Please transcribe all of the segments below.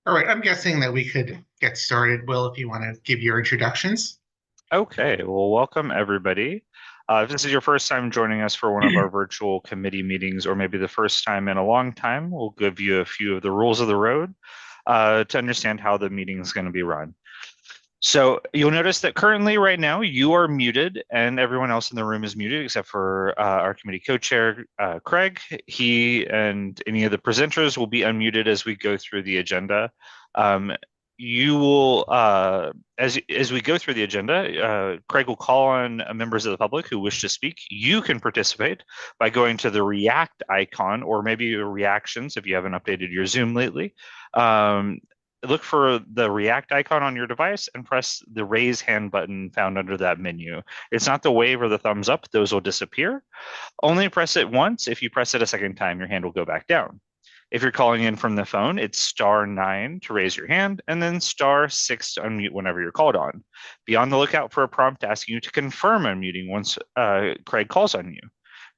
All right, I'm guessing that we could get started. Will, if you want to give your introductions. Okay, well, welcome everybody. If this is your first time joining us for one of our virtual committee meetings, or maybe the first time in a long time, we'll give you a few of the rules of the road to understand how the meeting is going to be run. So you'll notice that currently, right now, you are muted, and everyone else in the room is muted except for our committee co-chair, Craig. He and any of the presenters will be unmuted as we go through the agenda. Um, you will, as we go through the agenda, Craig will call on members of the public who wish to speak. You can participate by going to the react icon or maybe your reactions if you haven't updated your Zoom lately. Look for the react icon on your device and press the raise hand button found under that menu. It's not the wave or the thumbs up, those will disappear. Only press it once. If you press it a second time, your hand will go back down. If you're calling in from the phone, it's *9 to raise your hand and then *6 to unmute whenever you're called on. Be on the lookout for a prompt asking you to confirm unmuting once Craig calls on you.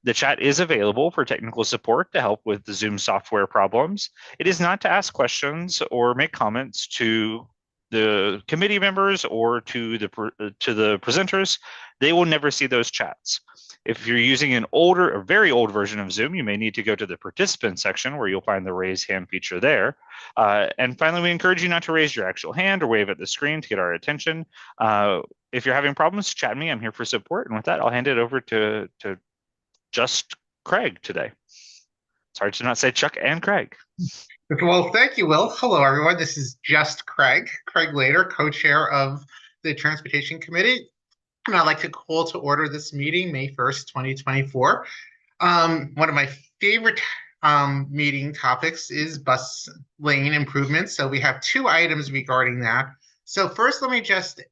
The chat is available for technical support to help with the Zoom software problems. It is not to ask questions or make comments to the committee members or to the presenters. They will never see those chats. If you're using an older or very old version of Zoom, you may need to go to the participant section where you'll find the raise hand feature there. And finally, we encourage you not to raise your actual hand or wave at the screen to get our attention. If you're having problems, chat me. I'm here for support. And with that, I'll hand it over to just Craig today. It's hard to not say Chuck and Craig. Well, thank you, Will. Hello, everyone. This is just Craig Lader, co-chair of the Transportation Committee. And I'd like to call to order this meeting, May 1st, 2024. One of my favorite meeting topics is bus lane improvements. So we have two items regarding that. So first, let me just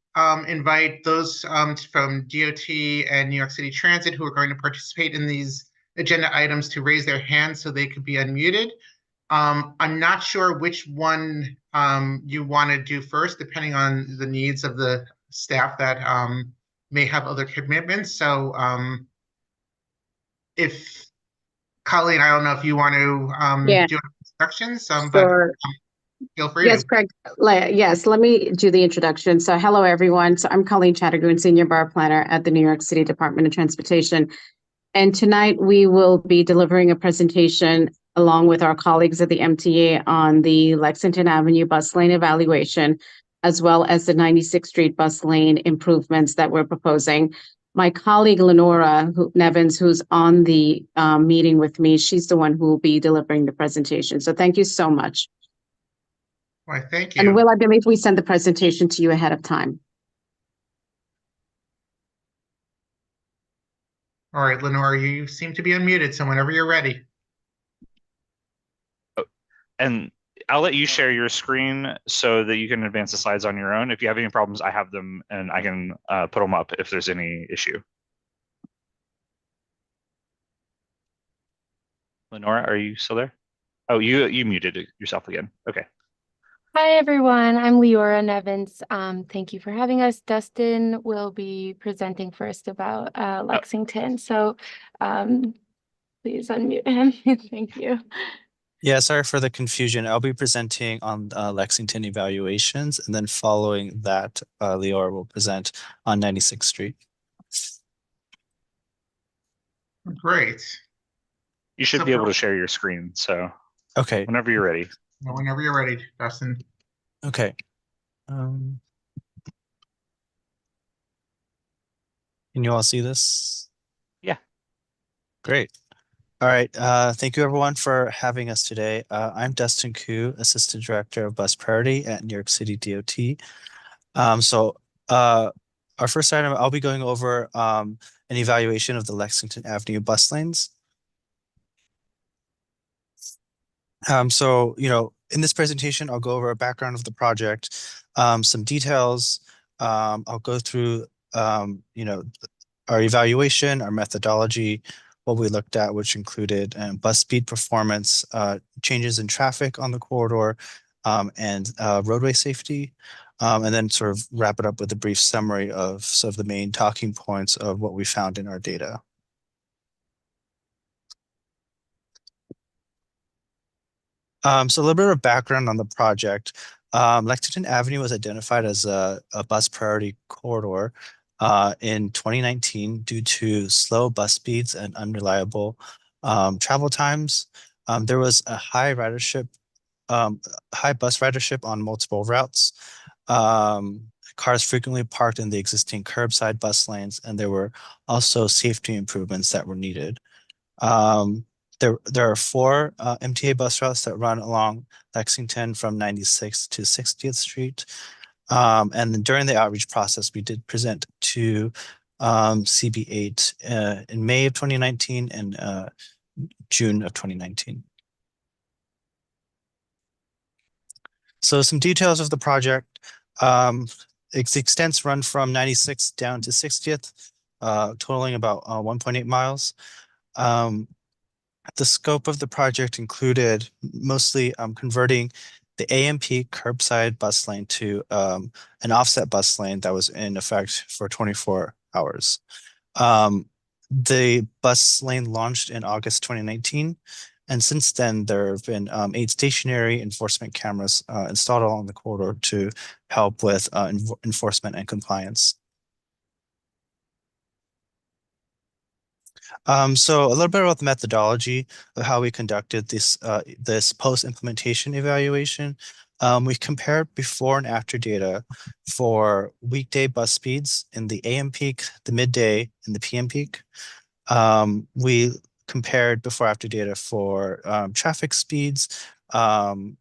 invite those from DOT and New York City Transit who are going to participate in these agenda items to raise their hands so they could be unmuted. I'm not sure which one you want to do first, depending on the needs of the staff that may have other commitments. So if Colleen, I don't know if you want to Yeah, do instructions, but sure. feel free Yes, to. Craig. Yes, let me do the introduction. So, hello, everyone. So, I'm Colleen Chattergoon, Senior Borough Planner at the New York City Department of Transportation. And tonight we will be delivering a presentation along with our colleagues at the MTA on the Lexington Avenue bus lane evaluation, as well as the 96th Street bus lane improvements that we're proposing. My colleague Lenora Nevins, who's on the meeting with me, she's the one who will be delivering the presentation. So thank you so much. Why, thank And you. Will, I believe we sent the presentation to you ahead of time. All right, Lenore, you seem to be unmuted, so whenever you're ready. And I'll let you share your screen so that you can advance the slides on your own. If you have any problems, I have them and I can put them up if there's any issue. Lenora, are you still there? Oh, you muted yourself again. Okay. Hi, everyone. I'm Leora Nevins. Thank you for having us. Dustin will be presenting first about Lexington. So please unmute him. Thank you. Yeah, sorry for the confusion. I'll be presenting on Lexington evaluations, and then following that, Leora will present on 96th Street. Great. You should be able to share your screen. So okay, whenever you're ready. Whenever you're ready, Dustin. Okay. Can you all see this? Yeah. Great. All right. Thank you, everyone, for having us today. I'm Dustin Koo, Assistant Director of Bus Priority at New York City DOT. Our first item, I'll be going over an evaluation of the Lexington Avenue bus lanes. In this presentation, I'll go over a background of the project, some details. I'll go through, our evaluation, our methodology, what we looked at, which included bus speed performance, changes in traffic on the corridor, and roadway safety, and then sort of wrap it up with a brief summary of some of the main talking points of what we found in our data. So a little bit of background on the project. Lexington Avenue was identified as a bus priority corridor in 2019 due to slow bus speeds and unreliable travel times. There was a high bus ridership on multiple routes. Cars frequently parked in the existing curbside bus lanes, and there were also safety improvements that were needed. Um, there are four MTA bus routes that run along Lexington from 96th to 60th Street. And then during the outreach process, we did present to CB8 in May of 2019 and June of 2019. So some details of the project. Its extents run from 96th down to 60th, totaling about 1.8 miles. The scope of the project included mostly converting the AMP curbside bus lane to an offset bus lane that was in effect for 24 hours. The bus lane launched in August 2019, and since then there have been 8 stationary enforcement cameras installed along the corridor to help with enforcement and compliance. So a little bit about the methodology of how we conducted this post-implementation evaluation. We compared before and after data for weekday bus speeds in the AM peak, the midday, and the PM peak. We compared before after data for traffic speeds, and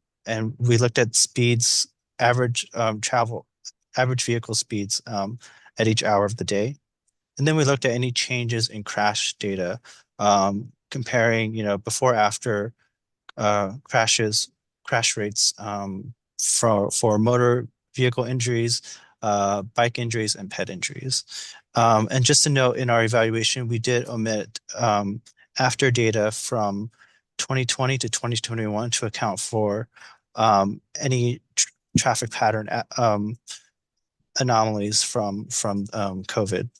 we looked at speeds, average vehicle speeds at each hour of the day. And then we looked at any changes in crash data, comparing, before after crash rates for motor vehicle injuries, bike injuries, and pet injuries. And just to note, in our evaluation, we did omit after data from 2020 to 2021 to account for any traffic pattern anomalies from COVID.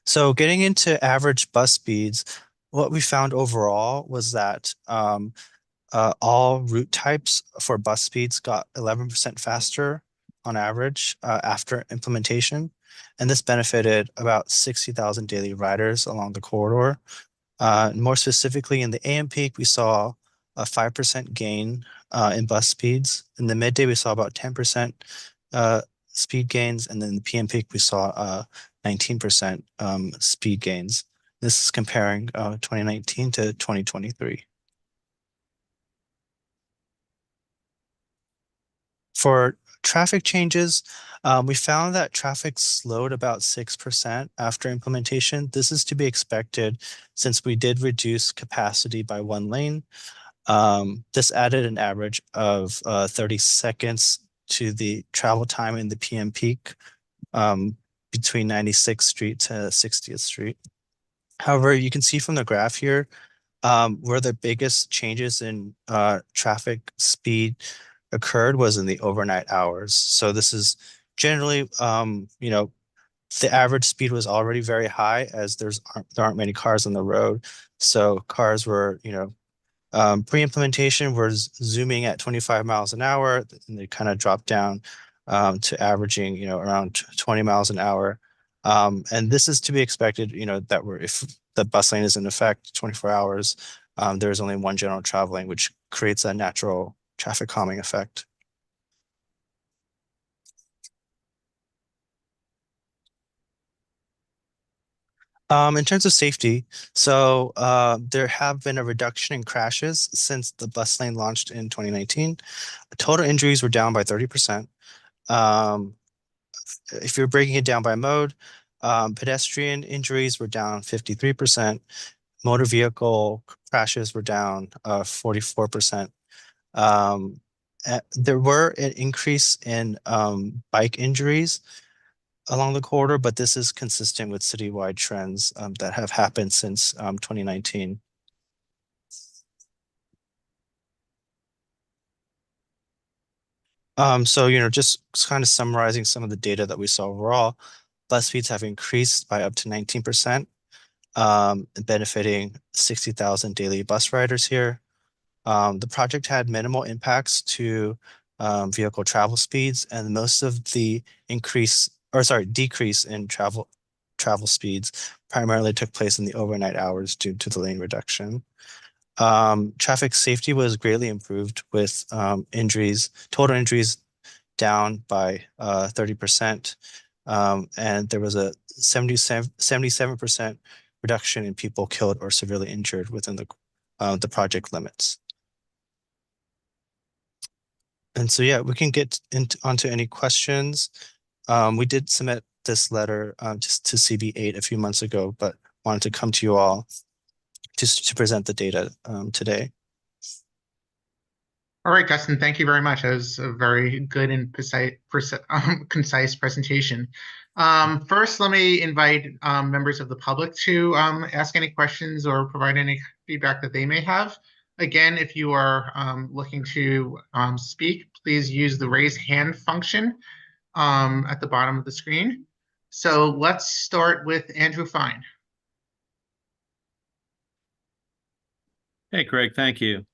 So getting into average bus speeds, what we found overall was that all route types for bus speeds got 11% faster on average after implementation. And this benefited about 60,000 daily riders along the corridor. More specifically, in the AM peak, we saw a 5% gain in bus speeds. In the midday, we saw about 10% speed gains. And then in the PM peak, we saw 19% speed gains. This is comparing 2019 to 2023. For traffic changes, we found that traffic slowed about 6% after implementation. This is to be expected since we did reduce capacity by 1 lane. This added an average of 30 seconds to the travel time in the PM peak between 96th Street to 60th Street. However, you can see from the graph here where the biggest changes in traffic speed occurred was in the overnight hours. So this is generally, the average speed was already very high as there aren't many cars on the road. So cars were, pre-implementation was zooming at 25 miles an hour, and they kind of dropped down to averaging, around 20 miles an hour. And this is to be expected, that if the bus lane is in effect 24 hours, there's only one general traveling, which creates a natural traffic calming effect. In terms of safety, so there have been a reduction in crashes since the bus lane launched in 2019. Total injuries were down by 30%. If you're breaking it down by mode, pedestrian injuries were down 53%. Motor vehicle crashes were down 44%. There were an increase in bike injuries along the corridor, but this is consistent with citywide trends that have happened since 2019. So, just kind of summarizing some of the data that we saw overall, bus speeds have increased by up to 19%. benefiting 60,000 daily bus riders here. The project had minimal impacts to vehicle travel speeds, and most of the decrease in travel speeds primarily took place in the overnight hours due to the lane reduction. Traffic safety was greatly improved with total injuries down by 30%. And there was a 77% reduction in people killed or severely injured within the project limits. And so, yeah, we can get onto any questions. We did submit this letter just to CB8 a few months ago, but wanted to come to you all just to present the data today. All right, Dustin, thank you very much. That was a very good and concise presentation. First, let me invite members of the public to ask any questions or provide any feedback that they may have. Again, if you are looking to speak, please use the raise hand function at the bottom of the screen. So let's start with Andrew Fine. Hey, Craig, thank you.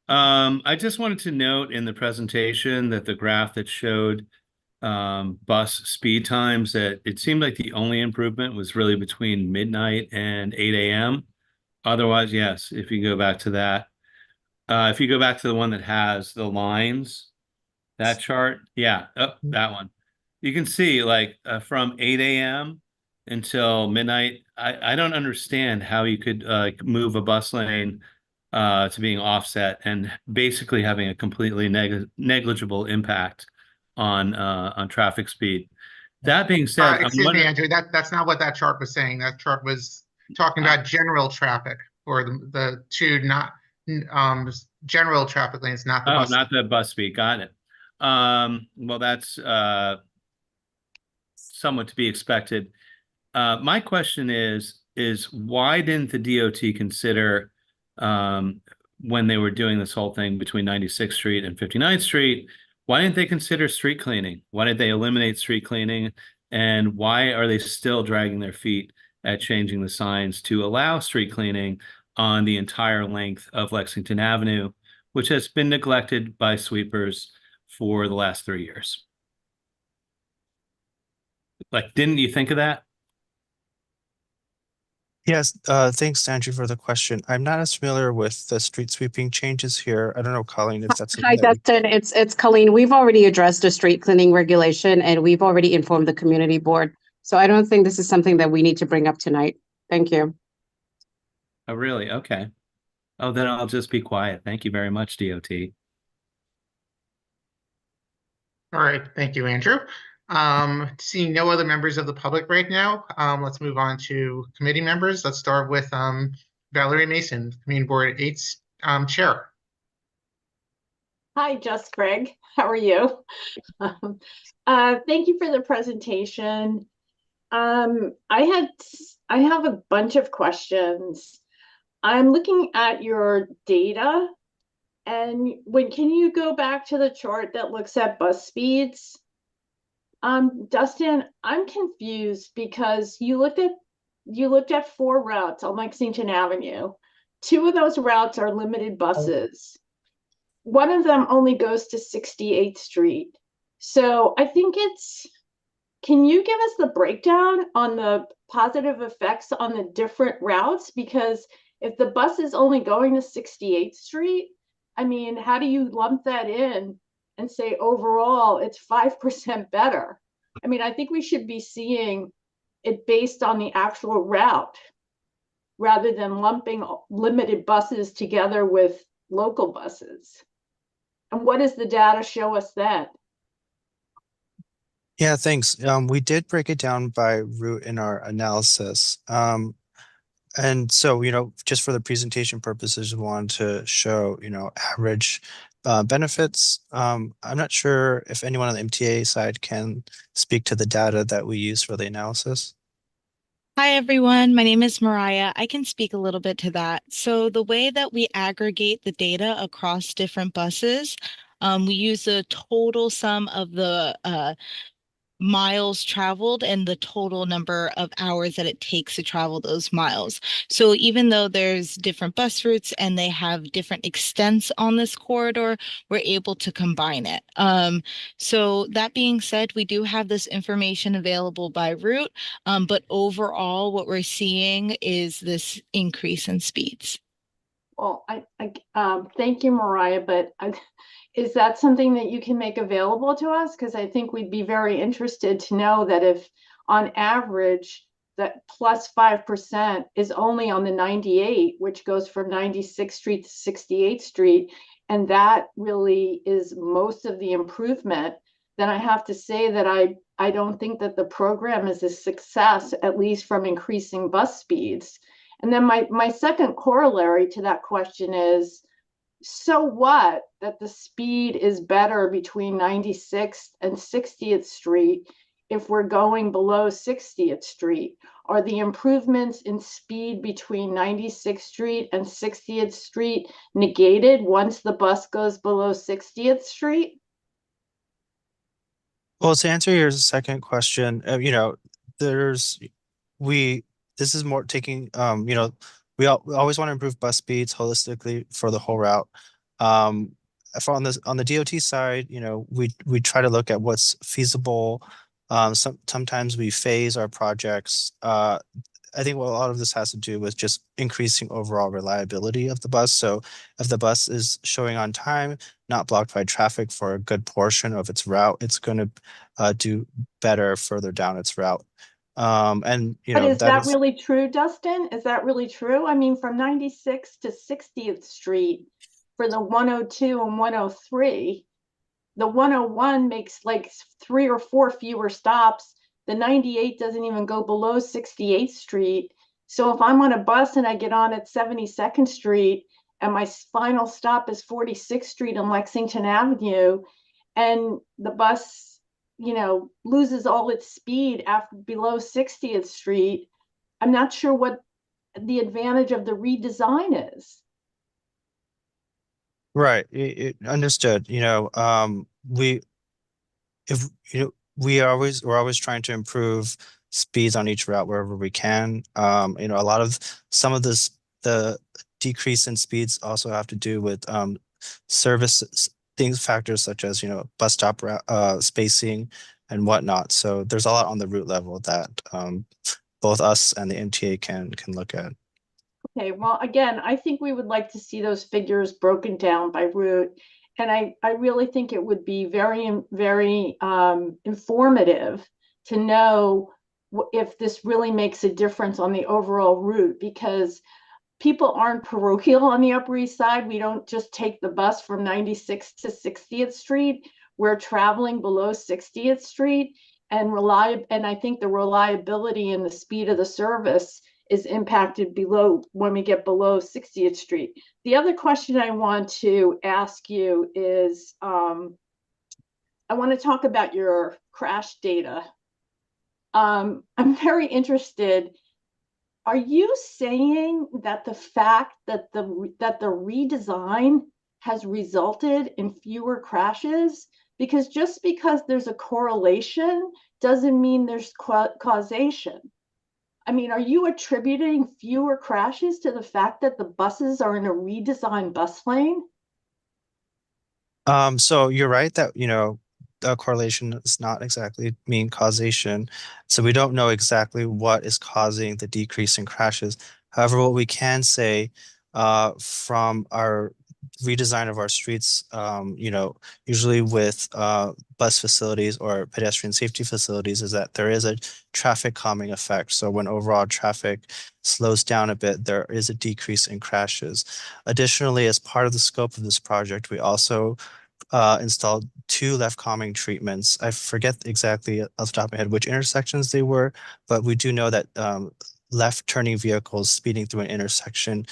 I just wanted to note in the presentation that the graph that showed bus speed times, that it seemed like the only improvement was really between midnight and 8 a.m. Otherwise, yes, if you go back to that, if you go back to the one that has the lines, that chart, yeah, that one, you can see like from 8 a.m. until midnight, I don't understand how you could move a bus lane to being offset and basically having a completely negligible impact on traffic speed. That being said, excuse me, Andrew, that's not what that chart was saying. That chart was talking about general traffic for the two general traffic lanes, not the bus. Not the bus speed. Got it. Well, that's somewhat to be expected. My question is why didn't the DOT consider when they were doing this whole thing between 96th Street and 59th Street, why didn't they consider street cleaning? Why did they eliminate street cleaning? And why are they still dragging their feet at changing the signs to allow street cleaning on the entire length of Lexington Avenue, which has been neglected by sweepers for the last 3 years? Like, didn't you think of that? Yes, thanks, Andrew, for the question. I'm not as familiar with the street sweeping changes here. I don't know, Colleen, if that's Hi, Dustin. It's Colleen. We've already addressed a street cleaning regulation, and we've already informed the community board. So I don't think this is something that we need to bring up tonight. Thank you. Oh, really? Okay. Oh, then I'll just be quiet. Thank you very much, DOT. All right, thank you, Andrew. Seeing no other members of the public right now, let's move on to committee members. Let's start with Valerie Mason, Community Board 8's chair. Hi, Just Craig. How are you? Thank you for the presentation. I have a bunch of questions. I'm looking at your data, and can you go back to the chart that looks at bus speeds? Dustin, I'm confused because you looked at 4 routes on Lexington Avenue. 2 of those routes are limited buses. One of them only goes to 68th Street. So I think can you give us the breakdown on the positive effects on the different routes? Because if the bus is only going to 68th Street, I mean, how do you lump that in and say overall it's 5% better? I mean, I think we should be seeing it based on the actual route rather than lumping limited buses together with local buses. And what does the data show us then? Yeah, thanks. We did break it down by route in our analysis. And so, just for the presentation purposes, we wanted to show, average benefits. I'm not sure if anyone on the MTA side can speak to the data that we use for the analysis. Hi, everyone. My name is Mariah. I can speak a little bit to that. So the way that we aggregate the data across different buses, we use the total sum of the miles traveled and the total number of hours that it takes to travel those miles. So even though there's different bus routes and they have different extents on this corridor, we're able to combine it. So that being said, we do have this information available by route, but overall, what we're seeing is this increase in speeds. Well, thank you, Mariah, but is that something that you can make available to us? Because I think we'd be very interested to know that if on average that plus 5% is only on the 98, which goes from 96th Street to 68th Street, and that really is most of the improvement, then I have to say that I don't think that the program is a success, at least from increasing bus speeds. And then my second corollary to that question is, so what that the speed is better between 96th and 60th Street if we're going below 60th Street? Are the improvements in speed between 96th Street and 60th Street negated once the bus goes below 60th Street? Well, to answer your second question, there's this is more taking we always want to improve bus speeds holistically for the whole route. For on the DOT side, we try to look at what's feasible. Sometimes we phase our projects. I think what a lot of this has to do with just increasing overall reliability of the bus. So if the bus is showing on time, not blocked by traffic for a good portion of its route, it's going to do better further down its route. And But is that that is really true, Dustin? Is that really true? I mean, from 96th to 60th Street for the 102 and 103, the 101 makes like 3 or 4 fewer stops. The 98 doesn't even go below 68th Street. So if I'm on a bus and I get on at 72nd Street and my final stop is 46th Street and Lexington Avenue, and the bus, loses all its speed after below 60th Street, I'm not sure what the advantage of the redesign is. right. Understood. We if we're always trying to improve speeds on each route wherever we can. A lot of some of the decrease in speeds also have to do with service factors such as bus stop spacing and whatnot. So there's a lot on the route level that both us and the MTA can look at. Okay, well, again, I think we would like to see those figures broken down by route. And I really think it would be very, very informative to know if this really makes a difference on the overall route, because people aren't parochial on the Upper East Side. We don't just take the bus from 96th to 60th Street. We're traveling below 60th Street, and I think the reliability and the speed of the service is impacted below when we get below 60th Street. The other question I want to ask you is, I want to talk about your crash data. I'm very interested. Are you saying that the fact that the redesign has resulted in fewer crashes? Because just because there's a correlation doesn't mean there's causation. I mean, are you attributing fewer crashes to the fact that the buses are in a redesigned bus lane? So you're right that, the correlation does not exactly mean causation. So we don't know exactly what is causing the decrease in crashes. However, what we can say from our redesign of our streets, usually with bus facilities or pedestrian safety facilities, is that there is a traffic calming effect. So when overall traffic slows down a bit, there is a decrease in crashes. Additionally, as part of the scope of this project, we also installed 2 left calming treatments. I forget exactly off the top of my head which intersections they were, but we do know that left turning vehicles speeding through an intersection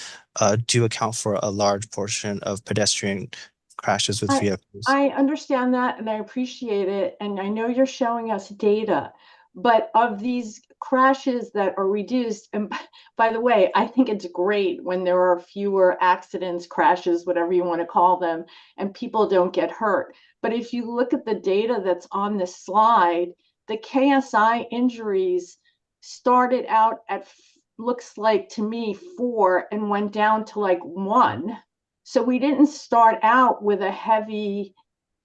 do account for a large portion of pedestrian crashes with vehicles. I understand that and I appreciate it. And I know you're showing us data, but of these crashes that are reduced, and by the way, I think it's great when there are fewer accidents, crashes, whatever you want to call them, and people don't get hurt. But if you look at the data that's on this slide, the KSI injuries started out at, looks like to me, 4 and went down to like 1. So we didn't start out with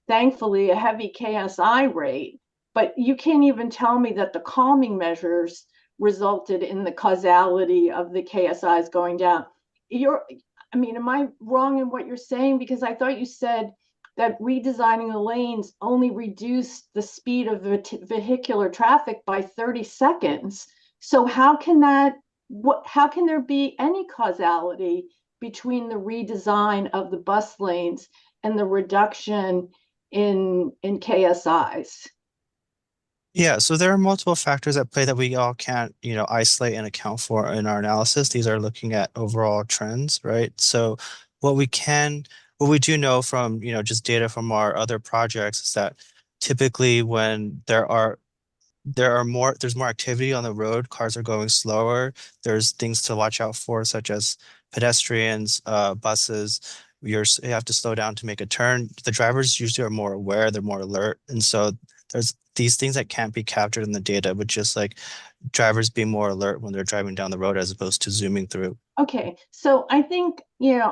thankfully, a heavy KSI rate, but you can't even tell me that the calming measures resulted in the causality of the KSIs going down. Am I wrong in what you're saying? Because I thought you said that redesigning the lanes only reduced the speed of vehicular traffic by 30 seconds. So how can there be any causality between the redesign of the bus lanes and the reduction in KSIs? Yeah, so there are multiple factors at play that we all can't, isolate and account for in our analysis. These are looking at overall trends, right? So what we do know from, just data from our other projects is that typically when there's more activity on the road, cars are going slower, there's things to watch out for, such as pedestrians, buses. You have to slow down to make a turn. The drivers usually are more aware, they're more alert. And so there's these things that can't be captured in the data, but just like drivers being more alert when they're driving down the road as opposed to zooming through. Okay, so I'm hearing you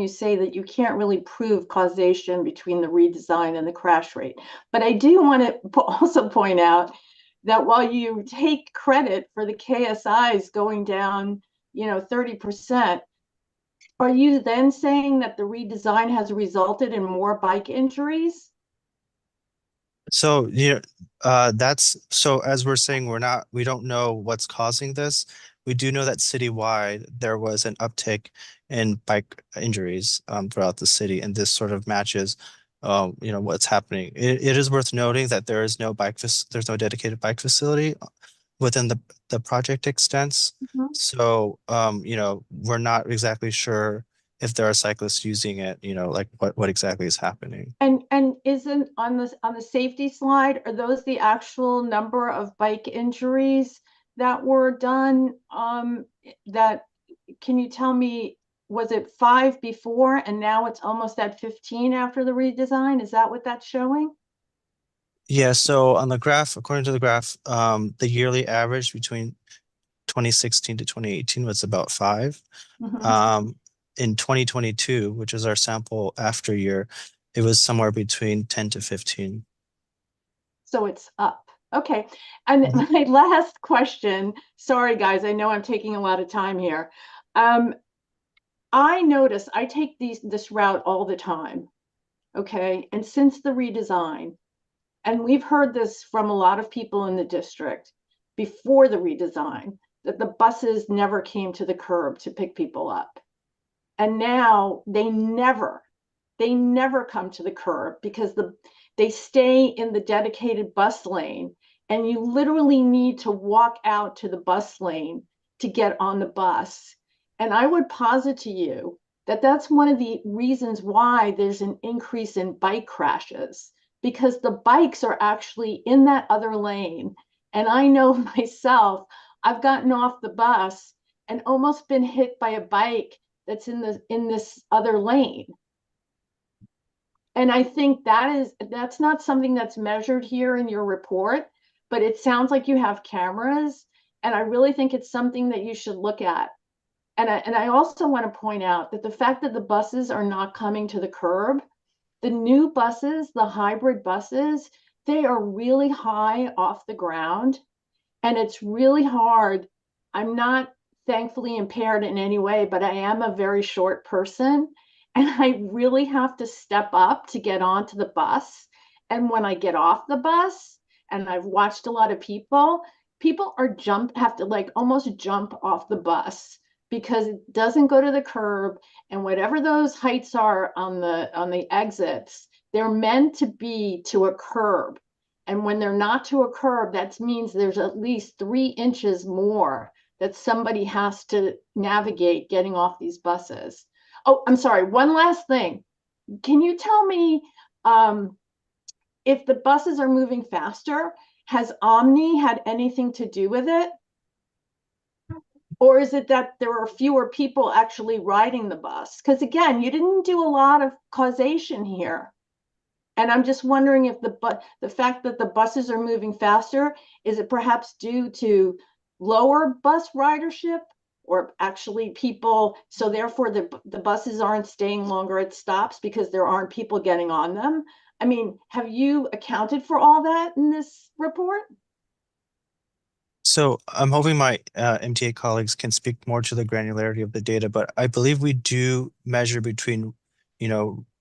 say that you can't really prove causation between the redesign and the crash rate. But I do want to also point out that while you take credit for the KSIs going down, 30%, are you then saying that the redesign has resulted in more bike injuries? So, as we're saying, we don't know what's causing this. We do know that citywide there was an uptick in bike injuries throughout the city, and this sort of matches, what's happening. It is worth noting that there's no dedicated bike facility within the project extents. Mhm. So, we're not exactly sure if there are cyclists using it, like what exactly is happening. And isn't on the safety slide, are those the actual number of bike injuries that were done? Can you tell me, was it 5 before and now it's almost at 15 after the redesign? Is that what that's showing? Yeah, so on the graph, according to the graph, the yearly average between 2016 to 2018 was about 5. Mhm. In 2022, which is our sample after year, it was somewhere between 10 to 15. So it's up. Okay. And Mhm. my last question, sorry guys, I know I'm taking a lot of time here. I notice I take this route all the time. Okay. And since the redesign, and we've heard this from a lot of people in the district before the redesign, that the buses never came to the curb to pick people up. And now they never come to the curb because they stay in the dedicated bus lane, and you literally need to walk out to the bus lane to get on the bus. And I would posit to you that that's one of the reasons why there's an increase in bike crashes, because the bikes are actually in that other lane. And I know myself, I've gotten off the bus and almost been hit by a bike that's in this other lane. And I think that's not something that's measured here in your report, but it sounds like you have cameras, and I really think it's something that you should look at. And I also want to point out that the fact that the buses are not coming to the curb, the new buses, the hybrid buses, they are really high off the ground, and it's really hard. I'm not thankfully impaired in any way, but I am a very short person, and I really have to step up to get onto the bus. And when I get off the bus, and I've watched a lot of people have to like almost jump off the bus because it doesn't go to the curb, and whatever those heights are on the exits, they're meant to be to a curb. And when they're not to a curb, that means there's at least 3 inches more that somebody has to navigate getting off these buses. Oh, I'm sorry. One last thing. Can you tell me if the buses are moving faster, has Omni had anything to do with it? Or is it that there are fewer people actually riding the bus? Because again, you didn't do a lot of causation here. And I'm just wondering if the fact that the buses are moving faster, is it perhaps due to lower bus ridership, or actually people, so therefore the buses aren't staying longer at stops because there aren't people getting on them? I mean, have you accounted for all that in this report? So I'm hoping my MTA colleagues can speak more to the granularity of the data, but I believe we do measure between,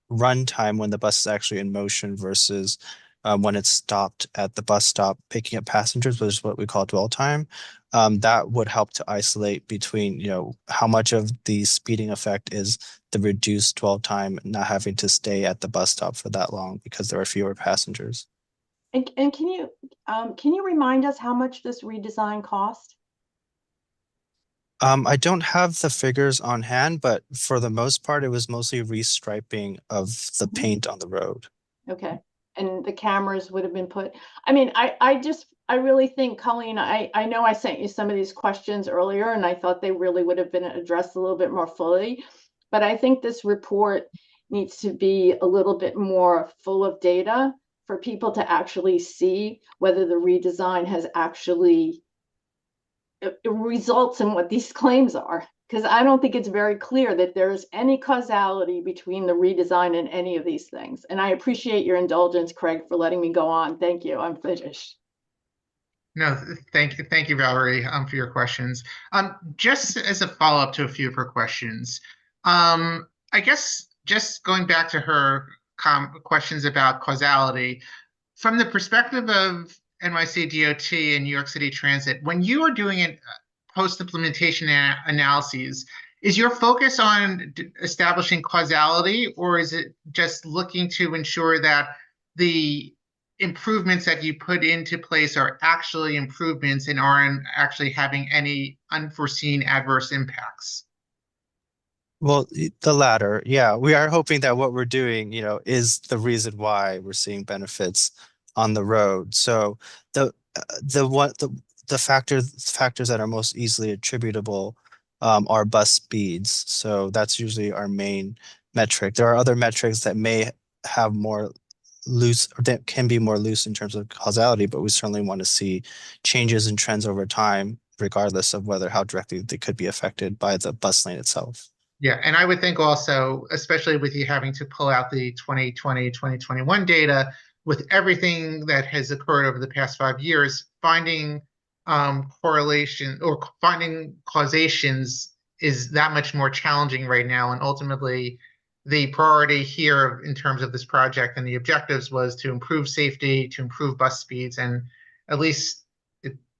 run time when the bus is actually in motion versus when it's stopped at the bus stop picking up passengers, which is what we call dwell time. That would help to isolate between, how much of the speeding effect is the reduced dwell time, not having to stay at the bus stop for that long because there are fewer passengers. And can you remind us how much this redesign cost? I don't have the figures on hand, but for the most part, it was mostly restriping of the paint on the road. Okay, and the cameras would have been put. I mean, I really think, Colleen, I know I sent you some of these questions earlier, and I thought they really would have been addressed a little bit more fully. But I think this report needs to be a little bit more full of data for people to actually see whether the redesign has actually it results in what these claims are. Because I don't think it's very clear that there's any causality between the redesign and any of these things. And I appreciate your indulgence, Craig, for letting me go on. Thank you. I'm finished. No, thank you, Valerie, for your questions. Just as a follow-up to a few of her questions, I guess just going back to her questions about causality, from the perspective of NYC DOT and New York City Transit, when you are doing it post-implementation analyses, is your focus on establishing causality, or is it just looking to ensure that the improvements that you put into place are actually improvements and aren't actually having any unforeseen adverse impacts? Well, the latter, yeah. We are hoping that what we're doing, is the reason why we're seeing benefits on the road. So the factors that are most easily attributable are bus speeds. So that's usually our main metric. There are other metrics that may have more loose, or that can be more loose in terms of causality, but we certainly want to see changes in trends over time, regardless of how directly they could be affected by the bus lane itself. Yeah, and I would think also, especially with you having to pull out the 2020, 2021 data, with everything that has occurred over the past 5 years, finding correlation or finding causations is that much more challenging right now. And ultimately, the priority here in terms of this project and the objectives was to improve safety, to improve bus speeds, and at least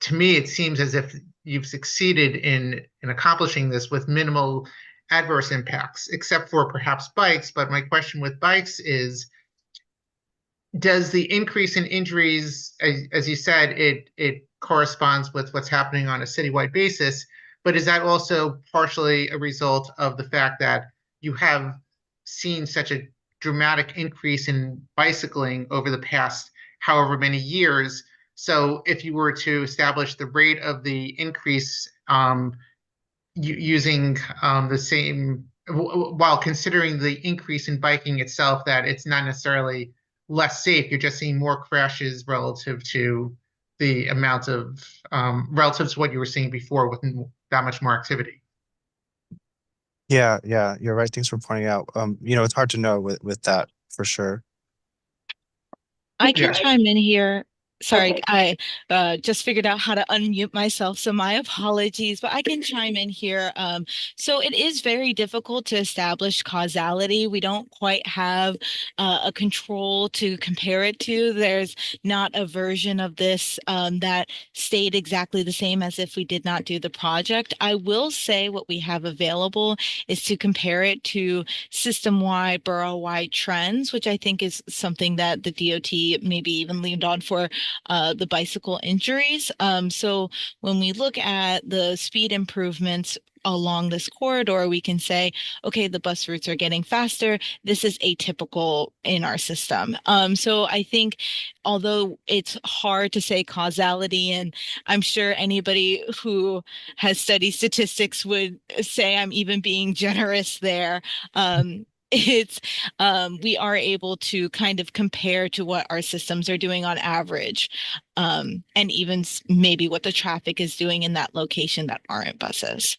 to me, it seems as if you've succeeded in accomplishing this with minimal adverse impacts, except for perhaps bikes. But my question with bikes is, does the increase in injuries, as you said, it corresponds with what's happening on a citywide basis, but is that also partially a result of the fact that you have seen such a dramatic increase in bicycling over the past however many years? So if you were to establish the rate of the increase using the same, while considering the increase in biking itself, that it's not necessarily less safe, you're just seeing more crashes relative to the amount of relative to what you were seeing before with that much more activity. Yeah, you're right. Thanks for pointing out. It's hard to know with that for sure. I can Yeah. chime in here. Sorry, Okay. I just figured out how to unmute myself, so my apologies, but I can chime in here. So it is very difficult to establish causality. We don't quite have a control to compare it to. There's not a version of this that stayed exactly the same as if we did not do the project. I will say what we have available is to compare it to system-wide, borough-wide trends, which I think is something that the DOT maybe even leaned on for the bicycle injuries. So when we look at the speed improvements along this corridor, we can say, okay, the bus routes are getting faster. This is atypical in our system. So I think although it's hard to say causality, and I'm sure anybody who has studied statistics would say I'm even being generous there. it's we are able to kind of compare to what our systems are doing on average, and even maybe what the traffic is doing in that location that aren't buses.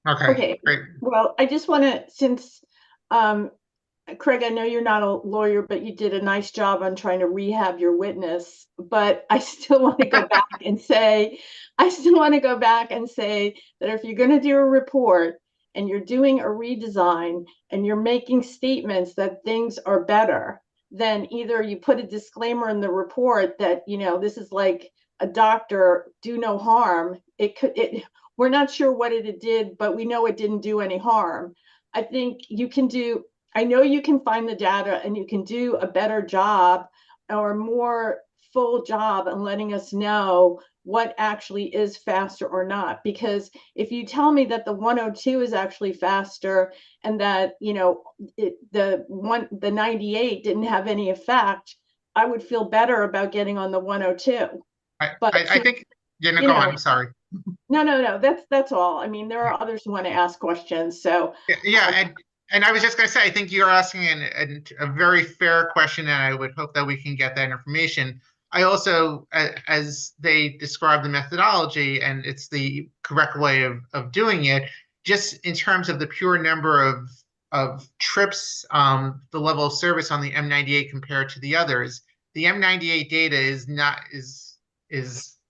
Okay, great. Well, I just want to, since Craig, I know you're not a lawyer, but you did a nice job on trying to rehab your witness. But I still want to go back and say, that if you're going to do a report and you're doing a redesign and you're making statements that things are better, then either you put a disclaimer in the report that, this is like a doctor, do no harm. We're not sure what it did, but we know it didn't do any harm. I think I know you can find the data and you can do a better job or a more full job in letting us know what actually is faster or not. Because if you tell me that the 102 is actually faster and that, the 98 didn't have any effect, I would feel better about getting on the 102. I think, go on, I'm sorry. No, that's all. I mean, there are others who want to ask questions, so. Yeah, and I was just going to say, I think you're asking a very fair question, and I would hope that we can get that information. I also, as they describe the methodology, and it's the correct way of doing it, just in terms of the pure number of trips, the level of service on the M98 compared to the others, the M98 data is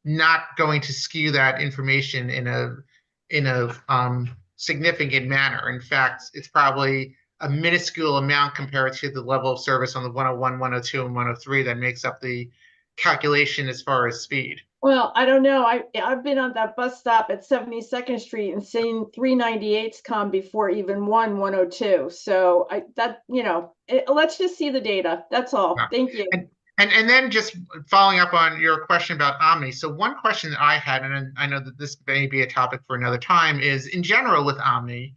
not going to skew that information in a significant manner. In fact, it's probably a minuscule amount compared to the level of service on the 101, 102, and 103 that makes up the calculation as far as speed. Well, I don't know. I've been on that bus stop at 72nd Street and seen 398s come before even 102. So let's just see the data. That's all. Yeah. Thank you. And then just following up on your question about Omni. So one question that I had, and I know that this may be a topic for another time, is in general with Omni,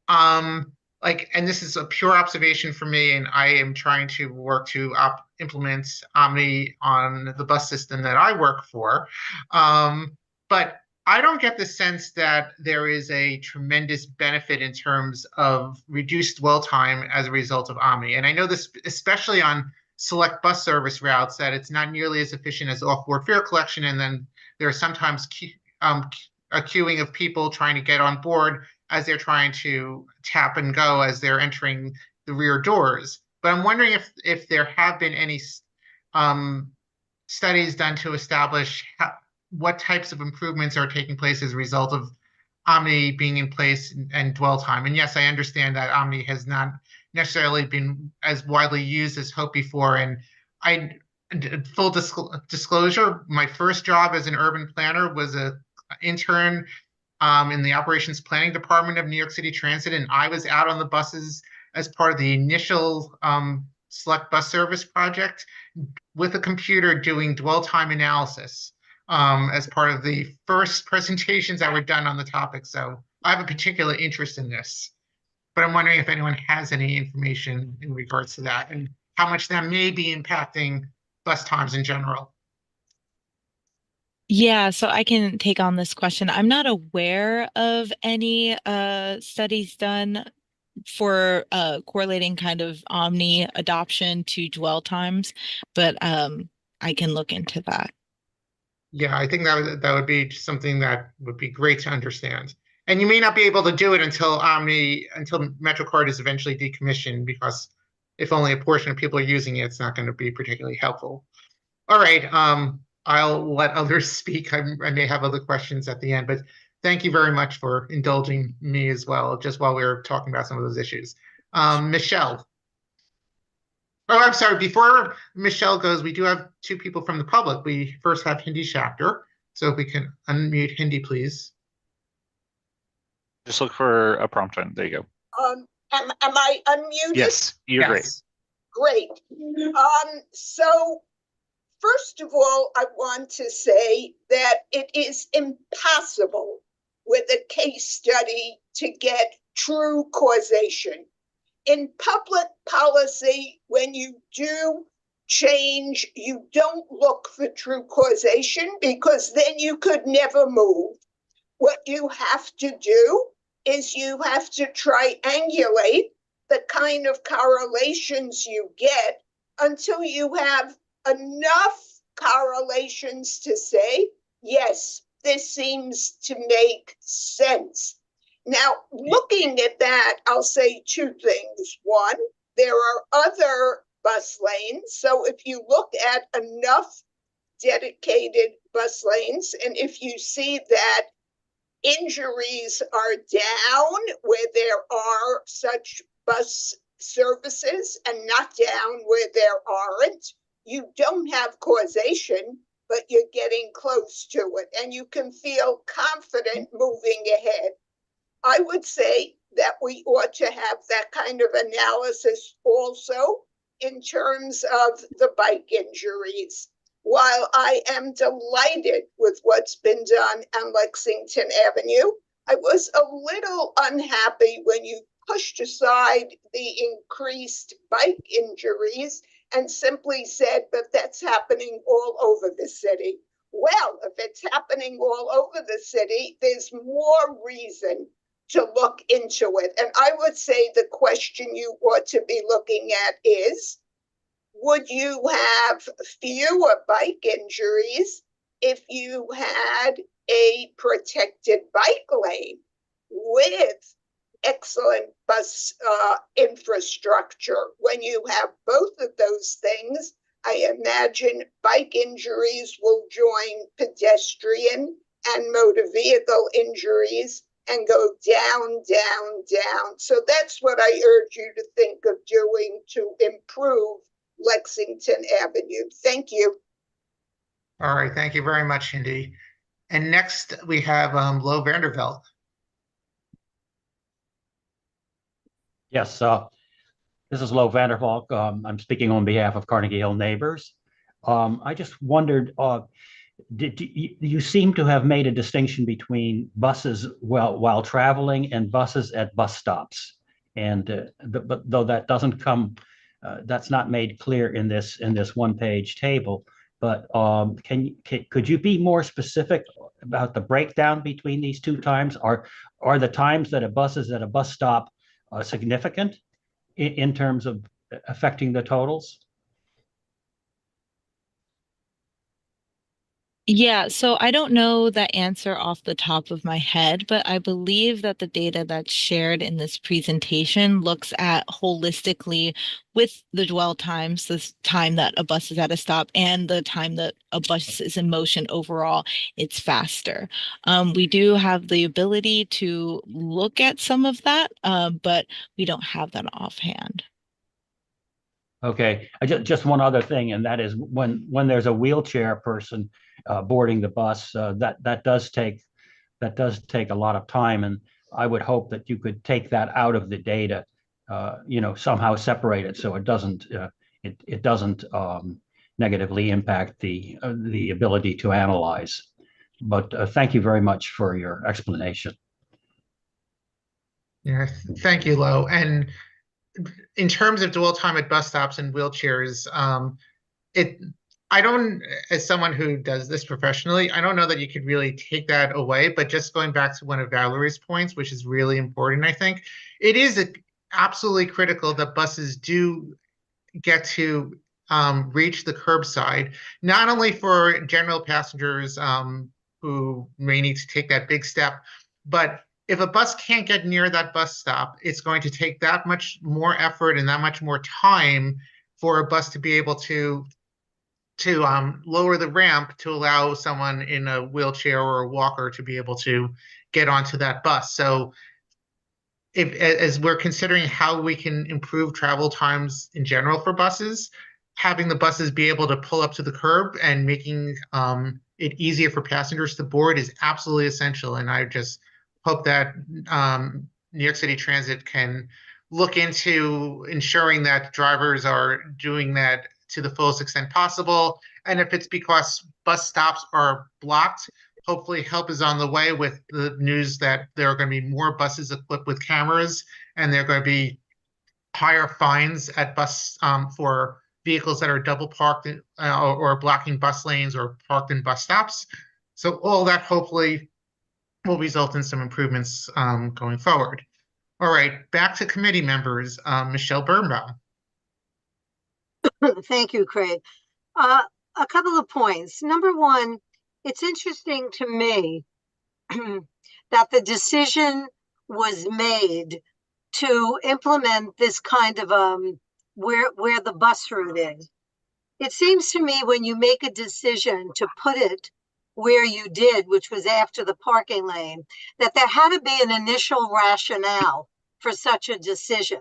and this is a pure observation for me, and I am trying to work to implement Omni on the bus system that I work for. But I don't get the sense that there is a tremendous benefit in terms of reduced dwell time as a result of Omni. And I know this, especially on select bus service routes, that it's not nearly as efficient as off-board fare collection. And then there are sometimes a queuing of people trying to get on board as they're trying to tap and go as they're entering the rear doors. But I'm wondering if there have been any studies done to establish what types of improvements are taking place as a result of Omni being in place and dwell time. And yes, I understand that Omni has not necessarily been as widely used as hoped before. And full disclosure, my first job as an urban planner was an intern in the operations planning department of New York City Transit, and I was out on the buses as part of the initial select bus service project with a computer doing dwell time analysis as part of the first presentations that were done on the topic. So I have a particular interest in this, but I'm wondering if anyone has any information in regards to that and how much that may be impacting bus times in general. Yeah, so I can take on this question. I'm not aware of any studies done for correlating kind of Omni adoption to dwell times, but I can look into that. Yeah, I think that would be something that would be great to understand. And you may not be able to do it until MetroCard is eventually decommissioned, because if only a portion of people are using it, it's not going to be particularly helpful. All right, I'll let others speak. I may have other questions at the end, but thank you very much for indulging me as well, just while we were talking about some of those issues. Michelle. Oh, I'm sorry. Before Michelle goes, we do have two people from the public. We first have Hindi Chapter. So if we can unmute Hindi, please. Just look for a prompt on. There you go. Am I unmuted? Yes, you're great. Great. So first of all, I want to say that it is impossible with a case study to get true causation. In public policy, when you do change, you don't look for true causation, because then you could never move. What you have to do is you have to triangulate the kind of correlations you get until you have enough correlations to say, yes, this seems to make sense. Now, looking at that, I'll say two things. One, there are other bus lanes. So if you look at enough dedicated bus lanes, and if you see that injuries are down where there are such bus services and not down where there aren't, you don't have causation, but you're getting close to it and you can feel confident moving ahead. I would say that we ought to have that kind of analysis also in terms of the bike injuries. While I am delighted with what's been done on Lexington Avenue, I was a little unhappy when you pushed aside the increased bike injuries and simply said, but that's happening all over the city. Well, if it's happening all over the city, there's more reason to look into it. And I would say the question you ought to be looking at is, would you have fewer bike injuries if you had a protected bike lane with excellent bus infrastructure? When you have both of those things, I imagine bike injuries will join pedestrian and motor vehicle injuries and go down, down, down. So that's what I urge you to think of doing to improve Lexington Avenue. Thank you. All right, thank you very much, Cindy. And next we have Lo Vanderveld. Yes, this is Lo Vandervalk. I'm speaking on behalf of Carnegie Hill Neighbors. I just wondered, you seem to have made a distinction between buses while traveling and buses at bus stops, and but though that doesn't come, that's not made clear in this one-page table. But could you be more specific about the breakdown between these two times? Are the times that a bus is at a bus stop significant in terms of affecting the totals? Yeah, so I don't know that answer off the top of my head, but I believe that the data that's shared in this presentation looks at holistically with the dwell times, the time that a bus is at a stop and the time that a bus is in motion overall, it's faster. We do have the ability to look at some of that, but we don't have that offhand. Okay, just one other thing, and that is when there's a wheelchair person boarding the bus, that does take a lot of time, and I would hope that you could take that out of the data, somehow separate it so it doesn't negatively impact the ability to analyze. But thank you very much for your explanation. Yeah, thank you, Lo. And in terms of dwell time at bus stops and wheelchairs, I don't, as someone who does this professionally, I don't know that you could really take that away, but just going back to one of Valerie's points, which is really important, I think, it is absolutely critical that buses do get to reach the curbside, not only for general passengers who may need to take that big step, but if a bus can't get near that bus stop, it's going to take that much more effort and that much more time for a bus to be able to lower the ramp to allow someone in a wheelchair or a walker to be able to get onto that bus. So as we're considering how we can improve travel times in general for buses, having the buses be able to pull up to the curb and making it easier for passengers to board is absolutely essential. And I just hope that New York City Transit can look into ensuring that drivers are doing that to the fullest extent possible. And if it's because bus stops are blocked, hopefully help is on the way with the news that there are going to be more buses equipped with cameras, and there are going to be higher fines at bus for vehicles that are double parked or blocking bus lanes or parked in bus stops. So all that hopefully will result in some improvements going forward. All right, back to committee members. Michelle Birnbaum. Thank you, Craig. A couple of points. Number one, it's interesting to me that the decision was made to implement this kind of where the bus route is. It seems to me when you make a decision to put it where you did, which was after the parking lane, that there had to be an initial rationale for such a decision.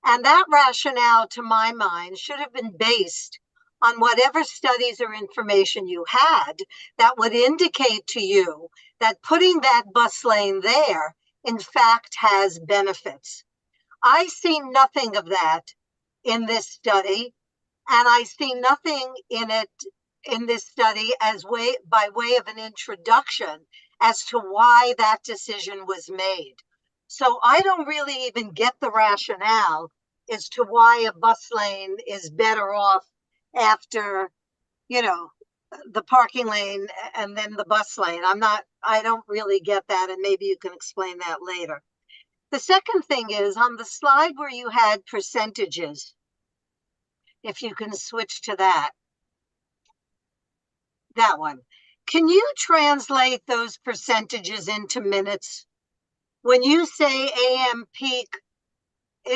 And that rationale, to my mind, should have been based on whatever studies or information you had that would indicate to you that putting that bus lane there, in fact, has benefits. I see nothing of that in this study, and I see nothing in it in this study as by way of an introduction as to why that decision was made. So I don't really even get the rationale as to why a bus lane is better off after, the parking lane and then the bus lane. I don't really get that, and maybe you can explain that later. The second thing is on the slide where you had percentages, if you can switch to that one. Can you translate those percentages into minutes? When you say AM peak,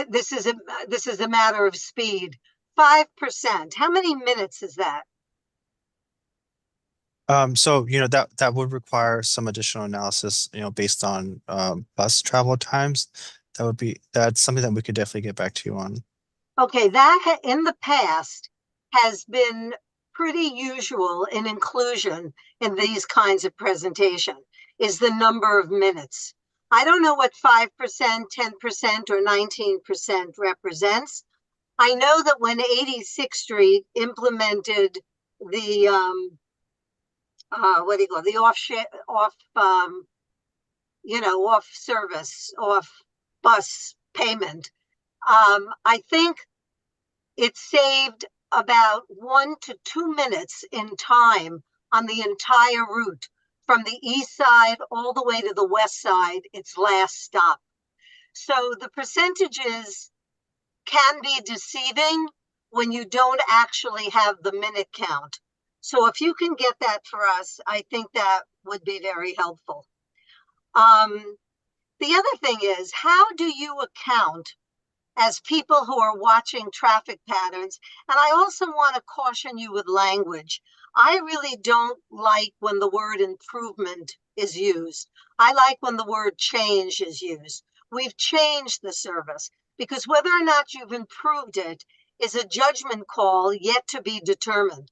this is a matter of speed. 5%. How many minutes is that? So that would require some additional analysis, based on bus travel times. That's something that we could definitely get back to you on. Okay, that in the past has been pretty usual in inclusion in these kinds of presentation, is the number of minutes. I don't know what 5%, 10%, or 19% represents. I know that when 86th Street implemented the off bus payment, I think it saved about 1 to 2 minutes in time on the entire route from the east side all the way to the west side, its last stop. So the percentages can be deceiving when you don't actually have the minute count. So if you can get that for us, I think that would be very helpful. The other thing is, how do you account as people who are watching traffic patterns? And I also want to caution you with language. I really don't like when the word improvement is used. I like when the word change is used. We've changed the service, because whether or not you've improved it is a judgment call yet to be determined.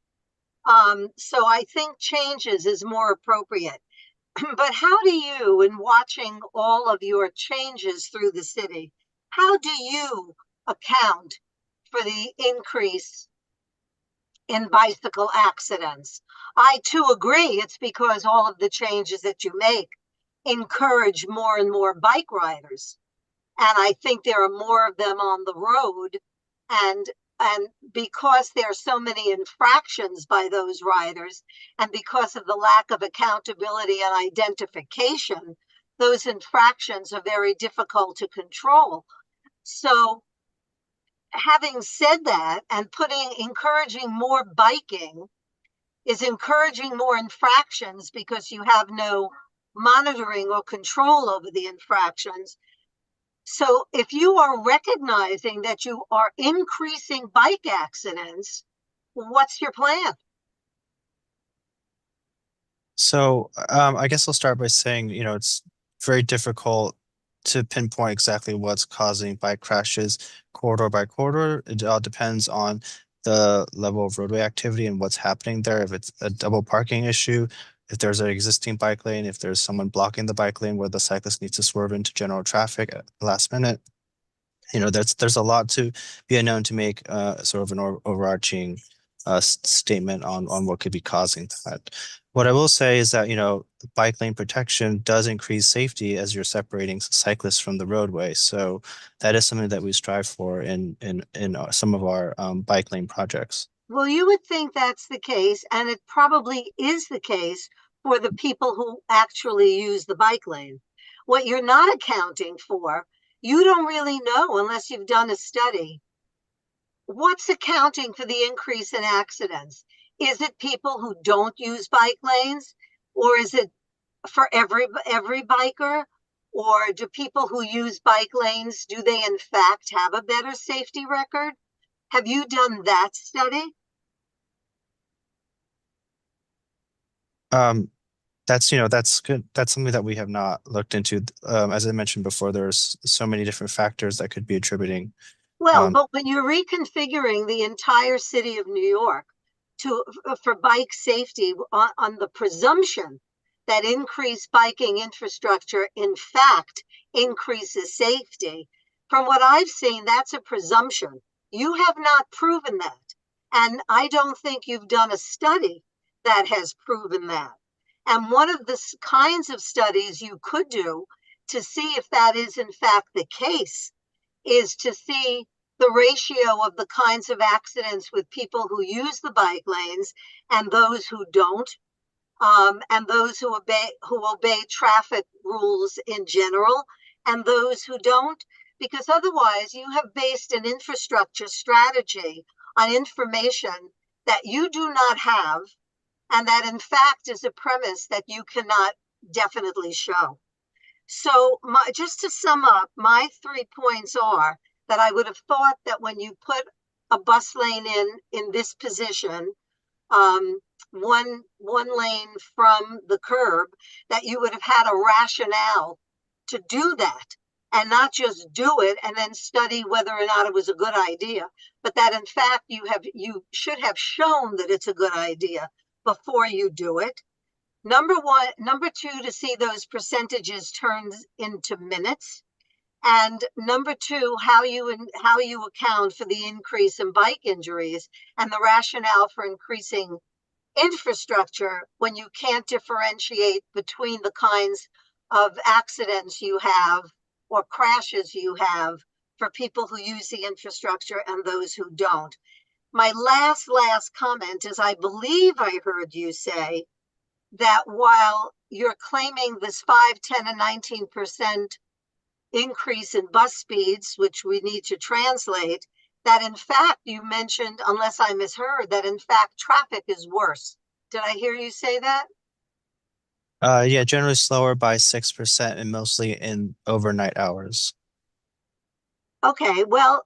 So I think changes is more appropriate. But how do you, in watching all of your changes through the city, how do you account for the increase in bicycle accidents? I too agree it's because all of the changes that you make encourage more and more bike riders. And I think there are more of them on the road. And because there are so many infractions by those riders, and because of the lack of accountability and identification, those infractions are very difficult to control. So having said that, and encouraging more biking is encouraging more infractions because you have no monitoring or control over the infractions. So if you are recognizing that you are increasing bike accidents, what's your plan? So I guess I'll start by saying, it's very difficult to pinpoint exactly what's causing bike crashes corridor by corridor. It all depends on the level of roadway activity and what's happening there. If it's a double parking issue, if there's an existing bike lane, if there's someone blocking the bike lane where the cyclist needs to swerve into general traffic at the last minute. There's a lot to be unknown to make sort of an overarching statement on what could be causing that. What I will say is that, bike lane protection does increase safety as you're separating cyclists from the roadway. So that is something that we strive for in some of our bike lane projects. Well, you would think that's the case, and it probably is the case for the people who actually use the bike lane. What you're not accounting for You don't really know unless you've done a study. What's accounting for the increase in accidents? Is it people who don't use bike lanes, or is it for every biker? Or do people who use bike lanes, do they in fact have a better safety record? Have you done that study? That's, that's good. That's something that we have not looked into. As I mentioned before, there's so many different factors that could be attributing. Well, but when you're reconfiguring the entire city of New York for bike safety on the presumption that increased biking infrastructure in fact increases safety, from what I've seen, that's a presumption. You have not proven that. And I don't think you've done a study that has proven that. And one of the kinds of studies you could do to see if that is in fact the case is to see the ratio of the kinds of accidents with people who use the bike lanes and those who don't, and those who obey traffic rules in general and those who don't, because otherwise you have based an infrastructure strategy on information that you do not have, and that in fact is a premise that you cannot definitely show. So just to sum up, my 3 points are that I would have thought that when you put a bus lane in this position, one lane from the curb, that you would have had a rationale to do that and not just do it and then study whether or not it was a good idea, but that in fact you should have shown that it's a good idea before you do it. Number two, to see those percentages turned into minutes. And number two, how you account for the increase in bike injuries and the rationale for increasing infrastructure when you can't differentiate between the kinds of accidents you have or crashes you have for people who use the infrastructure and those who don't. My last comment is, I believe I heard you say that while you're claiming this 5, 10, and 19% increase in bus speeds, which we need to translate, that in fact you mentioned, unless I misheard, that in fact traffic is worse. Did I hear you say that? Yeah, generally slower by 6% and mostly in overnight hours. Okay, well,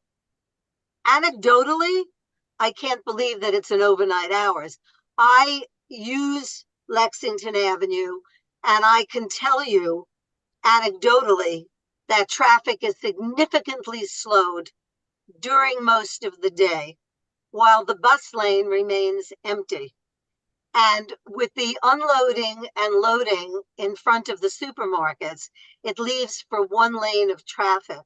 anecdotally, I can't believe that it's in overnight hours. I use Lexington Avenue, and I can tell you anecdotally that traffic is significantly slowed during most of the day, while the bus lane remains empty. And with the unloading and loading in front of the supermarkets, it leaves for one lane of traffic.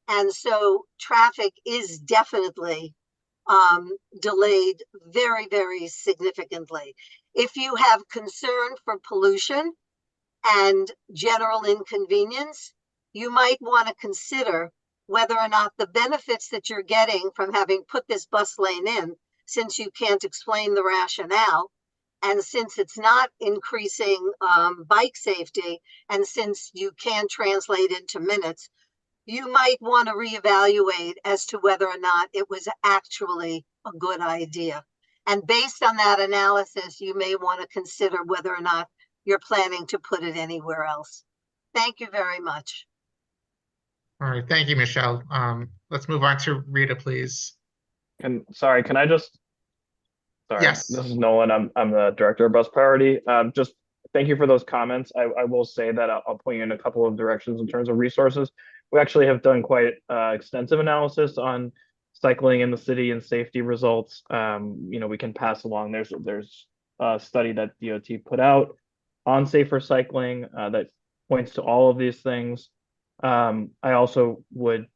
And so traffic is definitely delayed very, very significantly. If you have concern for pollution and general inconvenience, you might want to consider whether or not the benefits that you're getting from having put this bus lane in, since you can't explain the rationale, and since it's not increasing bike safety, and since you can translate into minutes, you might want to reevaluate as to whether or not it was actually a good idea. And based on that analysis, you may want to consider whether or not you're planning to put it anywhere else. Thank you very much. All right, thank you, Michelle. Let's move on to Rita, please. Sorry, can I just, sorry, Yes. This is Nolan. I'm the director of Bus Priority. Just thank you for those comments. I will say that I'll point you in a couple of directions in terms of resources. We actually have done quite extensive analysis on cycling in the city and safety results. We can pass along. There's a study that DOT put out on safer cycling that points to all of these things. I also would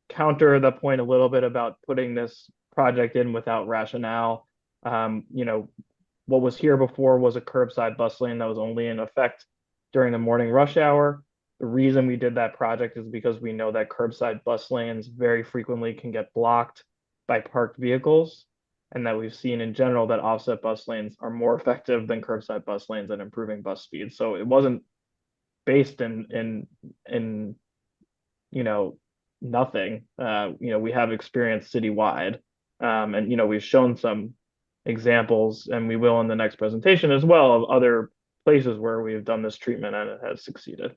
counter the point a little bit about putting this project in without rationale. What was here before was a curbside bus lane that was only in effect during the morning rush hour. The reason we did that project is because we know that curbside bus lanes very frequently can get blocked by parked vehicles, and that we've seen in general that offset bus lanes are more effective than curbside bus lanes at improving bus speed. So it wasn't based in nothing. We have experience citywide, and we've shown some examples, and we will in the next presentation as well, of other places where we've done this treatment and it has succeeded.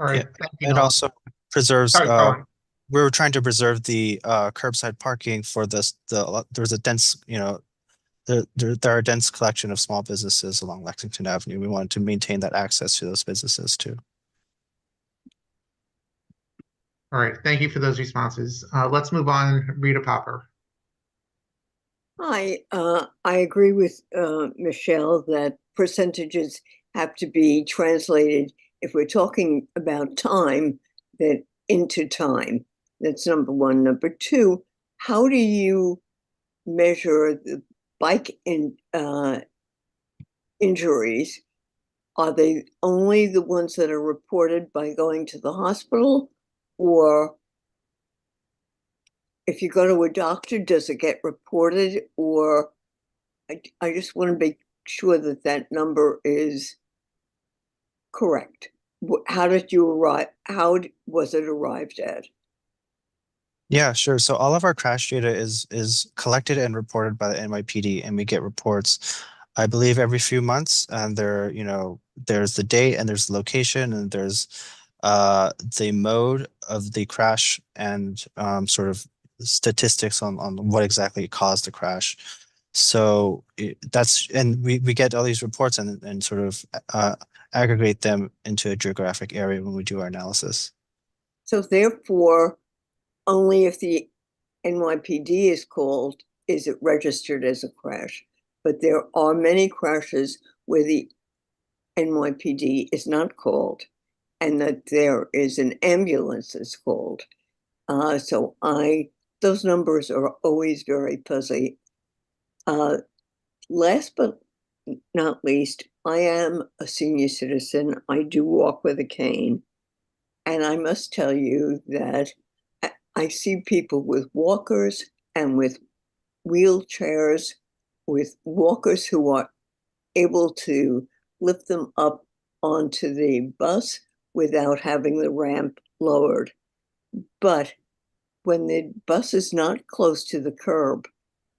All right, Yeah, thank you. it Noel. also preserves, Sorry, go on. we were trying to preserve the curbside parking for there's a dense, there are a dense collection of small businesses along Lexington Avenue. We wanted to maintain that access to those businesses too. All right, thank you for those responses. Let's move on. Rita Popper. I agree with Michelle that percentages have to be translated, if we're talking about time, that into time. That's number one. Number two, how do you measure the bike injuries? Are they only the ones that are reported by going to the hospital, or if you go to a doctor, does it get reported? Or I just want to make sure that that number is correct. How did you arrive? How was it arrived at? Yeah, sure. So all of our crash data is collected and reported by the NYPD, and we get reports, I believe, every few months. And there's the date and there's the location and there's the mode of the crash and sort of statistics on what exactly caused the crash. So we get all these reports and sort of aggregate them into a geographic area when we do our analysis. So therefore, only if the NYPD is called is it registered as a crash. But there are many crashes where the NYPD is not called and that there is an ambulance that's called. So those numbers are always very fuzzy. Last but not least, I am a senior citizen. I do walk with a cane. And I must tell you that I see people with walkers and with wheelchairs, with walkers who are able to lift them up onto the bus without having the ramp lowered. But when the bus is not close to the curb,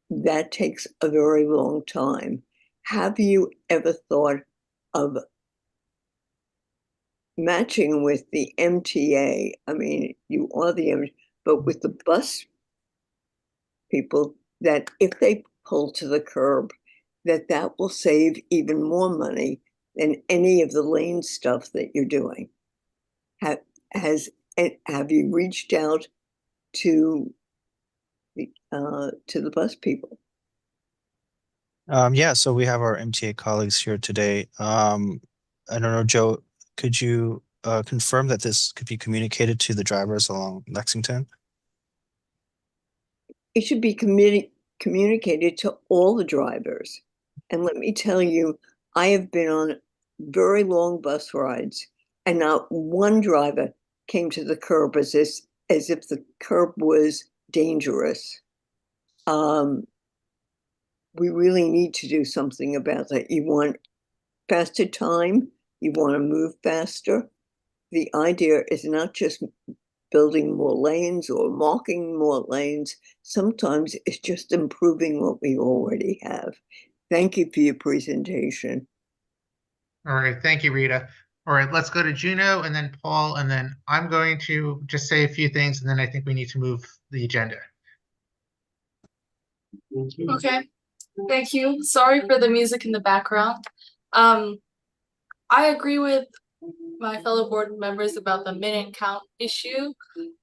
that takes a very long time. Have you ever thought of matching with the MTA? I mean, you are the MTA, but with the bus people, that if they pull to the curb, that will save even more money than any of the lane stuff that you're doing. Have you reached out to the bus people? Yeah, so we have our MTA colleagues here today. I don't know, Joe, could you confirm that this could be communicated to the drivers along Lexington? It should be communicated to all the drivers. And let me tell you, I have been on very long bus rides, and not one driver came to the curb as if the curb was dangerous. We really need to do something about that. You want faster time, you want to move faster. The idea is not just building more lanes or marking more lanes. Sometimes it's just improving what we already have. Thank you for your presentation. All right, thank you, Rita. All right, let's go to Juno and then Paul, and then I'm going to just say a few things, and then I think we need to move the agenda. Okay, thank you. Sorry for the music in the background. I agree with my fellow board members about the minute count issue.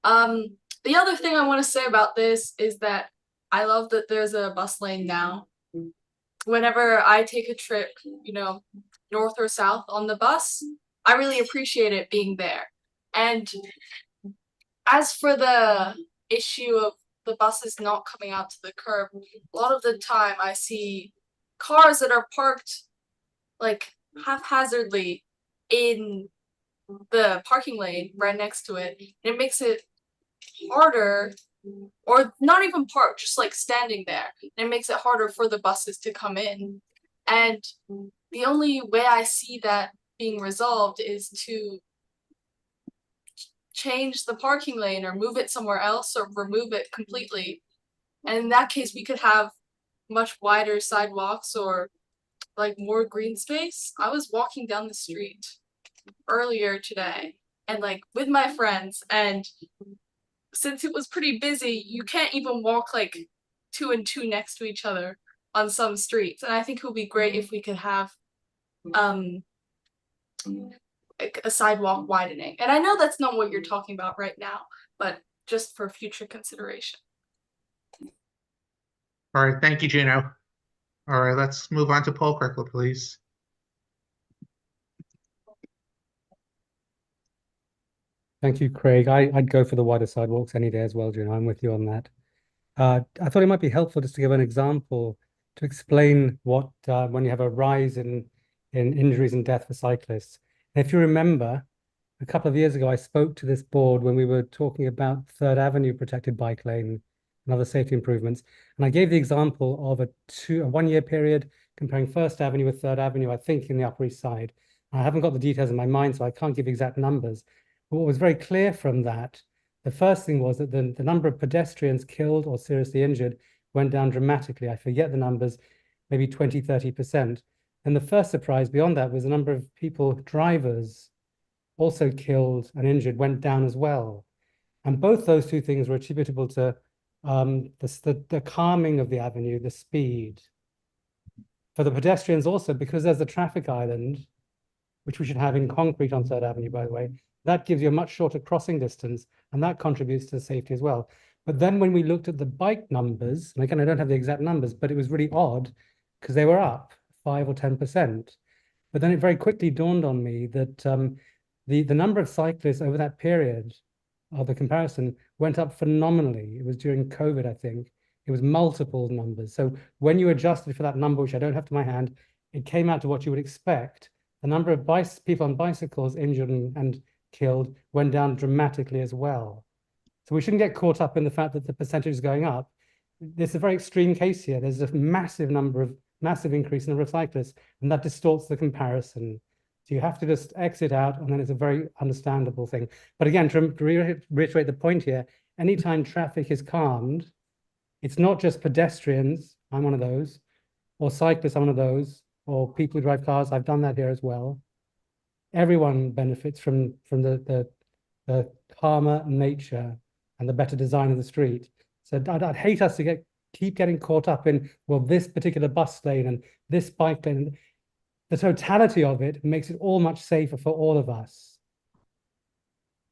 The other thing I want to say about this is that I love that there's a bus lane now. Whenever I take a trip, north or south on the bus, I really appreciate it being there. And as for the issue of the buses not coming out to the curb, a lot of the time I see cars that are parked like haphazardly in the parking lane right next to it. It makes it harder, or not even parked, just like standing there. It makes it harder for the buses to come in. And the only way I see that being resolved is to change the parking lane or move it somewhere else or remove it completely. And in that case, we could have much wider sidewalks or like more green space. I was walking down the street earlier today and like with my friends, and since it was pretty busy, you can't even walk like 2 and 2 next to each other on some streets. And I think it would be great if we could have like a sidewalk widening. And I know that's not what you're talking about right now, but just for future consideration. All right, thank you, Gino. All right, let's move on to Paul Kirkland, please. Thank you, Craig. I'd go for the wider sidewalks any day as well, Gino. I'm with you on that. I thought it might be helpful just to give an example to explain what when you have a rise in injuries and death for cyclists. And if you remember, a couple of years ago, I spoke to this board when we were talking about Third Avenue protected bike lane and other safety improvements. And I gave the example of a 1-year period comparing First Avenue with Third Avenue, I think in the Upper East Side. I haven't got the details in my mind, so I can't give exact numbers. But what was very clear from that, the first thing was that the number of pedestrians killed or seriously injured went down dramatically. I forget the numbers, maybe 20, 30%. And the first surprise beyond that was the number of people, drivers, also killed and injured went down as well. And both those two things were attributable to the calming of the avenue, the speed. For the pedestrians also, because there's a traffic island, which we should have in concrete on Third Avenue, by the way, that gives you a much shorter crossing distance, and that contributes to safety as well. But then when we looked at the bike numbers, and again, I don't have the exact numbers, but it was really odd because they were up 5 or 10%. But then it very quickly dawned on me that the number of cyclists over that period of the comparison went up phenomenally. It was during COVID, I think. It was multiple numbers. So when you adjusted for that number, which I don't have to my hand, it came out to what you would expect. The number of people on bicycles injured and killed went down dramatically as well. So we shouldn't get caught up in the fact that the percentage is going up. There's a very extreme case here. There's a massive increase in the number of cyclists, and that distorts the comparison. So you have to just exit out, and then it's a very understandable thing. But again, to reiterate the point here, anytime traffic is calmed, it's not just pedestrians, I'm one of those, or cyclists, I'm one of those, or people who drive cars, I've done that here as well. Everyone benefits from the calmer nature and the better design of the street. So I'd hate us to keep getting caught up in, well, this particular bus lane and this bike lane. The totality of it makes it all much safer for all of us.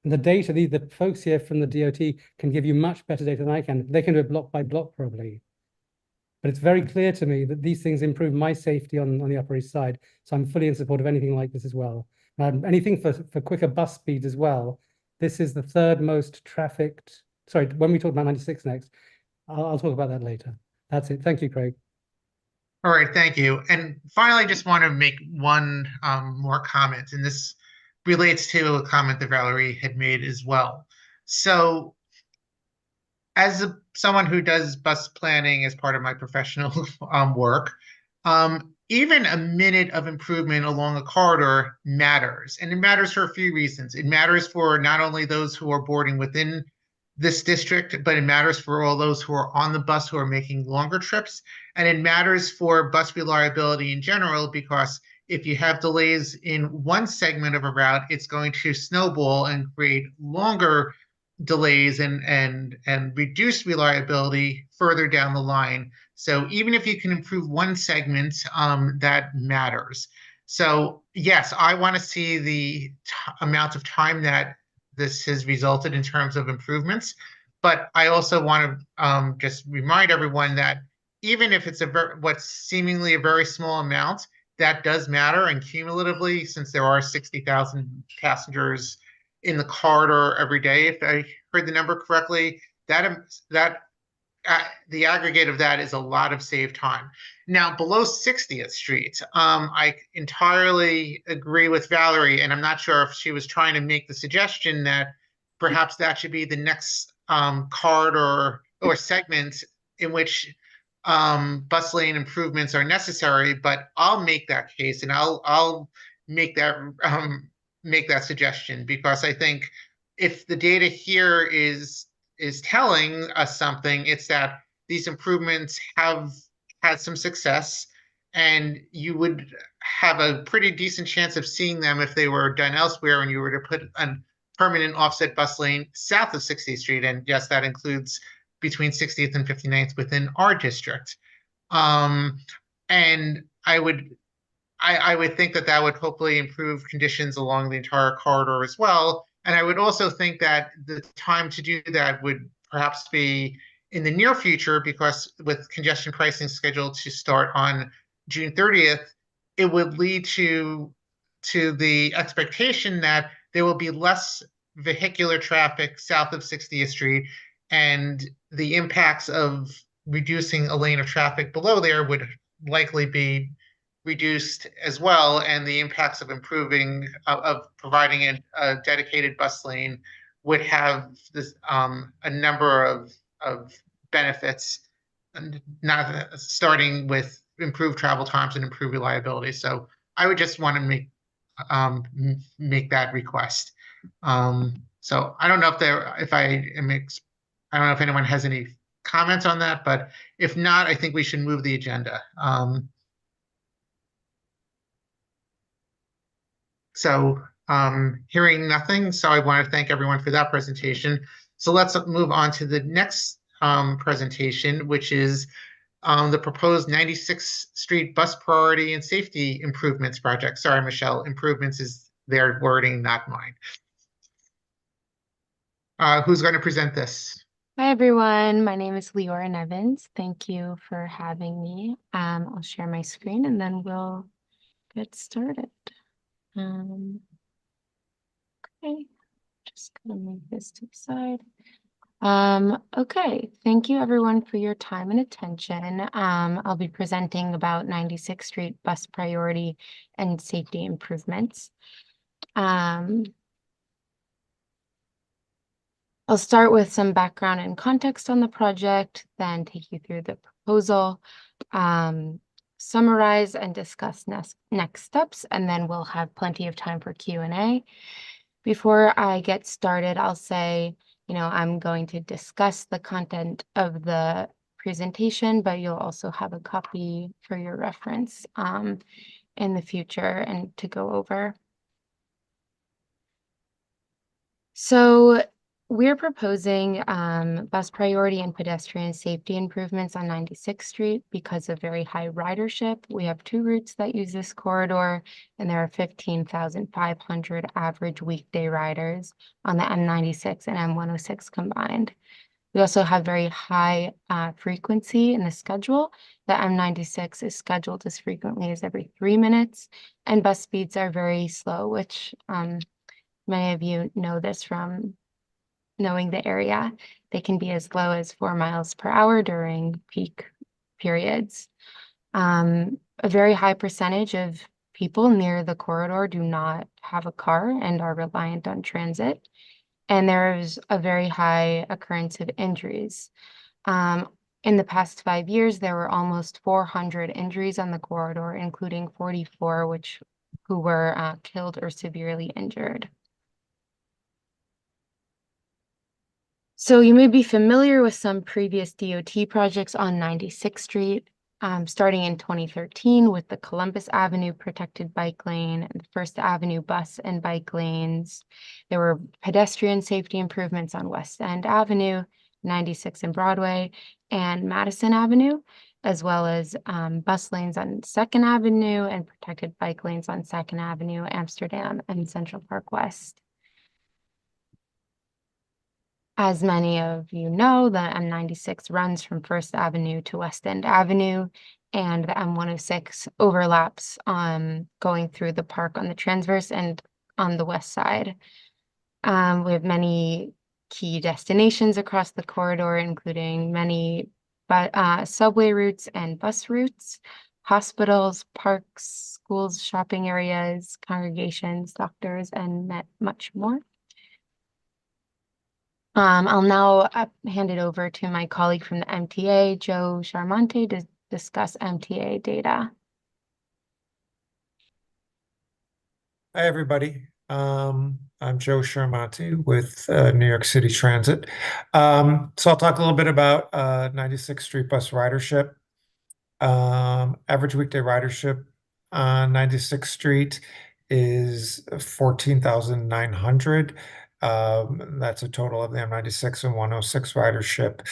And the data, the folks here from the DOT can give you much better data than I can. They can do it block by block probably. But it's very clear to me that these things improve my safety on the Upper East Side. So I'm fully in support of anything like this as well. Anything for quicker bus speeds as well. This is the third most trafficked. Sorry, when we talk about 96 next, I'll talk about that later. That's it. Thank you, Craig. All right, thank you. And finally, I just want to make one more comment, and this relates to a comment that Valerie had made as well. So as someone who does bus planning as part of my professional work, even a minute of improvement along a corridor matters. And it matters for a few reasons. It matters for not only those who are boarding within this district, but it matters for all those who are on the bus who are making longer trips. And it matters for bus reliability in general, because if you have delays in one segment of a route, it's going to snowball and create longer delays and reduce reliability further down the line. So even if you can improve one segment, that matters. So yes, I want to see the amount of time that this has resulted in terms of improvements, but I also want to just remind everyone that even if it's what's seemingly a very small amount, that does matter. And cumulatively, since there are 60,000 passengers in the corridor every day, if I heard the number correctly, the aggregate of that is a lot of saved time. Now, below 60th Street, I entirely agree with Valerie, and I'm not sure if she was trying to make the suggestion that perhaps that should be the next corridor or segment in which bus lane improvements are necessary. But I'll make that case, and I'll make that suggestion, because I think if the data here is telling us something, it's that these improvements have had some success, and you would have a pretty decent chance of seeing them if they were done elsewhere and you were to put a permanent offset bus lane south of 60th Street. And yes, that includes between 60th and 59th within our district. And I would think that that would hopefully improve conditions along the entire corridor as well. And I would also think that the time to do that would perhaps be in the near future, because with congestion pricing scheduled to start on June 30th, it would lead to the expectation that there will be less vehicular traffic south of 60th Street, and the impacts of reducing a lane of traffic below there would likely be reduced as well, and the impacts of improving of providing a dedicated bus lane would have this a number of benefits, and not starting with improved travel times and improved reliability. So I would just want to make that request. So I don't know if I don't know if anyone has any comments on that, but if not, I think we should move the agenda. So hearing nothing, so I want to thank everyone for that presentation. So let's move on to the next presentation, which is the proposed 96th Street Bus Priority and Safety Improvements Project. Sorry, Michelle, improvements is their wording, not mine. Who's going to present this? Hi, everyone. My name is Leora Nevins. Thank you for having me. I'll share my screen and then we'll get started. Okay, just gonna move this to the side. Okay, thank you everyone for your time and attention. I'll be presenting about 96th Street bus priority and safety improvements. I'll start with some background and context on the project, then take you through the proposal, summarize and discuss next steps, and then we'll have plenty of time for Q&A. Before I get started, I'll say, I'm going to discuss the content of the presentation, but you'll also have a copy for your reference in the future and to go over. So we're proposing bus priority and pedestrian safety improvements on 96th Street because of very high ridership. We have 2 routes that use this corridor, and there are 15,500 average weekday riders on the M96 and M106 combined. We also have very high frequency in the schedule. The M96 is scheduled as frequently as every 3 minutes, and bus speeds are very slow, which many of you know this from knowing the area. They can be as low as 4 miles per hour during peak periods. A very high percentage of people near the corridor do not have a car and are reliant on transit. And there's a very high occurrence of injuries. In the past 5 years, there were almost 400 injuries on the corridor, including 44 who were killed or severely injured. So you may be familiar with some previous DOT projects on 96th Street, starting in 2013 with the Columbus Avenue protected bike lane and the First Avenue bus and bike lanes. There were pedestrian safety improvements on West End Avenue, 96 and Broadway, and Madison Avenue, as well as bus lanes on 2nd Avenue and protected bike lanes on 2nd Avenue, Amsterdam, and Central Park West. As many of you know, the M96 runs from 1st Avenue to West End Avenue, and the M106 overlaps going through the park on the transverse and on the west side. We have many key destinations across the corridor, including many subway routes and bus routes, hospitals, parks, schools, shopping areas, congregations, doctors, and much more. I'll now hand it over to my colleague from the MTA, Joe Charmante, to discuss MTA data. Hi, everybody. I'm Joe Shermonti with New York City Transit. So I'll talk a little bit about 96th Street bus ridership. Average weekday ridership on 96th Street is 14,900. That's a total of the M96 and 106 ridership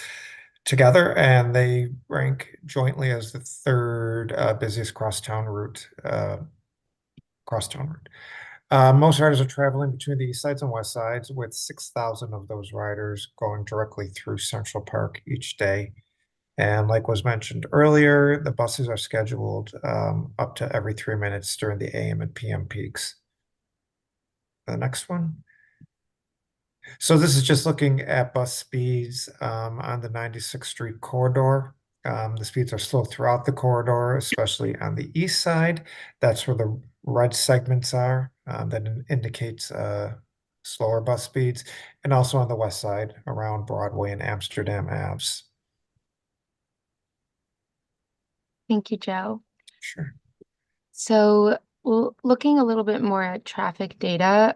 together, and they rank jointly as the third busiest crosstown route. Most riders are traveling between the east sides and west sides, with 6,000 of those riders going directly through Central Park each day. And like was mentioned earlier, the buses are scheduled up to every 3 minutes during the AM and PM peaks. The next one. So this is just looking at bus speeds on the 96th Street corridor. The speeds are slow throughout the corridor, especially on the east side. That's where the red segments are. That indicates slower bus speeds, and also on the west side around Broadway and Amsterdam Aves. Thank you, Joe. Sure. So looking a little bit more at traffic data,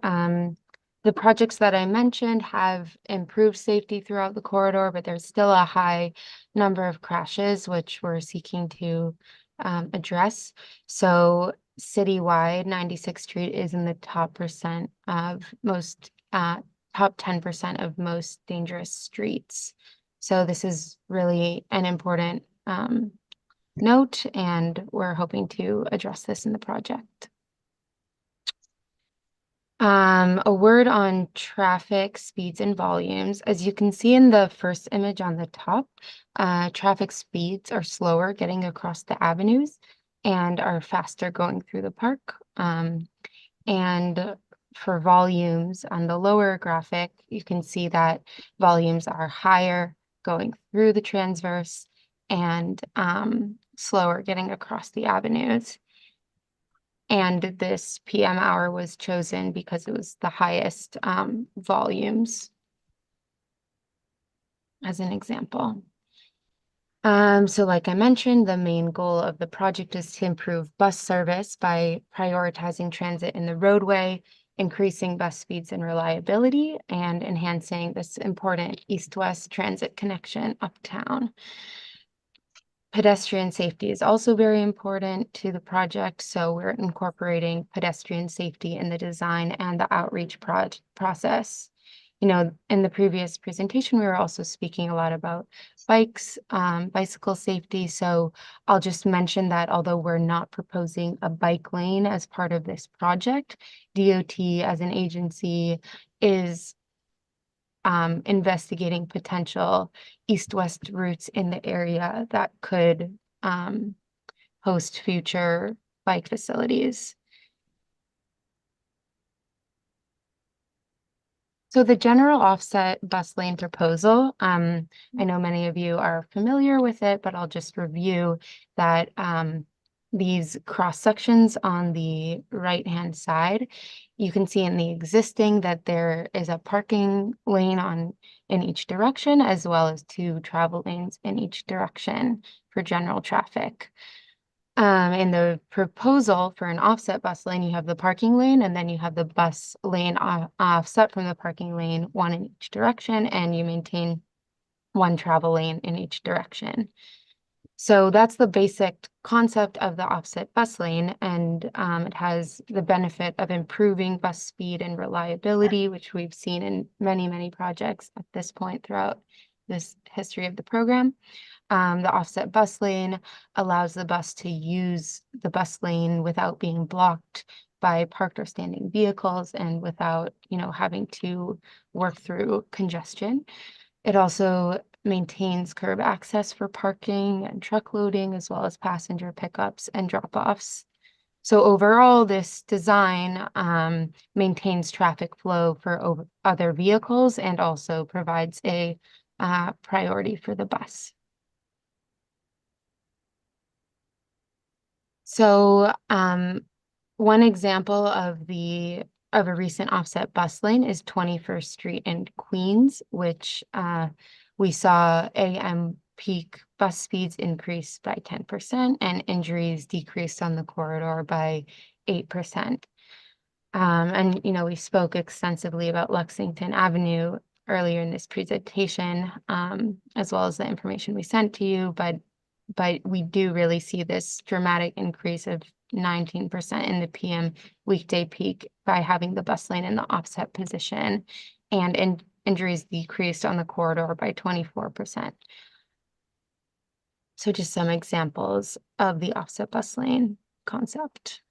the projects that I mentioned have improved safety throughout the corridor, but there's still a high number of crashes, which we're seeking to address. So citywide, 96th Street is in the top percent of most, top 10% of most dangerous streets. So this is really an important note, and we're hoping to address this in the project. A word on traffic speeds and volumes. As you can see in the first image on the top, traffic speeds are slower getting across the avenues and are faster going through the park. And for volumes on the lower graphic, you can see that volumes are higher going through the transverse and slower getting across the avenues. And this PM hour was chosen because it was the highest volumes, as an example. So like I mentioned, the main goal of the project is to improve bus service by prioritizing transit in the roadway, increasing bus speeds and reliability, and enhancing this important east-west transit connection uptown. Pedestrian safety is also very important to the project, so we're incorporating pedestrian safety in the design and the outreach process. You know, in the previous presentation, we were also speaking a lot about bikes, bicycle safety. So I'll just mention that although we're not proposing a bike lane as part of this project, DOT as an agency is investigating potential east-west routes in the area that could host future bike facilities. So the general offset bus lane proposal, I know many of you are familiar with it, but I'll just review that these cross sections on the right-hand side, you can see in the existing that there is a parking lane in each direction, as well as 2 travel lanes in each direction for general traffic. In the proposal for an offset bus lane, you have the parking lane, and then you have the bus lane offset from the parking lane, 1 in each direction, and you maintain 1 travel lane in each direction. So that's the basic concept of the offset bus lane, and it has the benefit of improving bus speed and reliability, which we've seen in many, many projects at this point throughout this history of the program. The offset bus lane allows the bus to use the bus lane without being blocked by parked or standing vehicles and without, having to work through congestion. It also maintains curb access for parking and truck loading, as well as passenger pickups and drop-offs. So overall, this design maintains traffic flow for other vehicles and also provides a priority for the bus. So one example of a recent offset bus lane is 21st Street in Queens, which we saw AM peak bus speeds increase by 10% and injuries decreased on the corridor by 8%. And, we spoke extensively about Lexington Avenue earlier in this presentation, as well as the information we sent to you, but we do really see this dramatic increase of 19% in the PM weekday peak by having the bus lane in the offset position, and injuries decreased on the corridor by 24%. So just some examples of the offset bus lane concept.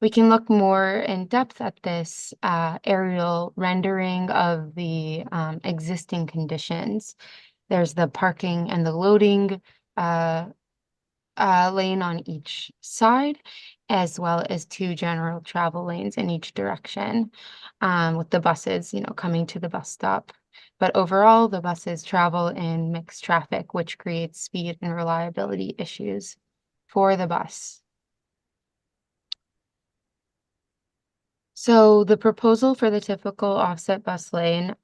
We can look more in depth at this aerial rendering of the existing conditions. There's the parking and the loading lane on each side, as well as 2 general travel lanes in each direction, with the buses, coming to the bus stop. But overall, the buses travel in mixed traffic, which creates speed and reliability issues for the bus. So the proposal for the typical offset bus lane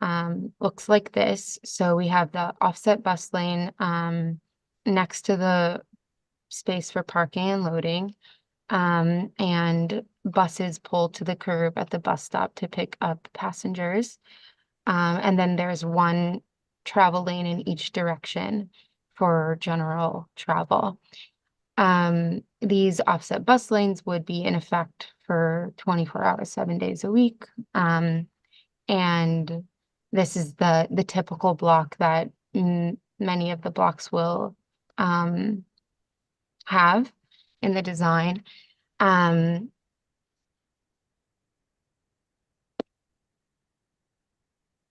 looks like this. So we have the offset bus lane next to the space for parking and loading, and buses pulled to the curb at the bus stop to pick up passengers. And then there's 1 travel lane in each direction for general travel. These offset bus lanes would be in effect for 24 hours, 7 days a week. And this is the typical block that many of the blocks will have in the design.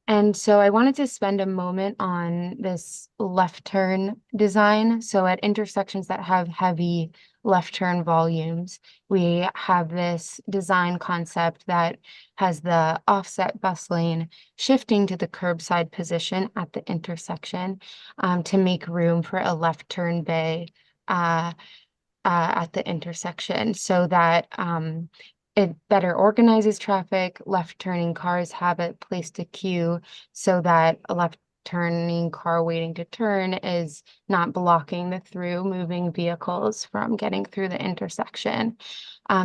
And so I wanted to spend a moment on this left turn design. So at intersections that have heavy left turn volumes, we have this design concept that has the offset bus lane shifting to the curbside position at the intersection to make room for a left turn bay at the intersection, so that it better organizes traffic. Left turning cars have a place to queue, so that a left turning car waiting to turn is not blocking the through moving vehicles from getting through the intersection.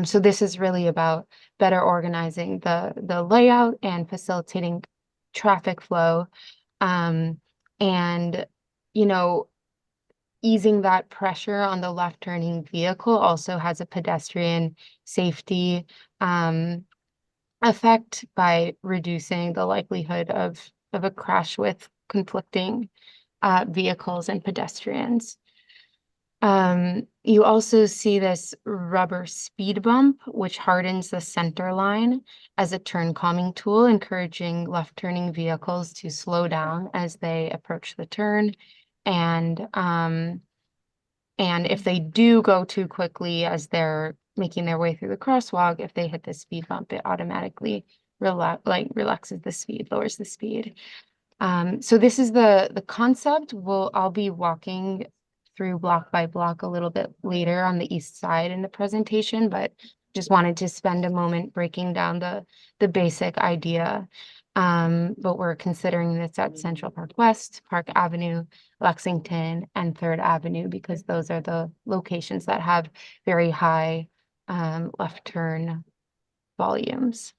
So this is really about better organizing the layout and facilitating traffic flow, and easing that pressure on the left turning vehicle also has a pedestrian safety effect by reducing the likelihood of a crash with conflicting vehicles and pedestrians. You also see this rubber speed bump, which hardens the center line as a turn calming tool, encouraging left turning vehicles to slow down as they approach the turn. And if they do go too quickly as they're making their way through the crosswalk, if they hit the speed bump, it automatically relaxes the speed, lowers the speed. So this is the concept. I'll be walking through block by block a little bit later on the east side in the presentation, but just wanted to spend a moment breaking down the basic idea. But we're considering this at Central Park West, Park Avenue, Lexington, and 3rd Avenue, because those are the locations that have very high left turn volumes.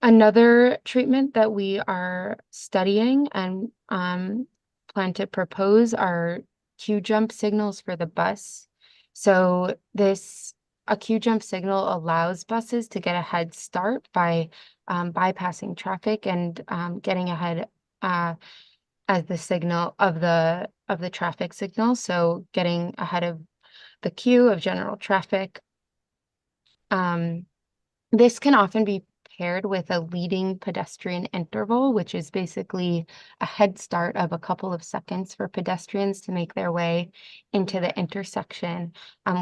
Another treatment that we are studying and plan to propose are queue jump signals for the bus. So a queue jump signal allows buses to get a head start by bypassing traffic and getting ahead as the signal of the traffic signal. So getting ahead of the queue of general traffic. This can often be paired with a leading pedestrian interval, which is basically a head start of a couple of seconds for pedestrians to make their way into the intersection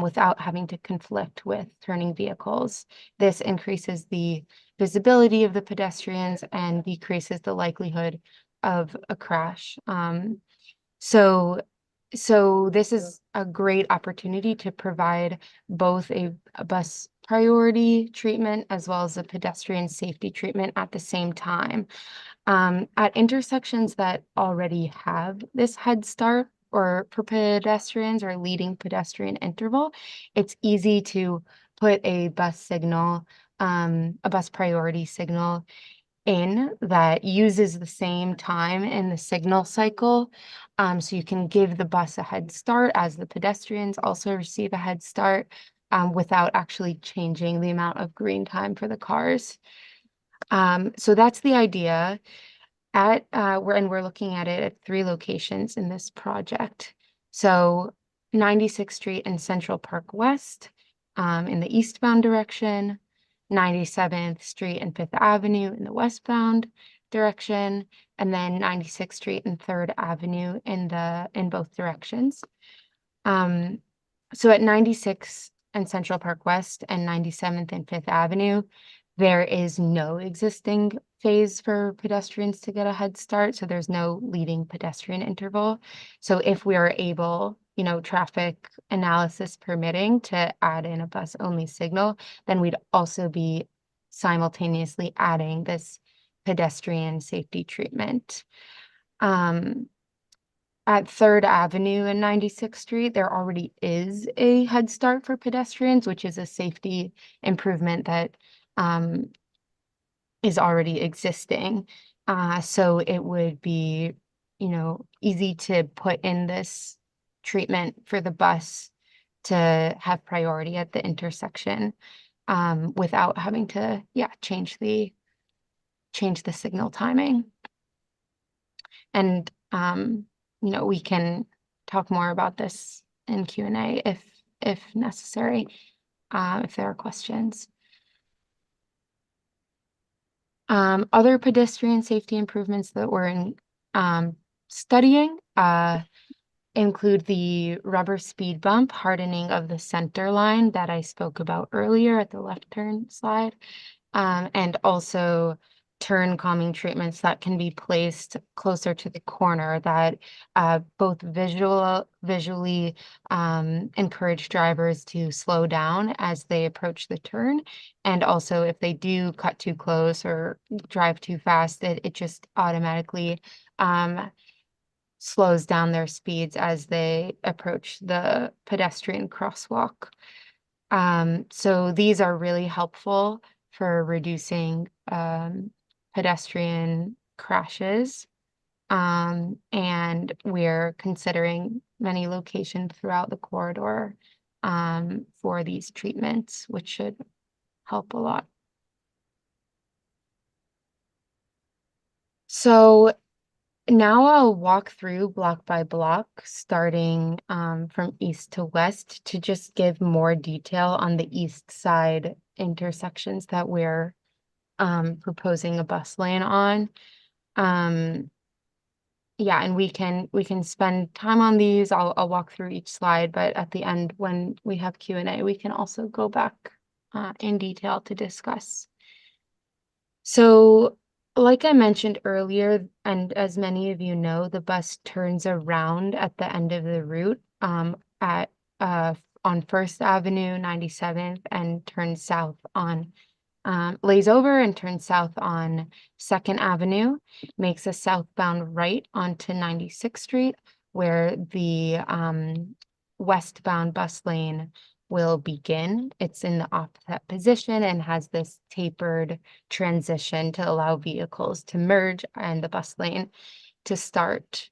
without having to conflict with turning vehicles. This increases the visibility of the pedestrians and decreases the likelihood of a crash. So this is a great opportunity to provide both a bus priority treatment as well as a pedestrian safety treatment at the same time. At intersections that already have this head start or for pedestrians or leading pedestrian interval, it's easy to put a bus signal, a bus priority signal in that uses the same time in the signal cycle. So you can give the bus a head start as the pedestrians also receive a head start without actually changing the amount of green time for the cars. So that's the idea. We're looking at it at 3 locations in this project. So 96th Street and Central Park West in the eastbound direction, 97th Street and 5th Avenue in the westbound direction, and then 96th Street and 3rd Avenue in both directions. So at 96th and Central Park West and 97th and 5th Avenue, there is no existing phase for pedestrians to get a head start. So there's no leading pedestrian interval. So if we are able, traffic analysis permitting, to add in a bus only signal, then we'd also be simultaneously adding this pedestrian safety treatment. At 3rd Avenue and 96th Street, there already is a head start for pedestrians, which is a safety improvement that is already existing. So it would be, easy to put in this treatment for the bus to have priority at the intersection without having to, change the signal timing. And we can talk more about this in Q&A if necessary, if there are questions. Other pedestrian safety improvements that we're studying include the rubber speed bump hardening of the center line that I spoke about earlier at the left turn slide, and also turn calming treatments that can be placed closer to the corner that both visually encourage drivers to slow down as they approach the turn. And also if they do cut too close or drive too fast, it just automatically slows down their speeds as they approach the pedestrian crosswalk. So these are really helpful for reducing pedestrian crashes. And we're considering many locations throughout the corridor for these treatments, which should help a lot. So now I'll walk through block by block, starting from east to west, to just give more detail on the east side intersections that we're proposing a bus lane on. Yeah, and we can spend time on these. I'll walk through each slide, but at the end, when we have Q&A, we can also go back in detail to discuss. So like I mentioned earlier, and as many of you know, the bus turns around at the end of the route on 1st Avenue, 97th, and turns south on lays over and turns south on 2nd Avenue, makes a southbound right onto 96th Street, where the westbound bus lane will begin. It's in the opposite position and has this tapered transition to allow vehicles to merge and the bus lane to start.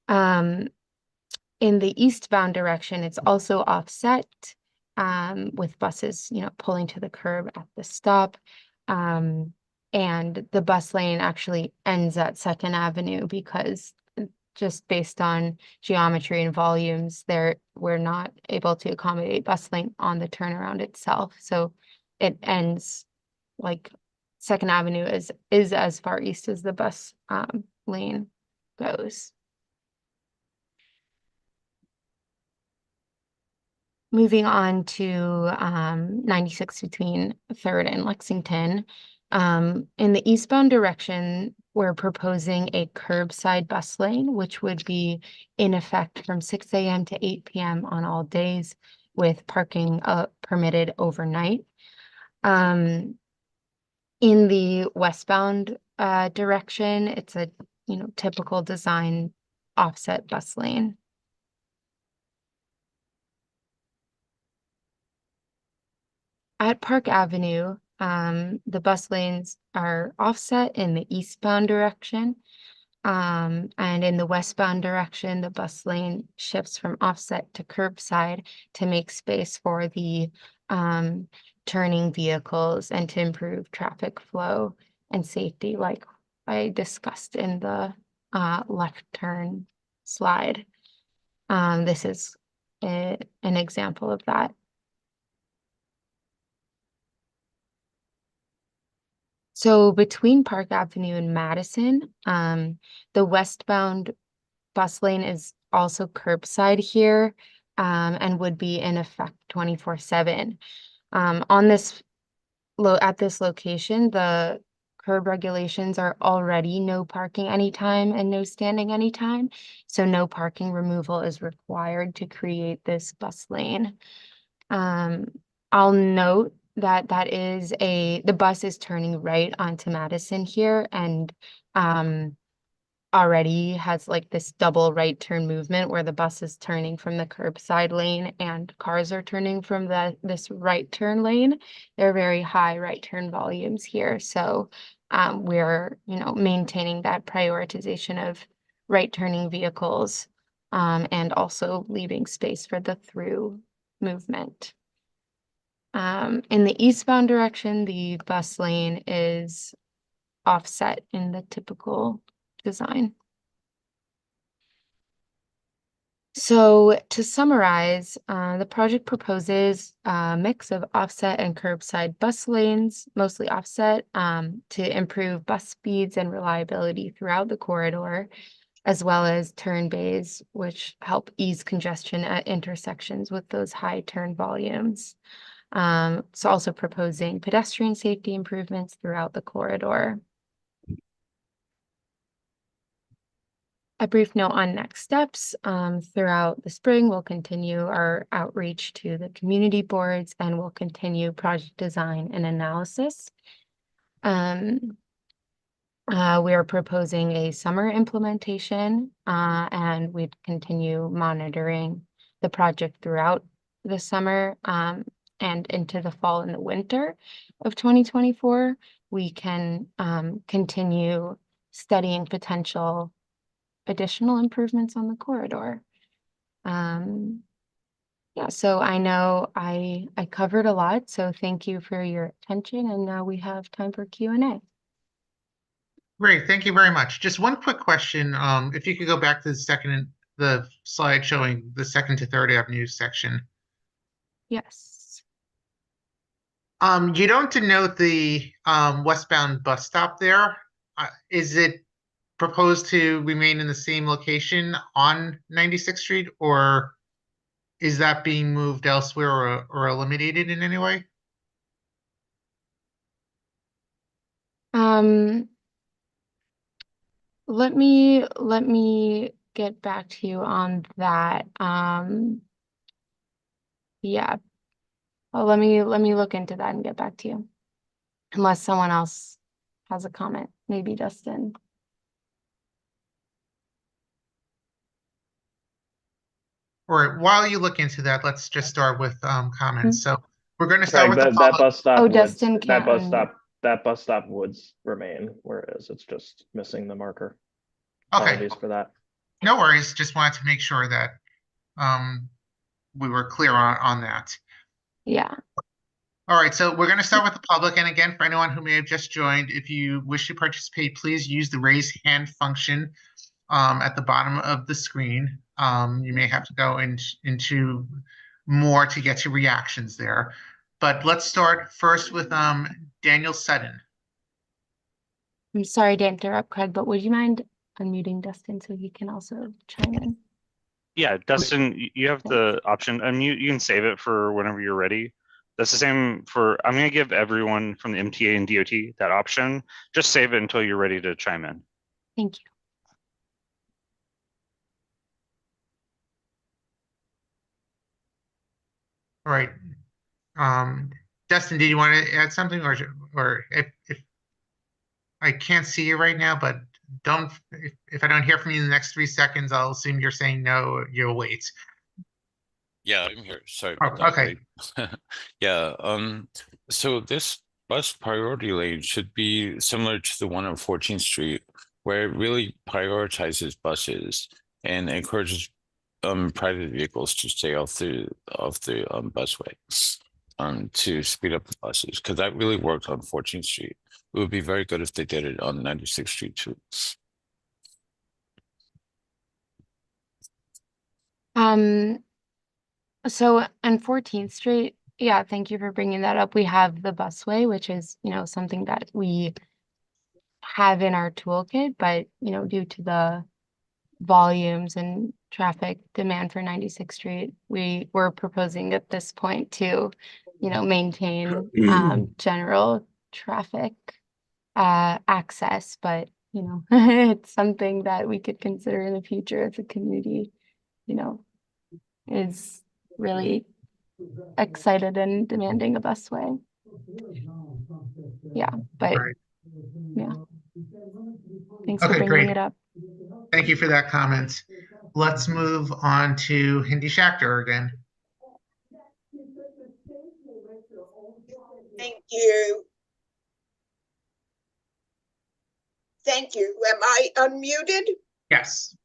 In the eastbound direction, it's also offset with buses, pulling to the curb at the stop. And the bus lane actually ends at 2nd Avenue because just based on geometry and volumes, we're not able to accommodate bus lane on the turnaround itself. So it ends like 2nd Avenue is as far east as the bus lane goes. Moving on to 96 between 3rd and Lexington. In the eastbound direction, we're proposing a curbside bus lane, which would be in effect from 6 a.m. to 8 p.m. on all days, with parking permitted overnight. In the westbound direction, it's a typical design offset bus lane. at Park Avenue, the bus lanes are offset in the eastbound direction. And in the westbound direction, the bus lane shifts from offset to curbside to make space for the turning vehicles and to improve traffic flow and safety, like I discussed in the left turn slide. This is an example of that. So between Park Avenue and Madison, the westbound bus lane is also curbside here, and would be in effect 24/7. On this at this location, the curb regulations are already no parking anytime and no standing anytime. So no parking removal is required to create this bus lane. I'll note that the bus is turning right onto Madison here and already has like this double right turn movement where the bus is turning from the curbside lane and cars are turning from this right turn lane. There are very high right turn volumes here. So we're, maintaining that prioritization of right turning vehicles and also leaving space for the through movement. In the eastbound direction, the bus lane is offset in the typical design. So to summarize, the project proposes a mix of offset and curbside bus lanes, mostly offset, to improve bus speeds and reliability throughout the corridor, as well as turn bays, which help ease congestion at intersections with those high turn volumes. It's also proposing pedestrian safety improvements throughout the corridor. A brief note on next steps. Throughout the spring, we'll continue our outreach to the community boards and we'll continue project design and analysis. We are proposing a summer implementation and we'd continue monitoring the project throughout the summer and into the fall and the winter of 2024. We can continue studying potential additional improvements on the corridor. Yeah, so I know I covered a lot, so thank you for your attention, and now we have time for Q&A. Great, thank you very much. Just one quick question. If you could go back to the slide showing the 2nd to 3rd Avenue section. Yes. You don't denote the westbound bus stop there. Is it proposed to remain in the same location on 96th Street, or is that being moved elsewhere or eliminated in any way? Let me get back to you on that. Yeah. Well, let me look into that and get back to you. Unless someone else has a comment, maybe Dustin. All right, while you look into that, let's just start with comments. So we're going to start Craig, with the that bus stop Oh, would Dustin that bus stop would remain, whereas it's just missing the marker. Okay. Apologies for that. No worries. Just wanted to make sure that we were clear on that. Yeah. All right, so we're going to start with the public. And again, for anyone who may have just joined, if you wish to participate, please use the raise hand function at the bottom of the screen. You may have to go into more to get to reactions there. But let's start first with Daniel Sutton. I'm sorry to interrupt, Craig, but would you mind unmuting Dustin so he can also chime in? Yeah, Dustin, you have the option. Unmute. You can save it for whenever you're ready. That's the same for, I'm going to give everyone from the MTA and DOT that option. Just save it until you're ready to chime in. Thank you. All right. Dustin, did you want to add something, or if I can't see you right now, but if I don't hear from you in the next 3 seconds, I'll assume you're saying no, you'll wait. Yeah, I'm here. Sorry Oh, about that. okay. Yeah, so this bus priority lane should be similar to the one on 14th Street, where it really prioritizes buses and encourages private vehicles to stay off the busway to speed up the buses, because that really worked on 14th Street. It would be very good if they did it on 96th Street too. So on 14th Street, yeah, thank you for bringing that up. We have the busway, which is, something that we have in our toolkit, but, due to the volumes and traffic demand for 96th Street, we were proposing at this point to, maintain general traffic access, but, it's something that we could consider in the future if the community, is really excited and demanding a busway. Yeah, but Right. yeah. Thanks for Okay, bringing great. it up. Thank you for that comment. Let's move on to Hindi Shakhtar again. Thank you. Thank you. Am I unmuted? Yes.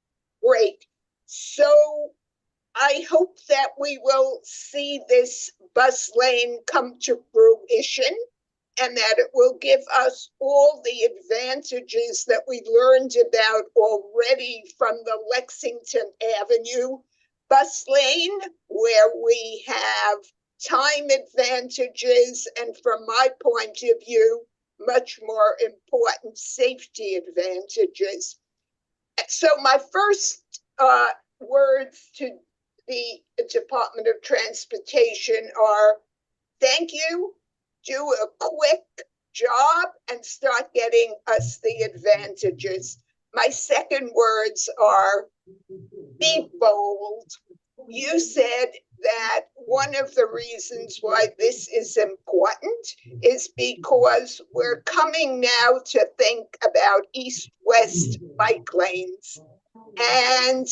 Great. So I hope that we will see this bus lane come to fruition and that it will give us all the advantages that we learned about already from the Lexington Avenue bus lane, where we have time advantages and, from my point of view, much more important safety advantages. So my first words to the Department of Transportation are thank you, do a quick job and start getting us the advantages. My second words are be bold. You said that one of the reasons why this is important is because we're coming now to think about east-west bike lanes. And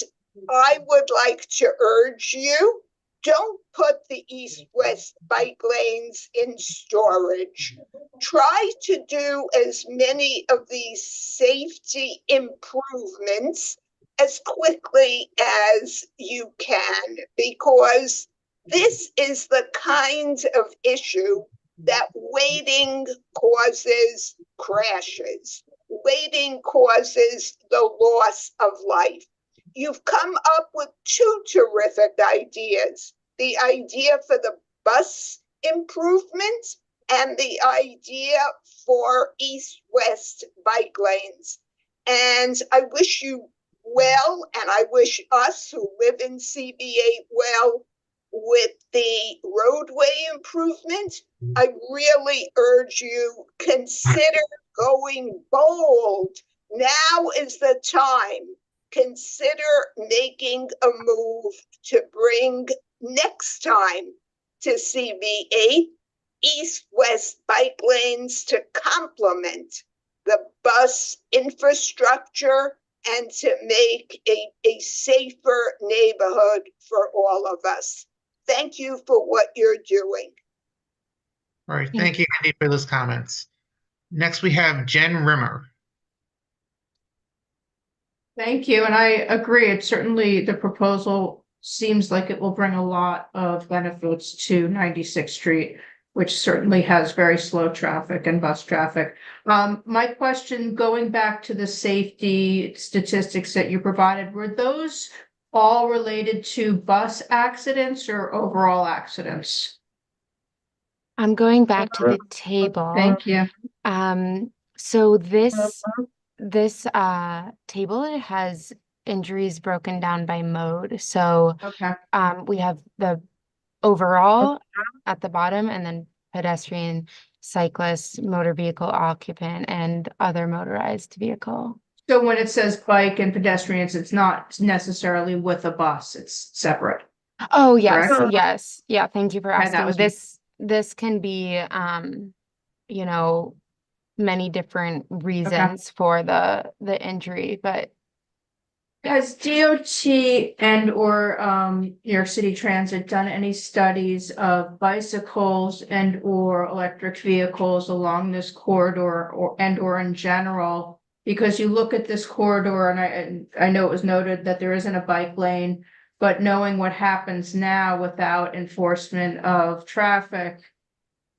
I would like to urge you, don't put the east-west bike lanes in storage. Try to do as many of these safety improvements as quickly as you can, because this is the kind of issue that waiting causes crashes. Waiting causes the loss of life. You've come up with two terrific ideas. The idea for the bus improvements and the idea for east-west bike lanes. And I wish you well, and I wish us who live in CB8 well with the roadway improvement. I really urge you, consider going bold. Now is the time. Consider making a move to bring next time to CB8 east-west bike lanes to complement the bus infrastructure and to make a safer neighborhood for all of us. Thank you for what you're doing. All right. Thank you, Andy, for those comments. Next, we have Jen Rimmer. Thank you, and I agree. It certainly, the proposal seems like it will bring a lot of benefits to 96th Street, which certainly has very slow traffic and bus traffic. My question, going back to the safety statistics that you provided, were those all related to bus accidents or overall accidents? I'm going back to the table. Thank you. So this table, it has injuries broken down by mode. So Okay. we have the overall at the bottom, and then pedestrian, cyclist, motor vehicle occupant, and other motorized vehicle. So when it says bike and pedestrians, it's not necessarily with a bus, it's separate. Oh, yes, Correct? yes. Yeah, thank you for Okay, that asking. was- This can be many different reasons for the injury, but Has DOT and or New York City Transit done any studies of bicycles and or electric vehicles along this corridor or in general? Because you look at this corridor and I know it was noted that there isn't a bike lane, but knowing what happens now without enforcement of traffic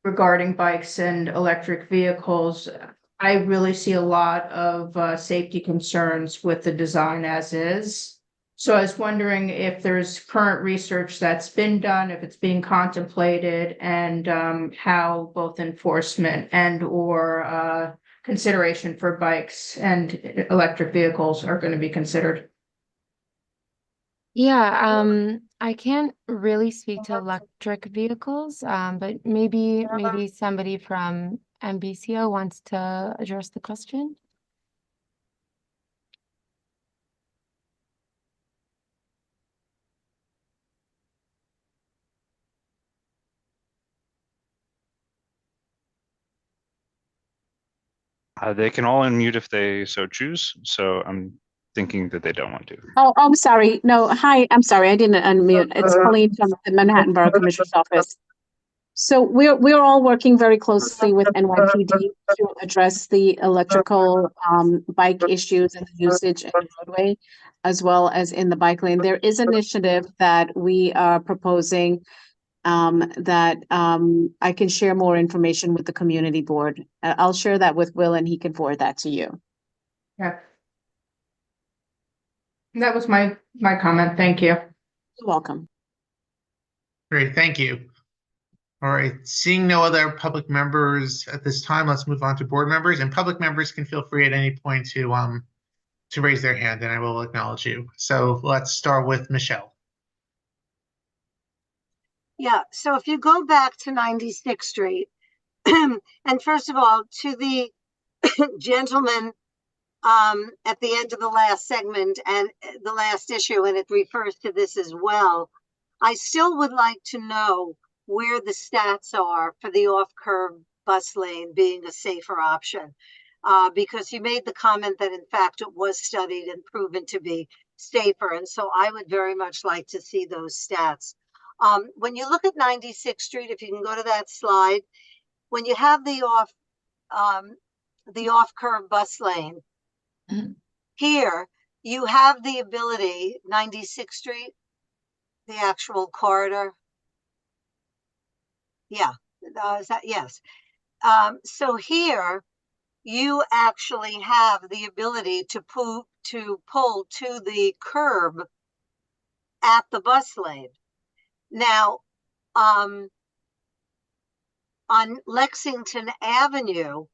regarding bikes and electric vehicles, I really see a lot of safety concerns with the design as is. So I was wondering if there's current research that's been done, if it's being contemplated, and how both enforcement and or consideration for bikes and electric vehicles are going to be considered. Yeah, I can't really speak to electric vehicles, but maybe somebody from MBCO wants to address the question. They can all unmute if they so choose. So I'm thinking that they don't want to. Oh, I'm sorry. No, hi, I'm sorry. I didn't unmute. It's Colleen from the Manhattan Borough Commissioner's Office. So we're all working very closely with NYPD to address the electrical bike issues and the usage in the roadway, as well as in the bike lane. There is an initiative that we are proposing that I can share more information with the community board. I'll share that with Will and he can forward that to you. Yeah. That was my comment. Thank you. You're welcome. Great, thank you. All right, seeing no other public members at this time, let's move on to board members. And public members can feel free at any point to raise their hand and I will acknowledge you. So let's start with Michelle. Yeah, so if you go back to 96th Street, and first of all, to the gentleman at the end of the last segment and the last issue, and it refers to this as well, I still would like to know where the stats are for the off-curb bus lane being a safer option. Because you made the comment that in fact it was studied and proven to be safer. And so I would very much like to see those stats. When you look at 96th Street, if you can go to that slide, when you have the off-curb bus lane, here you have the ability, 96th Street, the actual corridor. Yeah, is that, yes. So here you actually have the ability to pull to the curb at the bus lane. Now, on Lexington Avenue,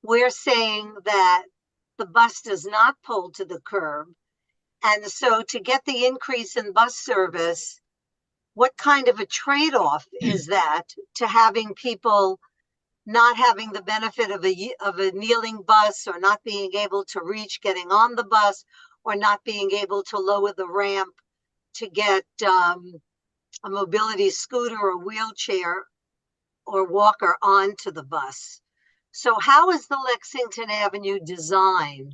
we're saying that the bus does not pull to the curb. And so to get the increase in bus service, what kind of a trade-off is that to having people not having the benefit of a kneeling bus, or not being able to reach getting on the bus, or not being able to lower the ramp to get a mobility scooter or wheelchair or walker onto the bus? So how is the Lexington Avenue design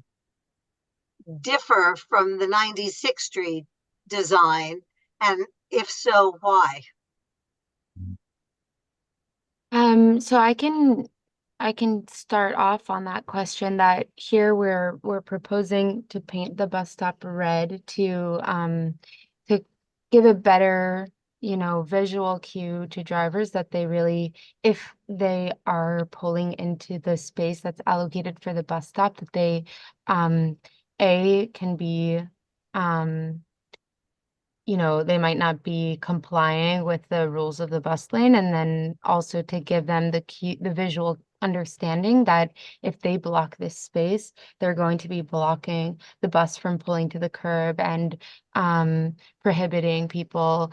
differ from the 96th Street design? And if so, why? So I can start off on that question. That here we're proposing to paint the bus stop red to give a better, visual cue to drivers that they really, if they are pulling into the space that's allocated for the bus stop, that they can be they might not be complying with the rules of the bus lane, and then also to give them the visual understanding that if they block this space, they're going to be blocking the bus from pulling to the curb and prohibiting people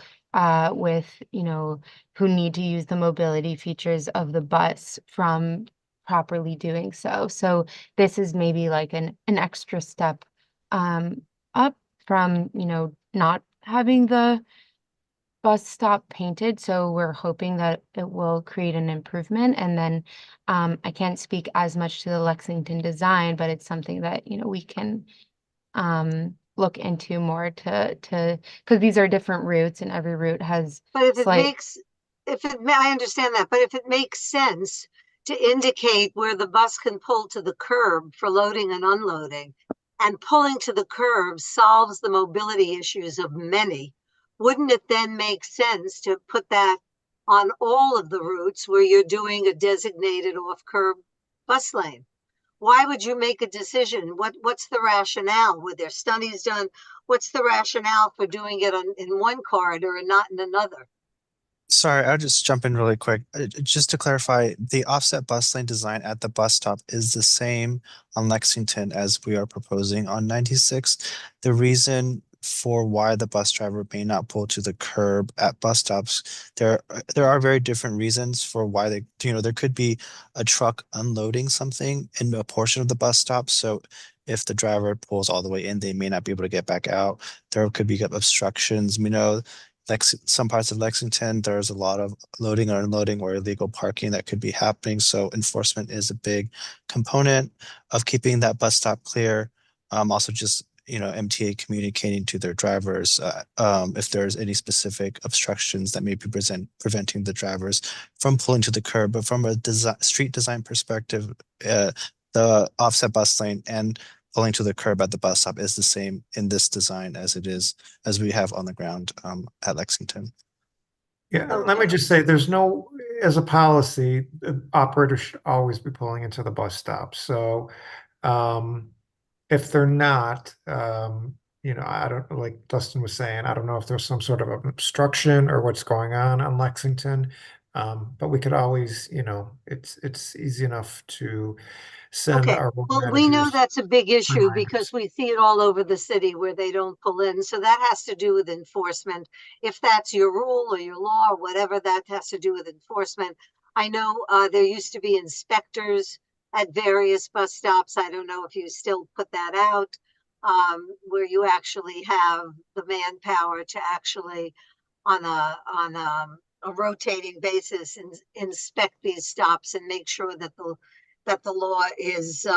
with, who need to use the mobility features of the bus from properly doing so. So this is maybe like an extra step up from, not having the bus stop painted. So we're hoping that it will create an improvement. And then I can't speak as much to the Lexington design, but it's something that, we can look into more because these are different routes and every route has But if it slight. makes, I understand that, but if it makes sense to indicate where the bus can pull to the curb for loading and unloading, and pulling to the curb solves the mobility issues of many, wouldn't it then make sense to put that on all of the routes where you're doing a designated off-curb bus lane? Why would you make a decision? What's the rationale? Were there studies done? What's the rationale for doing it in one corridor and not in another? Sorry, I'll just jump in really quick. Just to clarify, the offset bus lane design at the bus stop is the same on Lexington as we are proposing on 96. The reason for why the bus driver may not pull to the curb at bus stops, there are very different reasons for why they, there could be a truck unloading something in a portion of the bus stop. So if the driver pulls all the way in, they may not be able to get back out. There could be obstructions. Some parts of Lexington, there's a lot of loading or unloading or illegal parking that could be happening. So enforcement is a big component of keeping that bus stop clear. Also just, MTA communicating to their drivers if there's any specific obstructions that may be preventing the drivers from pulling to the curb. But from a street design perspective, the offset bus lane and pulling to the curb at the bus stop is the same in this design as we have on the ground at Lexington. Yeah, let me just say, as a policy, operators should always be pulling into the bus stop. So if they're not, I don't, like Dustin was saying, I don't know if there's some sort of obstruction or what's going on Lexington. But we could always, it's easy enough to send Okay, our road well, we know managers that's a big issue reminders. because we see it all over the city where they don't pull in. So that has to do with enforcement. If that's your rule or your law or whatever, that has to do with enforcement. I know there used to be inspectors at various bus stops. I don't know if you still put that out, where you actually have the manpower to actually on a rotating basis and inspect these stops and make sure that the law is,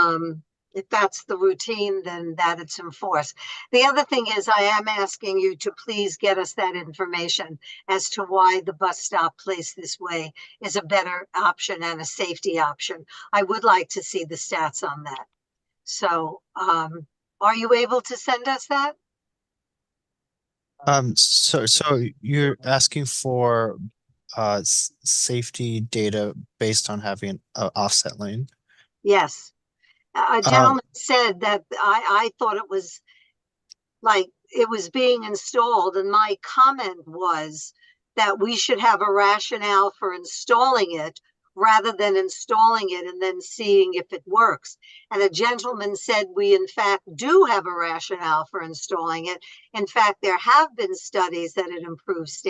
if that's the routine, then that it's enforced. The other thing is I am asking you to please get us that information as to why the bus stop placed this way is a better option and a safety option. I would like to see the stats on that. So are you able to send us that? So you're asking for safety data based on having an offset lane? Yes. A gentleman said that I thought it was like it was being installed, and my comment was that we should have a rationale for installing it rather than installing it and then seeing if it works. And a gentleman said we in fact do have a rationale for installing it. In fact, there have been studies that it improves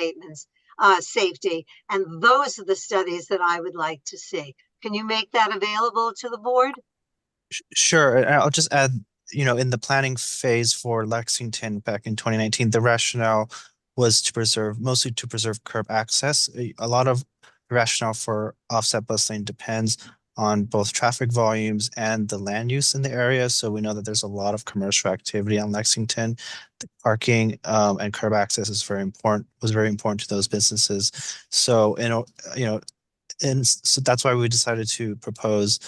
safety, and those are the studies that I would like to see. Can you make that available to the board? Sure. And I'll just add, in the planning phase for Lexington back in 2019, the rationale was mostly to preserve curb access. A lot of the rationale for offset bus lane depends on both traffic volumes and the land use in the area. So we know that there's a lot of commercial activity on Lexington. The parking and curb access was very important to those businesses. So, and so that's why we decided to propose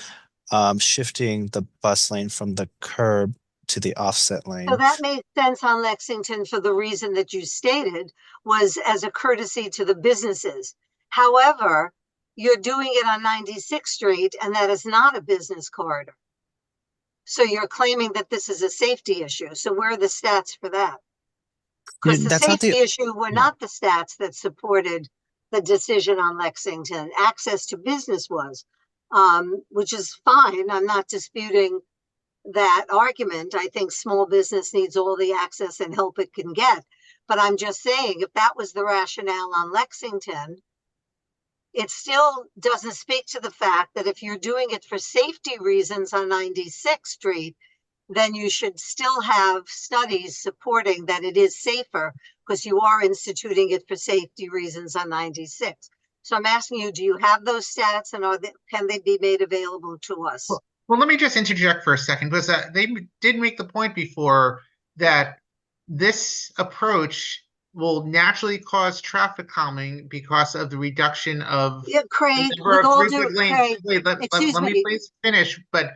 shifting the bus lane from the curb to the offset lane. So that made sense on Lexington for the reason that you stated, was as a courtesy to the businesses. However, you're doing it on 96th Street, and that is not a business corridor. So you're claiming that this is a safety issue. So where are the stats for that? Because the safety issue were not the stats that supported the decision on Lexington. Access to business was, which is fine. I'm not disputing that argument. I think small business needs all the access and help it can get. But I'm just saying, if that was the rationale on Lexington, it still doesn't speak to the fact that if you're doing it for safety reasons on 96th Street, then you should still have studies supporting that it is safer because you are instituting it for safety reasons on 96. So I'm asking you, do you have those stats, and can they be made available to us? Well, let me just interject for a second, because they did make the point before that this approach will naturally cause traffic calming because of the reduction of Yeah, the Craig, number with of all throughput due, lanes. Craig, Wait, excuse let me me. please finish. But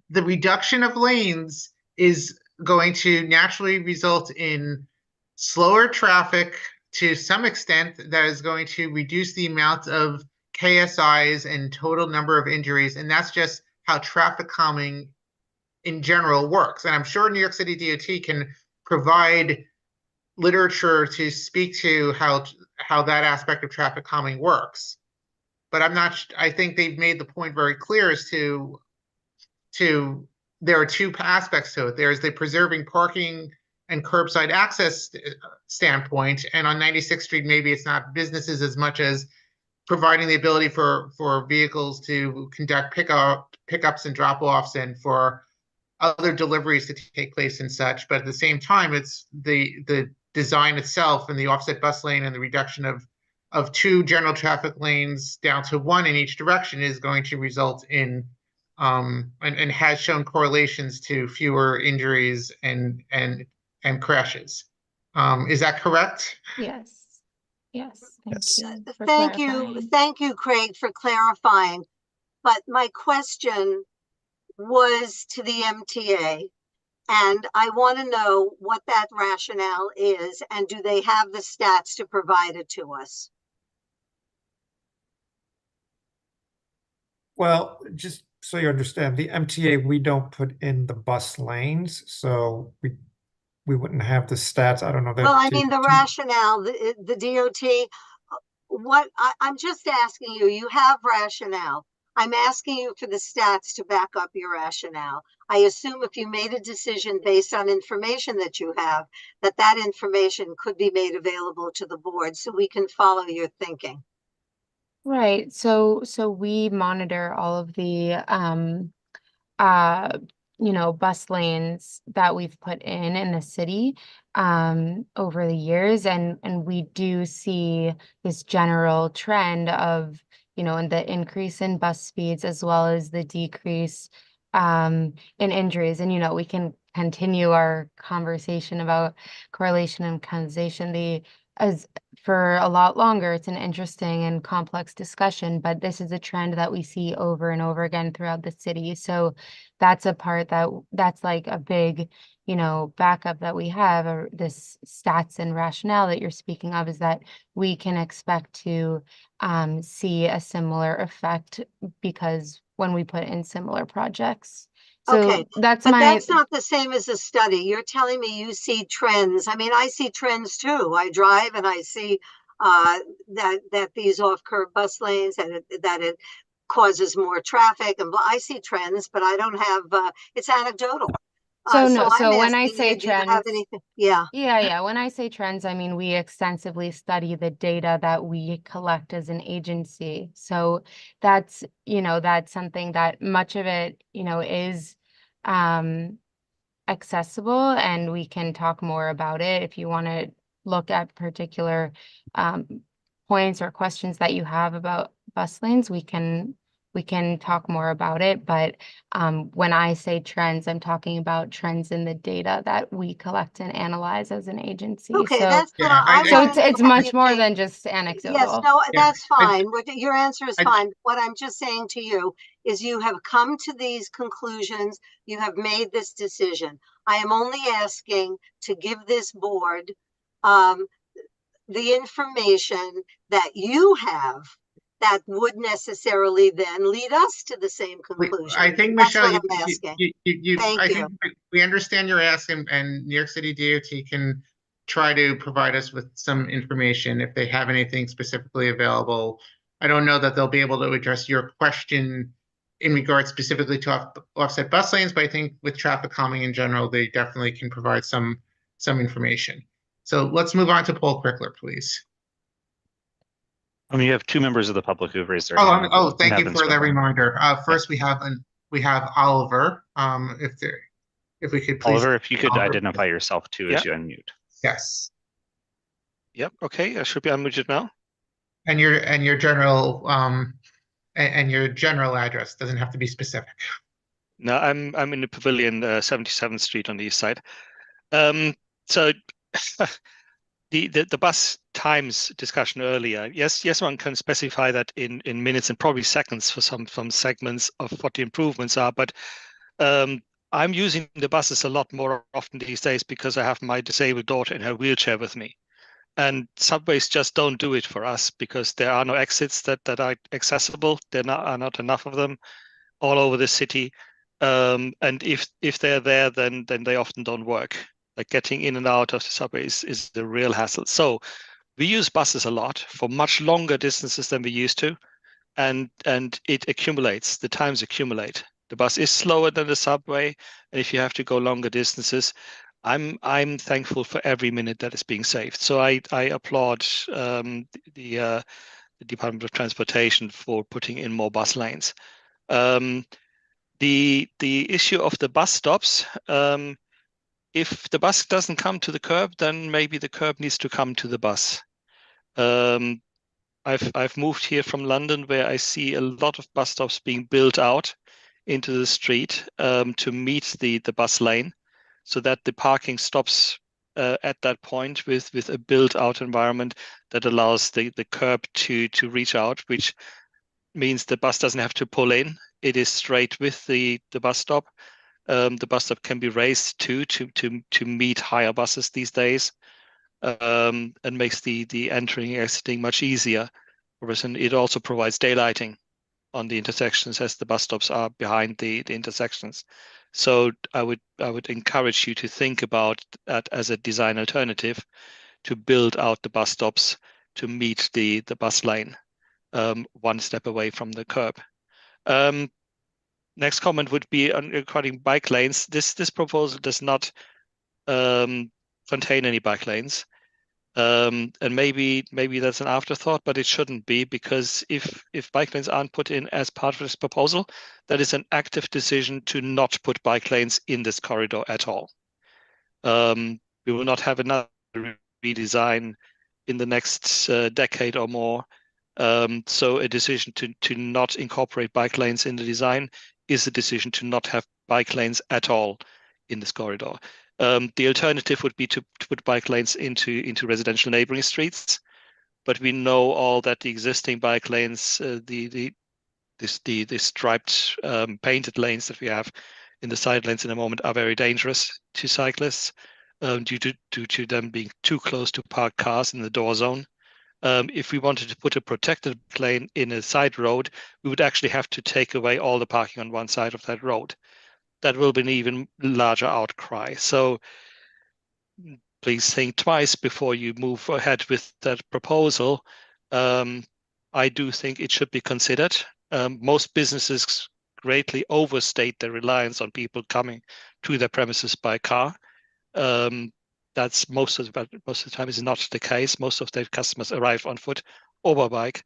the reduction of lanes is going to naturally result in slower traffic to some extent that is going to reduce the amount of KSIs and total number of injuries. And that's just how traffic calming in general works. And I'm sure New York City DOT can provide literature to speak to how that aspect of traffic calming works. But I'm not, I think they've made the point very clear as to there are two aspects to it. There's the preserving parking and curbside access standpoint. And on 96th Street, maybe it's not businesses as much as providing the ability for vehicles to conduct pickups and drop-offs and for other deliveries to take place and such. But at the same time, it's the design itself and the offset bus lane and the reduction of two general traffic lanes down to one in each direction is going to result in and has shown correlations to fewer injuries and crashes. Is that correct? Yes. Yes. Thank you for Thank you. clarifying. Thank you, Craig, for clarifying. But my question was to the MTA, and I want to know what that rationale is, and do they have the stats to provide it to us? Well, just so you understand, the MTA, we don't put in the bus lanes, so we wouldn't have the stats. I don't know that. Well, I mean, the rationale, the DOT, I'm just asking you, you have rationale. I'm asking you for the stats to back up your rationale. I assume if you made a decision based on information that you have, that information could be made available to the board so we can follow your thinking. Right. So we monitor all of the bus lanes that we've put in the city over the years, and we do see this general trend of in the increase in bus speeds as well as the decrease in injuries. And we can continue our conversation about correlation and causation as for a lot longer. It's an interesting and complex discussion, but this is a trend that we see over and over again throughout the city. So that's a part that's like a big, backup that we have, or this stats and rationale that you're speaking of, is that we can expect to see a similar effect because when we put in similar projects. So okay, that's not the same as a study. You're telling me you see trends. I mean, I see trends too. I drive and I see that these off-curb bus lanes, that it causes more traffic, and I see trends, but I don't have. It's anecdotal. So when I say you, do you have trends, anything? Yeah. When I say trends, I mean we extensively study the data that we collect as an agency. So that's something that much of it is accessible, and we can talk more about it if you want to look at particular points or questions that you have about bus lanes. We can talk more about it, but when I say trends, I'm talking about trends in the data that we collect and analyze as an agency. Okay, so that's what so it's much more than just anecdotal. Yes, no, that's fine. Your answer is fine. What I'm just saying to you is you have come to these conclusions. You have made this decision. I am only asking to give this board the information that you have that would necessarily then lead us to the same conclusion. I think, that's Michelle, what I'm asking. I think we understand your ask, and New York City DOT can try to provide us with some information if they have anything specifically available. I don't know that they'll be able to address your question in regards specifically to offset bus lanes, but I think with traffic calming in general, they definitely can provide some information. So let's move on to Paul Crickler, please. You have two members of the public who've raised their hand. Thank you for that reminder. First, we have Oliver. If we could please. Oliver, if you could identify yourself too as you unmute. Yes. Yep. Okay. I should be unmuted now. And your general address doesn't have to be specific. No, I'm in the pavilion, 77th Street on the east side. So the bus times discussion earlier, yes, one can specify that in minutes and probably seconds for some segments of what the improvements are, but I'm using the buses a lot more often these days because I have my disabled daughter in her wheelchair with me. And subways just don't do it for us because there are no exits that are accessible. Are not enough of them all over the city. And if they're there, then they often don't work. Like getting in and out of the subway is the real hassle. So we use buses a lot for much longer distances than we used to, and it accumulates. The times accumulate. The bus is slower than the subway, and if you have to go longer distances, I'm thankful for every minute that is being saved. So I applaud the Department of Transportation for putting in more bus lanes. The issue of the bus stops. If the bus doesn't come to the curb, then maybe the curb needs to come to the bus. I've moved here from London, where I see a lot of bus stops being built out into the street to meet the bus lane, so that the parking stops at that point with a built-out environment that allows the curb to reach out, which means the bus doesn't have to pull in. It is straight with the bus stop. The bus stop can be raised too to meet higher buses these days, and makes the entering and exiting much easier. It also provides daylighting on the intersections, as the bus stops are behind the intersections. So I would encourage you to think about that as a design alternative, to build out the bus stops to meet the bus lane, one step away from the curb. Next comment would be on regarding bike lanes. This proposal does not contain any bike lanes. And maybe that's an afterthought, but it shouldn't be, because if bike lanes aren't put in as part of this proposal, that is an active decision to not put bike lanes in this corridor at all. We will not have another redesign in the next decade or more. So a decision to not incorporate bike lanes in the design is a decision to not have bike lanes at all in this corridor. The alternative would be to put bike lanes into residential neighboring streets, but we know all that the existing bike lanes, the striped painted lanes that we have in the side lanes in the moment, are very dangerous to cyclists due to them being too close to parked cars in the door zone. If we wanted to put a protected lane in a side road, we would actually have to take away all the parking on one side of that road. That will be an even larger outcry. So please think twice before you move ahead with that proposal. I do think it should be considered. Most businesses greatly overstate their reliance on people coming to their premises by car. That's most of the time is not the case. Most of their customers arrive on foot or by bike,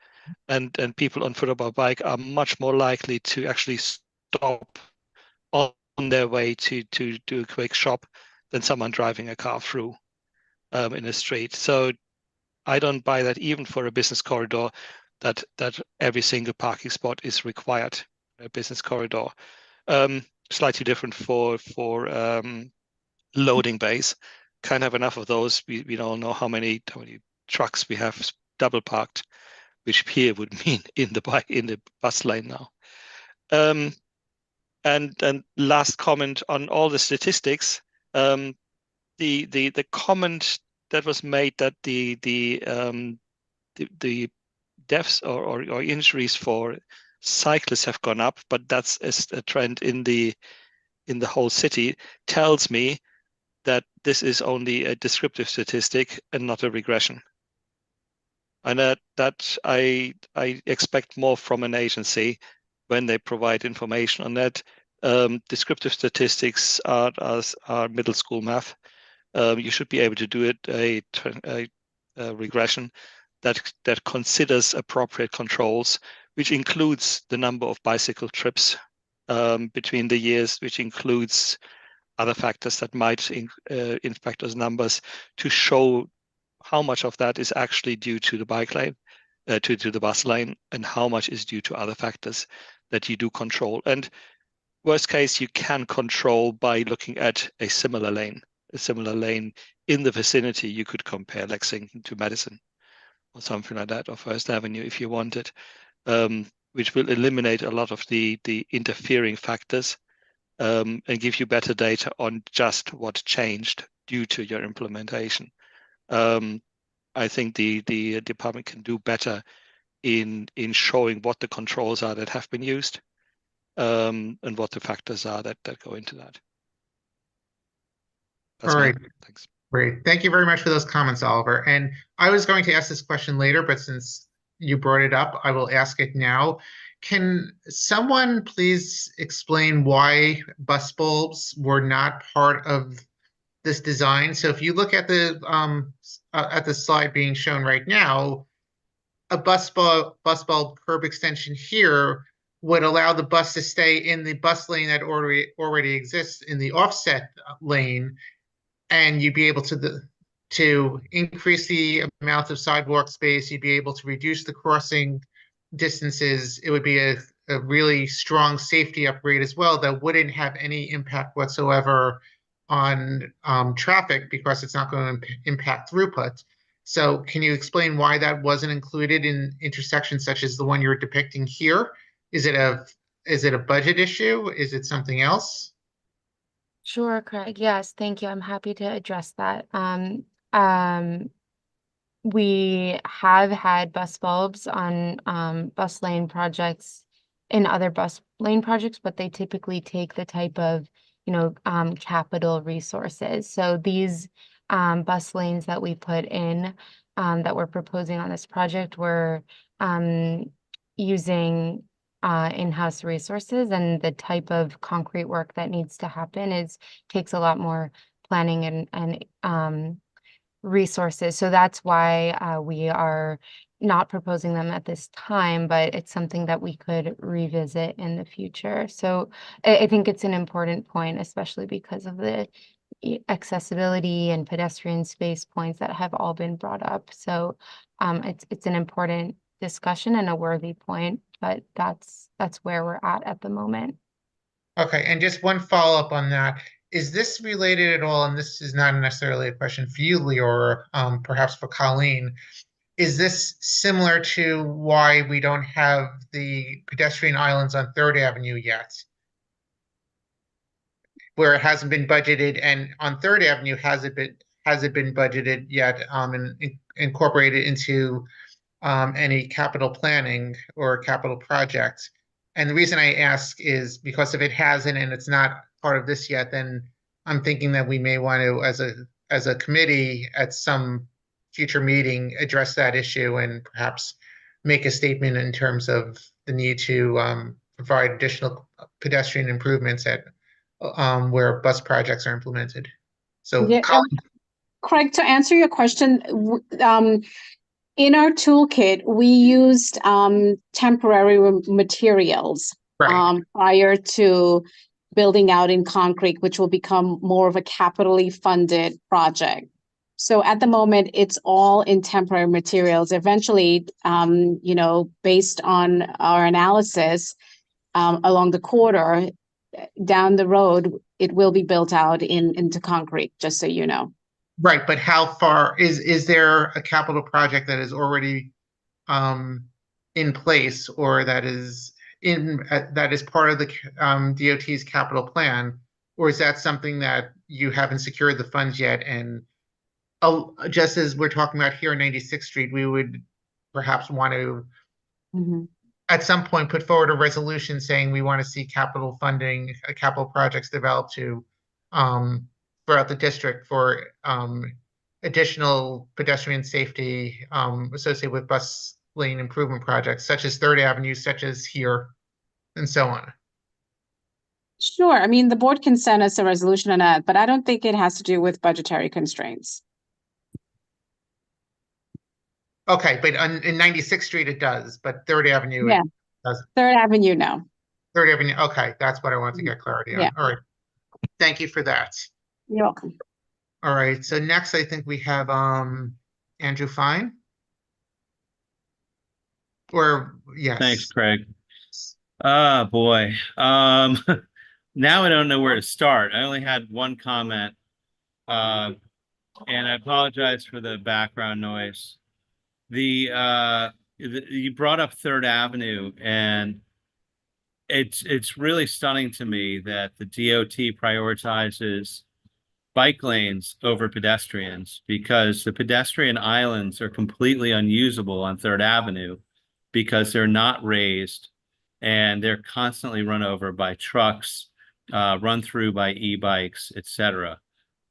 and people on foot or by bike are much more likely to actually stop on their way to do a quick shop than someone driving a car through in a street. So I don't buy that, even for a business corridor, that every single parking spot is required in a business corridor. Slightly different for loading bays. Can't have enough of those. We don't know how many trucks we have double parked, which here would mean in the bus lane now. And last comment on all the statistics. The comment that was made that the deaths or injuries for cyclists have gone up, but that's a trend in the whole city, tells me that this is only a descriptive statistic and not a regression. And that I expect more from an agency when they provide information on that. Descriptive statistics are middle school math. You should be able to do it a regression that considers appropriate controls, which includes the number of bicycle trips between the years, which includes other factors that might impact those numbers, to show how much of that is actually due to the bike lane, to the bus lane, and how much is due to other factors that you do control. And worst case, you can control by looking at a similar lane similar lane in the vicinity, you could compare Lexington to Madison or something like that, or First Avenue if you wanted, which will eliminate a lot of the interfering factors and give you better data on just what changed due to your implementation. I think the department can do better in showing what the controls are that have been used and what the factors are that go into that. That's All me. right. Thanks. Great. Thank you very much for those comments, Oliver. And I was going to ask this question later, but since you brought it up, I will ask it now. Can someone please explain why bus bulbs were not part of this design? So if you look at the slide being shown right now, a bus bulb curb extension here would allow the bus to stay in the bus lane that already exists in the offset lane, and you'd be able to increase the amount of sidewalk space. You'd be able to reduce the crossing distances. It would be a really strong safety upgrade as well that wouldn't have any impact whatsoever on traffic because it's not going to impact throughput. So can you explain why that wasn't included in intersections such as the one you're depicting here? Is it a budget issue? Is it something else? Sure, Craig. Yes, thank you. I'm happy to address that. We have had bus bulbs on bus lane projects in other bus lane projects, but they typically take the type of, capital resources. So these bus lanes that we put in that we're proposing on this project were using in-house resources, and the type of concrete work that needs to happen takes a lot more planning and resources. So that's why we are not proposing them at this time, but it's something that we could revisit in the future. So I think it's an important point, especially because of the accessibility and pedestrian space points that have all been brought up. So it's an important discussion and a worthy point, but that's where we're at the moment. Okay, and just one follow-up on that. Is this related at all, and this is not necessarily a question for you, Leora, perhaps for Colleen, is this similar to why we don't have the pedestrian islands on 3rd Avenue yet? Where it hasn't been budgeted, and on 3rd Avenue, has it been budgeted yet and incorporated into any capital planning or capital project? And the reason I ask is because if it hasn't and it's not part of this yet, then I'm thinking that we may want to, as a committee at some future meeting, address that issue and perhaps make a statement in terms of the need to provide additional pedestrian improvements at where bus projects are implemented. So, Yeah, Craig, to answer your question, in our toolkit, we used temporary materials prior to building out in concrete, which will become more of a capitally funded project. So at the moment, it's all in temporary materials. Eventually, based on our analysis along the corridor, down the road, it will be built out into concrete, just so you know. Right, but how far is there a capital project that is already in place, or that is part of the DOT's capital plan, or is that something that you haven't secured the funds yet? And just as we're talking about here on 96th Street, we would perhaps want to at some point put forward a resolution saying we want to see capital funding, capital projects developed to throughout the district for additional pedestrian safety associated with bus lane improvement projects, such as 3rd Avenue, such as here, and so on. Sure. I mean, the board can send us a resolution on that, but I don't think it has to do with budgetary constraints. Okay, but in 96th Street it does, but 3rd Avenue it doesn't. 3rd Avenue, no. 3rd Avenue, okay, that's what I want to get clarity on. Yeah. All right, thank you for that. You're welcome. All right, so next I think we have Andrew Fine. Or yes. Thanks, Craig. Boy. Now I don't know where to start. I only had one comment. And I apologize for the background noise. You brought up Third Avenue, and it's really stunning to me that the DOT prioritizes bike lanes over pedestrians, because the pedestrian islands are completely unusable on Third Avenue because they're not raised and they're constantly run over by trucks, run through by e-bikes, etc.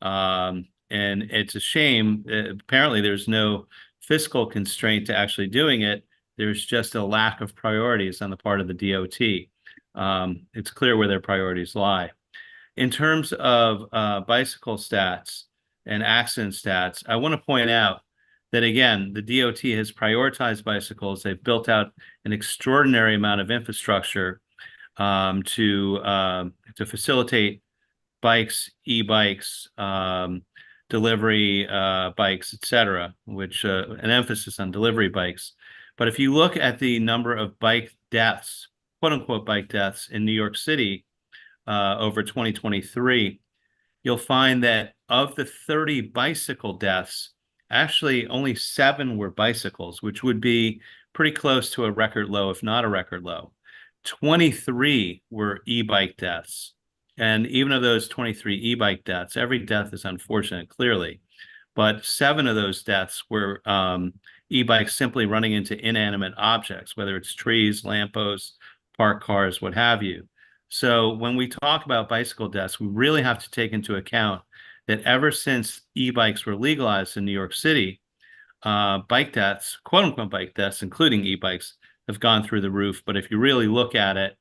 And it's a shame. Apparently, there's no fiscal constraint to actually doing it. There's just a lack of priorities on the part of the DOT. It's clear where their priorities lie. In terms of bicycle stats and accident stats, I want to point out that, again, the DOT has prioritized bicycles. They've built out an extraordinary amount of infrastructure to facilitate bikes, e-bikes, delivery bikes, etc., which an emphasis on delivery bikes. But if you look at the number of bike deaths, quote unquote bike deaths in New York City over 2023, you'll find that of the 30 bicycle deaths, actually only 7 were bicycles, which would be pretty close to a record low, if not a record low. 23 were e-bike deaths. And even of those 23 e-bike deaths, every death is unfortunate, clearly. But 7 of those deaths were e-bikes simply running into inanimate objects, whether it's trees, lampposts, parked cars, what have you. So when we talk about bicycle deaths, we really have to take into account that ever since e-bikes were legalized in New York City, bike deaths, quote unquote bike deaths, including e-bikes, have gone through the roof. But if you really look at it,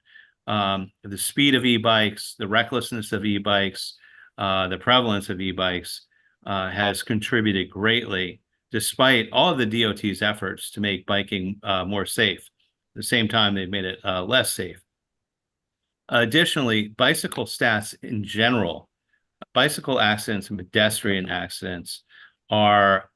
the speed of e-bikes, the recklessness of e-bikes, the prevalence of e-bikes has contributed greatly, despite all of the DOT's efforts to make biking more safe. At the same time, they've made it less safe. Additionally, bicycle stats in general, bicycle accidents and pedestrian accidents are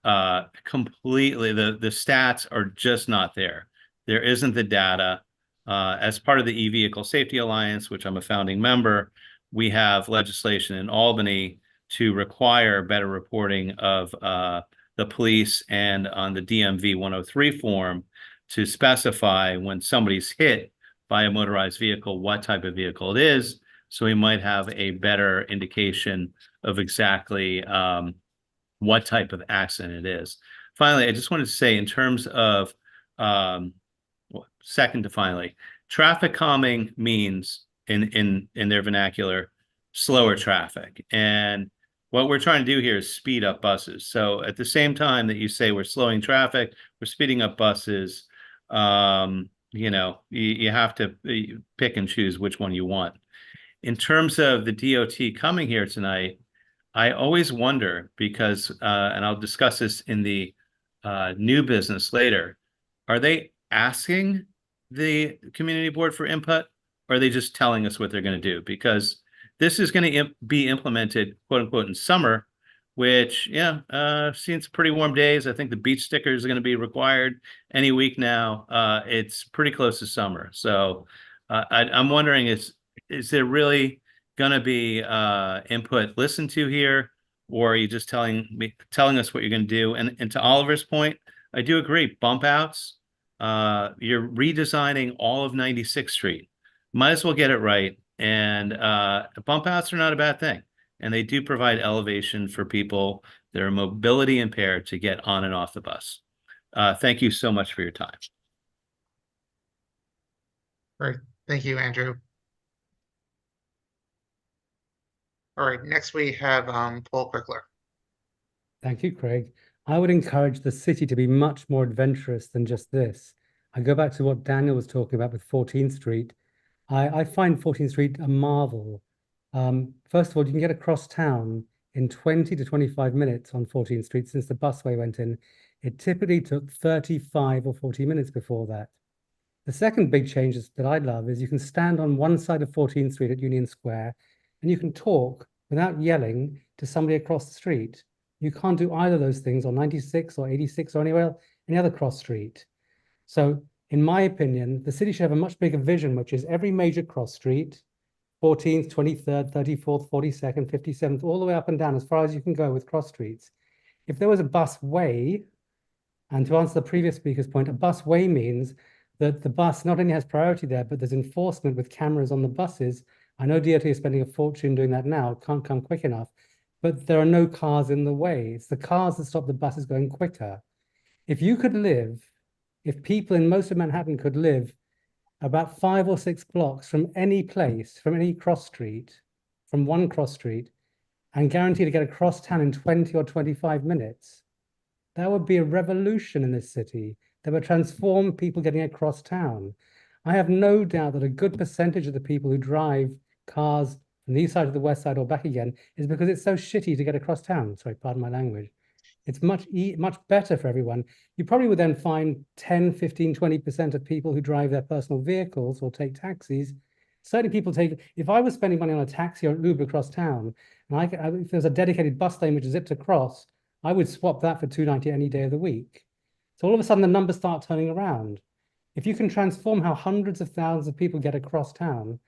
completely, the stats are just not there. There isn't the data. As part of the E-Vehicle Safety Alliance, which I'm a founding member, we have legislation in Albany to require better reporting of the police and on the DMV 103 form to specify when somebody's hit by a motorized vehicle, what type of vehicle it is, so we might have a better indication of exactly what type of accident it is. Finally, I just wanted to say, in terms of second to finally, traffic calming means in their vernacular slower traffic, and what we're trying to do here is speed up buses. So at the same time that you say we're slowing traffic, we're speeding up buses. You know, you have to pick and choose which one you want. In terms of the DOT coming here tonight, I always wonder, because, and I'll discuss this in the new business later, are they asking the community board for input, or are they just telling us what they're going to do? Because this is going to be implemented, quote unquote, in summer, which, seen some pretty warm days. I think the beach stickers are going to be required any week now. It's pretty close to summer. So I'm wondering, is there really going to be input listened to here, or are you just telling us what you're going to do? And to Oliver's point, I do agree. Bump outs, you're redesigning all of 96th Street. Might as well get it right. And bump outs are not a bad thing. And they do provide elevation for people that are mobility impaired to get on and off the bus. Thank you so much for your time. Great. Thank you, Andrew. All right, next we have Paul Quickler. Thank you, Craig. I would encourage the city to be much more adventurous than just this. I go back to what Daniel was talking about with 14th Street. I find 14th Street a marvel. First of all, you can get across town in 20 to 25 minutes on 14th Street since the busway went in. It typically took 35 or 40 minutes before that. The second big change that I love is you can stand on one side of 14th Street at Union Square and you can talk without yelling to somebody across the street. You can't do either of those things on 96 or 86 or anywhere, any other cross street. So in my opinion, the city should have a much bigger vision, which is every major cross street, 14th, 23rd, 34th, 42nd, 57th, all the way up and down as far as you can go with cross streets. If there was a bus way, and to answer the previous speaker's point, a bus way means that the bus not only has priority there, but there's enforcement with cameras on the buses. I know DOT is spending a fortune doing that now, can't come quick enough, but there are no cars in the way. It's the cars that stop the buses going quicker. If people in most of Manhattan could live about 5 or 6 blocks from any place, from any cross street, from one cross street, and guarantee to get across town in 20 or 25 minutes, that would be a revolution in this city that would transform people getting across town. I have no doubt that a good percentage of the people who drive cars from the east side to the west side or back again is because it's so shitty to get across town. Sorry, pardon my language. It's much better for everyone. You probably would then find 10, 15, 20% of people who drive their personal vehicles or take taxis. Certainly people take, if I was spending money on a taxi or Uber across town, and if there's a dedicated bus lane which is zipped across, I would swap that for $2.90 any day of the week. So all of a sudden the numbers start turning around. If you can transform how hundreds of thousands of people get across town,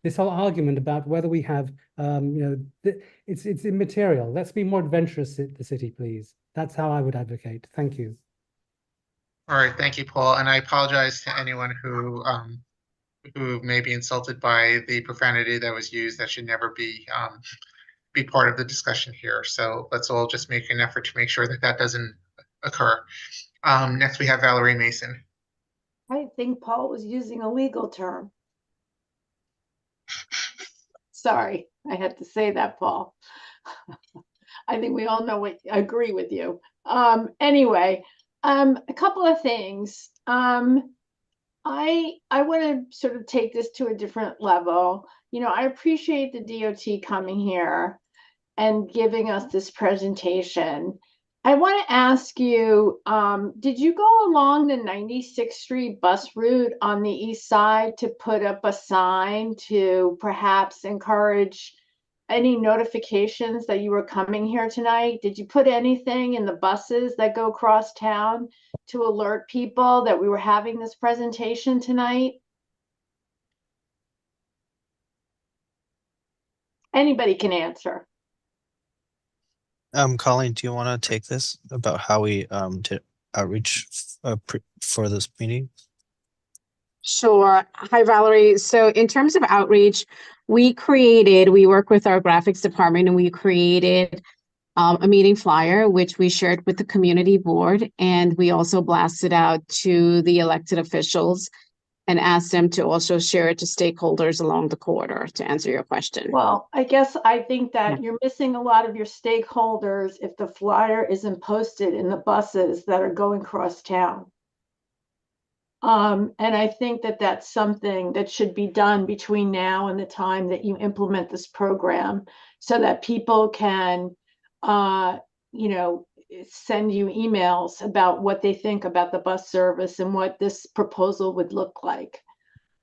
this whole argument about whether we have, it's immaterial. Let's be more adventurous in the city, please. That's how I would advocate. Thank you. All right, thank you, Paul. And I apologize to anyone who may be insulted by the profanity that was used. That should never be part of the discussion here. So let's all just make an effort to make sure that that doesn't occur. Next, we have Valerie Mason. I think Paul was using a legal term. Sorry, I had to say that, Paul. I think we all know I agree with you. Anyway, a couple of things. I want to sort of take this to a different level. I appreciate the DOT coming here and giving us this presentation. I want to ask you, did you go along the 96th Street bus route on the east side to put up a sign to perhaps encourage any notifications that you were coming here tonight? Did you put anything in the buses that go across town to alert people that we were having this presentation tonight? Anybody can answer. Colleen, do you want to take this about how we did outreach for this meeting? Sure. Hi, Valerie. So in terms of outreach, we work with our graphics department, and we created a meeting flyer, which we shared with the community board. And we also blasted out to the elected officials and asked them to also share it to stakeholders along the corridor, to answer your question. Well, I think that you're missing a lot of your stakeholders if the flyer isn't posted in the buses that are going across town. And I think that that's something that should be done between now and the time that you implement this program, so that people can, send you emails about what they think about the bus service and what this proposal would look like.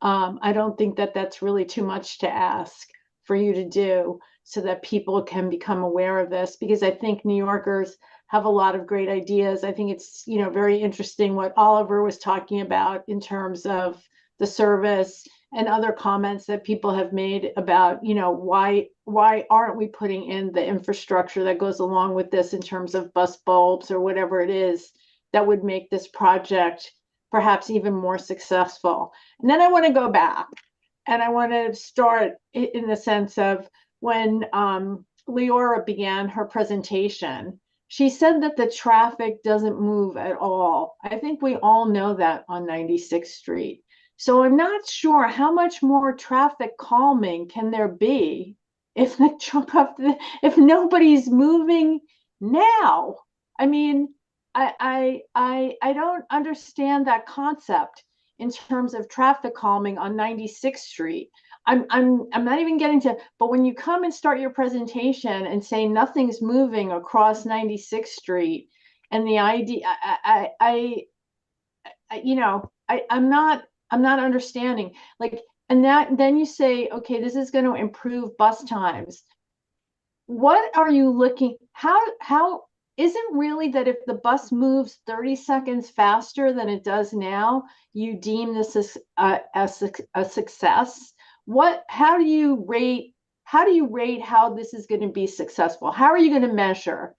I don't think that that's really too much to ask for you to do, so that people can become aware of this, because I think New Yorkers have a lot of great ideas. I think it's, very interesting what Oliver was talking about in terms of the service, and other comments that people have made about, why aren't we putting in the infrastructure that goes along with this in terms of bus bulbs or whatever it is that would make this project perhaps even more successful. And then I want to go back, and I want to start in the sense of when Leora began her presentation. She said that the traffic doesn't move at all. I think we all know that on 96th Street. So I'm not sure how much more traffic calming can there be if if nobody's moving now. I mean, I don't understand that concept in terms of traffic calming on 96th Street. I'm not even getting to, but when you come and start your presentation and say nothing's moving across 96th Street, and the idea, I'm not understanding, and then you say, okay, this is going to improve bus times. What are you looking, how isn't really that if the bus moves 30 seconds faster than it does now, you deem this as a success? how do you rate how this is going to be successful? How are you going to measure?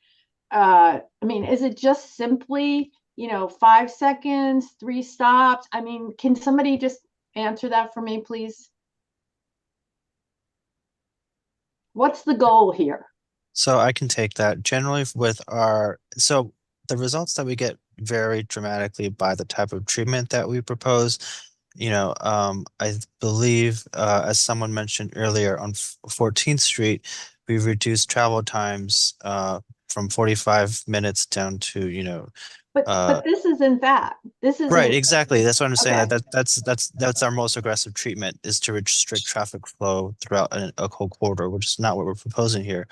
I mean, is it just simply, 5 seconds, 3 stops? I mean, can somebody just answer that for me, please? What's the goal here? So I can take that. Generally with so the results that we get vary dramatically by the type of treatment that we propose. I believe, as someone mentioned earlier, on 14th Street, we reduced travel times from 45 minutes down to, But this isn't that. This isn't right, exactly. That's what I'm saying. Okay. That's our most aggressive treatment, is to restrict traffic flow throughout a whole corridor, which is not what we're proposing here.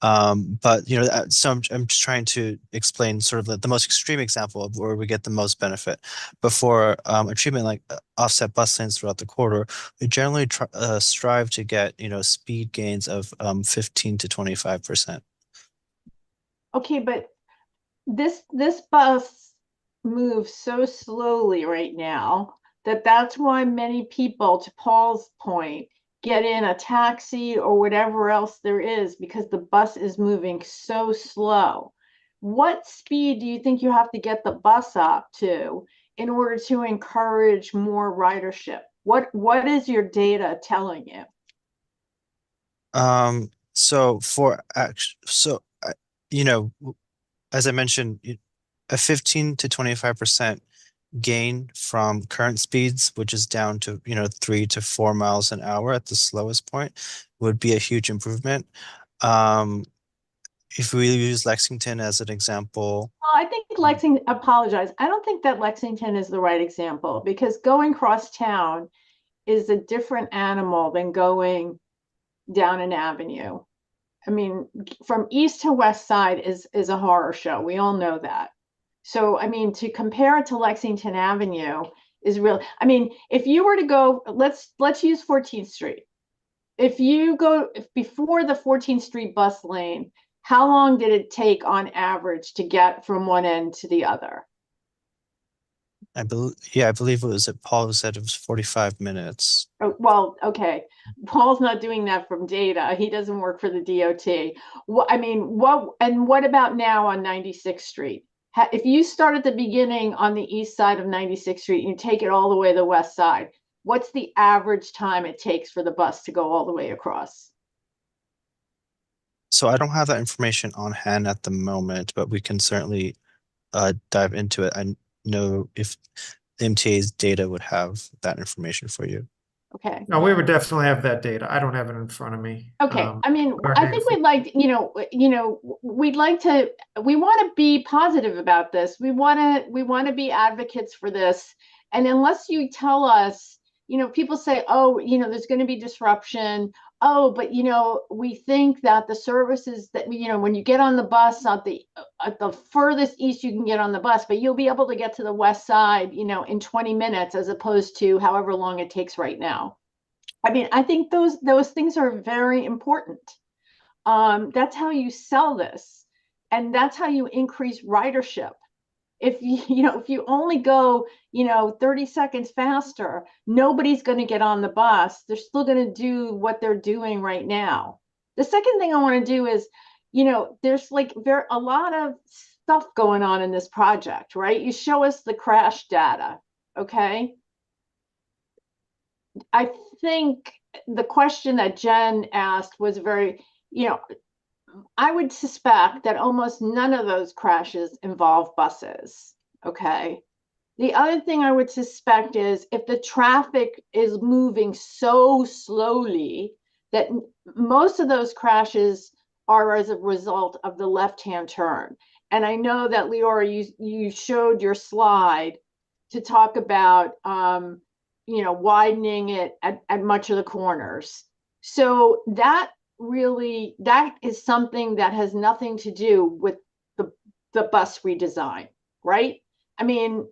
But so I'm just trying to explain sort of the most extreme example of where we get the most benefit. Before a treatment like offset bus lanes throughout the corridor, we generally strive to get speed gains of 15 to 25%. Okay, but this bus moves so slowly right now that's why many people, to Paul's point, get in a taxi or whatever else there is, because the bus is moving so slow. What speed do you think you have to get the bus up to in order to encourage more ridership? What is your data telling you? So for you know, as I mentioned, a 15 to 25% gain from current speeds, which is down to 3 to 4 miles an hour at the slowest point, would be a huge improvement. If we use Lexington as an example. Well, I think apologize. I don't think that Lexington is the right example, because going cross town is a different animal than going down an avenue. I mean, from east to west side is a horror show. We all know that. So, I mean, to compare it to Lexington Avenue is real. I mean, if you were to go, let's use 14th Street. If you go before the 14th Street bus lane, how long did it take on average to get from one end to the other? I believe it was Paul who said it was 45 minutes. Oh, well, okay. Paul's not doing that from data. He doesn't work for the DOT. What about now on 96th Street? If you start at the beginning on the east side of 96th Street and you take it all the way to the west side, what's the average time it takes for the bus to go all the way across? So I don't have that information on hand at the moment, but we can certainly dive into it. I know if the MTA's data would have that information for you. Okay. No, we would definitely have that data. I don't have it in front of me. Okay. I mean, I think we'd like, we want to be positive about this. We want to be advocates for this. And unless you tell us, people say, oh, there's going to be disruption. Oh, but we think that the services that when you get on the bus at the furthest east you can get on the bus, but you'll be able to get to the west side, in 20 minutes, as opposed to however long it takes right now. I mean, I think those things are very important. That's how you sell this, and that's how you increase ridership. If you only go 30 seconds faster, nobody's going to get on the bus. They're still going to do what they're doing right now. The second thing I want to do is, there's like a lot of stuff going on in this project, right? You show us the crash data, okay? I think the question that Jen asked was very, I would suspect that almost none of those crashes involve buses. Okay. The other thing I would suspect is if the traffic is moving so slowly that most of those crashes are as a result of the left-hand turn. And I know that Leora, you showed your slide to talk about widening it at much of the corners. So that is something that has nothing to do with the bus redesign, right? I mean,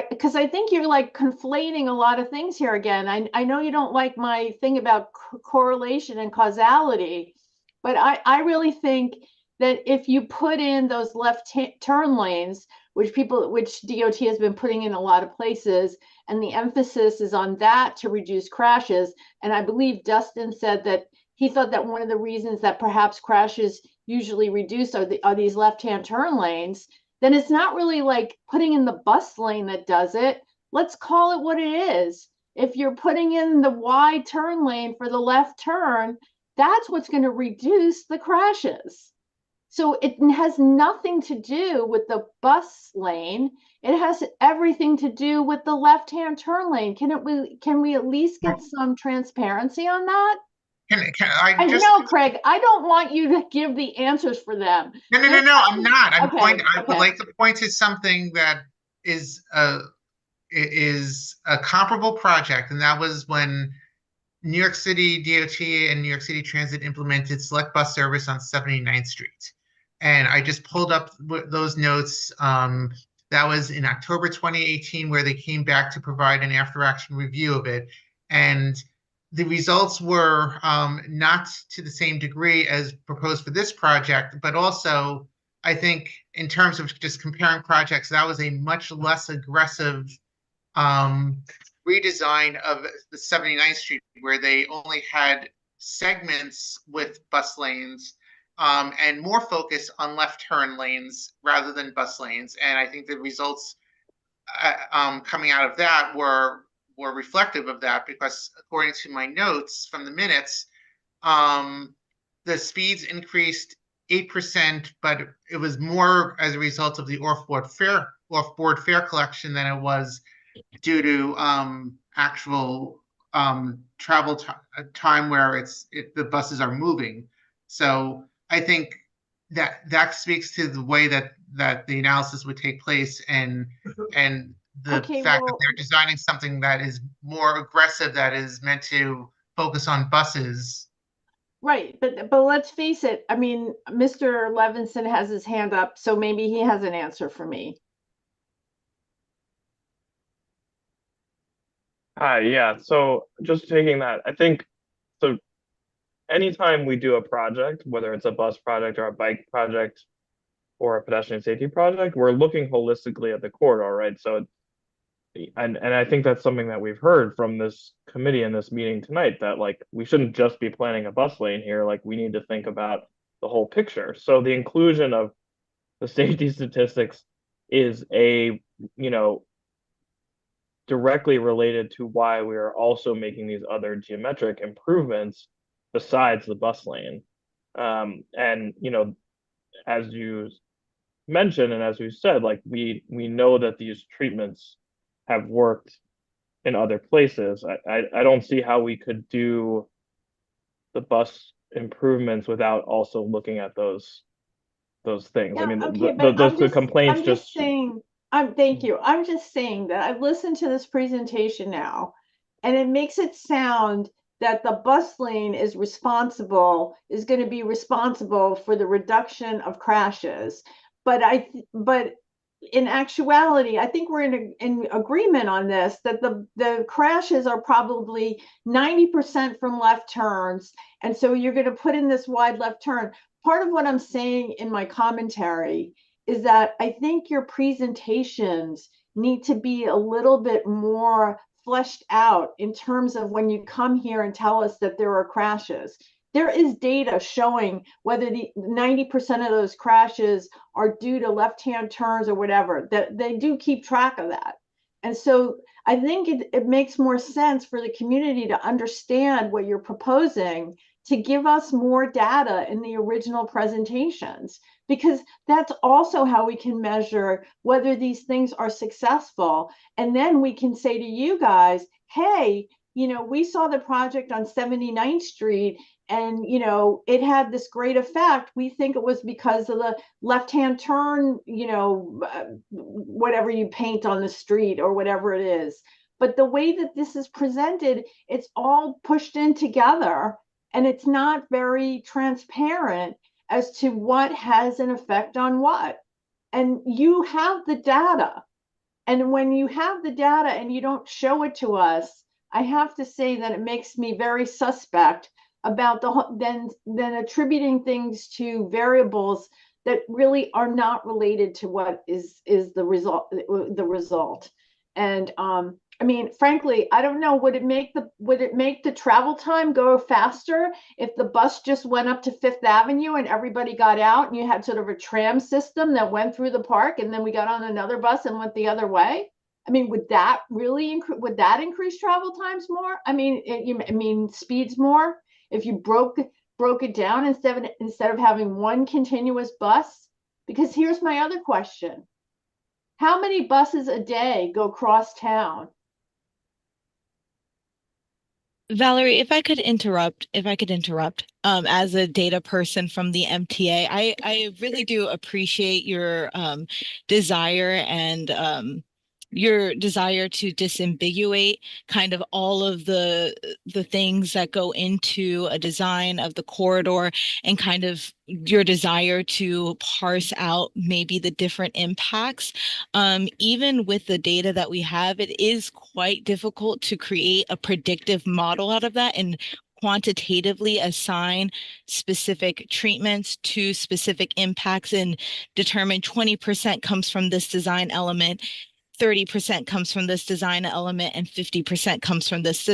because I think you're like conflating a lot of things here again. I know you don't like my thing about correlation and causality, but I really think that if you put in those left turn lanes, which DOT has been putting in a lot of places, and the emphasis is on that to reduce crashes. And I believe Dustin said that he thought that one of the reasons that perhaps crashes usually reduce are these left-hand turn lanes. Then it's not really like putting in the bus lane that does it. Let's call it what it is. If you're putting in the wide turn lane for the left turn, that's what's going to reduce the crashes. So it has nothing to do with the bus lane. It has everything to do with the left-hand turn lane. Can we at least get some transparency on that? I just know, Craig, I don't want you to give the answers for them. No, I'm not. I would like to point to something that is a comparable project, and that was when New York City DOT and New York City Transit implemented select bus service on 79th Street. And I just pulled up those notes. That was in October 2018, where they came back to provide an after-action review of it. And the results were not to the same degree as proposed for this project, but also I think in terms of just comparing projects, that was a much less aggressive redesign of the 79th Street, where they only had segments with bus lanes and more focus on left turn lanes rather than bus lanes. And I think the results coming out of that were reflective of that, because according to my notes from the minutes, the speeds increased 8%, but it was more as a result of the off-board fare collection than it was due to actual travel time where the buses are moving. So I think that speaks to the way that the analysis would take place, and the fact that they're designing something that is more aggressive, that is meant to focus on buses. Right, but let's face it. I mean, Mr. Levinson has his hand up, so maybe he has an answer for me. Hi, yeah. So just taking that, I think so. Anytime we do a project, whether it's a bus project or a bike project or a pedestrian safety project, we're looking holistically at the corridor, right? So, and I think that's something that we've heard from this committee in this meeting tonight, that like we shouldn't just be planning a bus lane here. Like we need to think about the whole picture. So the inclusion of the safety statistics is directly related to why we are also making these other geometric improvements besides the bus lane. And as you mentioned, and as we said, like we know that these treatments have worked in other places. I don't see how we could do the bus improvements without also looking at those things. Yeah, I mean, okay, the complaints I'm just saying. Thank you. I'm just saying that I've listened to this presentation now, and it makes it sound that the bus lane is going to be responsible for the reduction of crashes. But in actuality, I think we're in agreement on this, that the crashes are probably 90% from left turns. And so you're going to put in this wide left turn. Part of what I'm saying in my commentary is that I think your presentations need to be a little bit more fleshed out in terms of when you come here and tell us that there are crashes. There is data showing whether the 90% of those crashes are due to left-hand turns or whatever, that they do keep track of that. And so I think it makes more sense for the community to understand what you're proposing, to give us more data in the original presentations, because that's also how we can measure whether these things are successful. And then we can say to you guys, hey, we saw the project on 79th Street and, it had this great effect. We think it was because of the left-hand turn, whatever you paint on the street or whatever it is. But the way that this is presented, it's all pushed in together, and it's not very transparent as to what has an effect on what. And you have the data. And when you have the data and you don't show it to us, I have to say that it makes me very suspect about then attributing things to variables that really are not related to what is the result. And I mean, frankly, I don't know, would it make the travel time go faster if the bus just went up to Fifth Avenue and everybody got out and you had sort of a tram system that went through the park and then we got on another bus and went the other way? I mean, would that really increase travel times more? I mean, speeds more if you broke it down instead of having one continuous bus? Because here's my other question. How many buses a day go cross town? Valerie, if I could interrupt, as a data person from the MTA, I really do appreciate your desire and your desire to disambiguate kind of all of the things that go into a design of the corridor, and kind of your desire to parse out maybe the different impacts. Even with the data that we have, it is quite difficult to create a predictive model out of that and quantitatively assign specific treatments to specific impacts and determine 20% comes from this design element, 30% comes from this design element, and 50% comes from this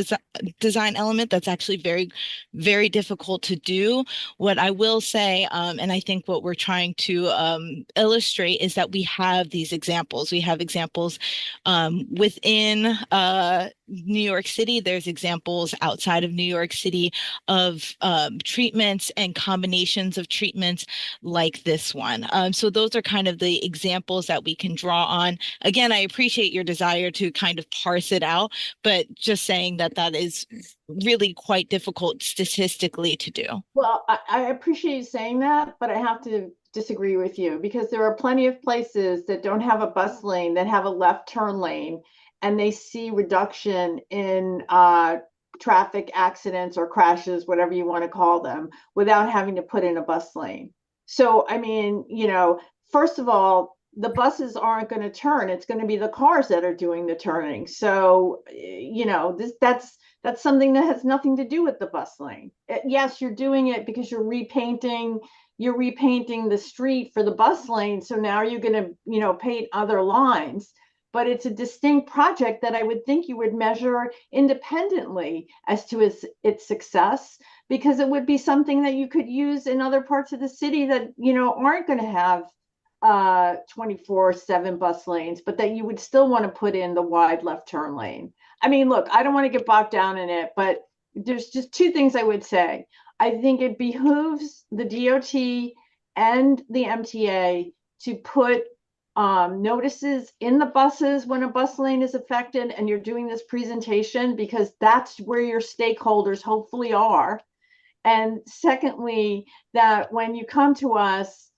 design element. That's actually very, very difficult to do. What I will say, and I think what we're trying to illustrate, is that we have these examples. We have examples within New York City. There's examples outside of New York City of treatments and combinations of treatments like this one. So those are kind of the examples that we can draw on. Again, I appreciate your desire to kind of parse it out, but just saying that that is really quite difficult statistically to do. Well, I appreciate you saying that, but I have to disagree with you, because there are plenty of places that don't have a bus lane that have a left turn lane, and they see reduction in traffic accidents or crashes, whatever you want to call them, without having to put in a bus lane. So, I mean, first of all, the buses aren't going to turn. It's going to be the cars that are doing the turning. So, that's something that has nothing to do with the bus lane. Yes, you're doing it because you're repainting the street for the bus lane. So now you're going to, paint other lines. But it's a distinct project that I would think you would measure independently as to its success, because it would be something that you could use in other parts of the city that, aren't going to have 24/7 bus lanes, but that you would still want to put in the wide left turn lane. I mean, look, I don't want to get bogged down in it, but there's just two things I would say. I think it behooves the DOT and the MTA to put notices in the buses when a bus lane is affected and you're doing this presentation, because that's where your stakeholders hopefully are. And secondly, that when you come to us,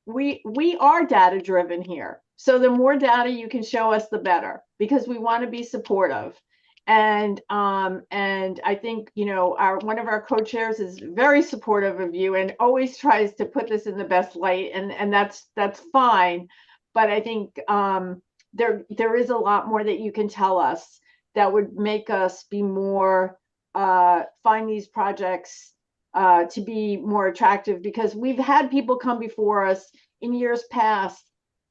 we are data driven here. So the more data you can show us, the better, because we want to be supportive. And I think, one of our co-chairs is very supportive of you and always tries to put this in the best light, and that's fine. But I think there is a lot more that you can tell us that would make us be more find these projects to be more attractive, because we've had people come before us in years past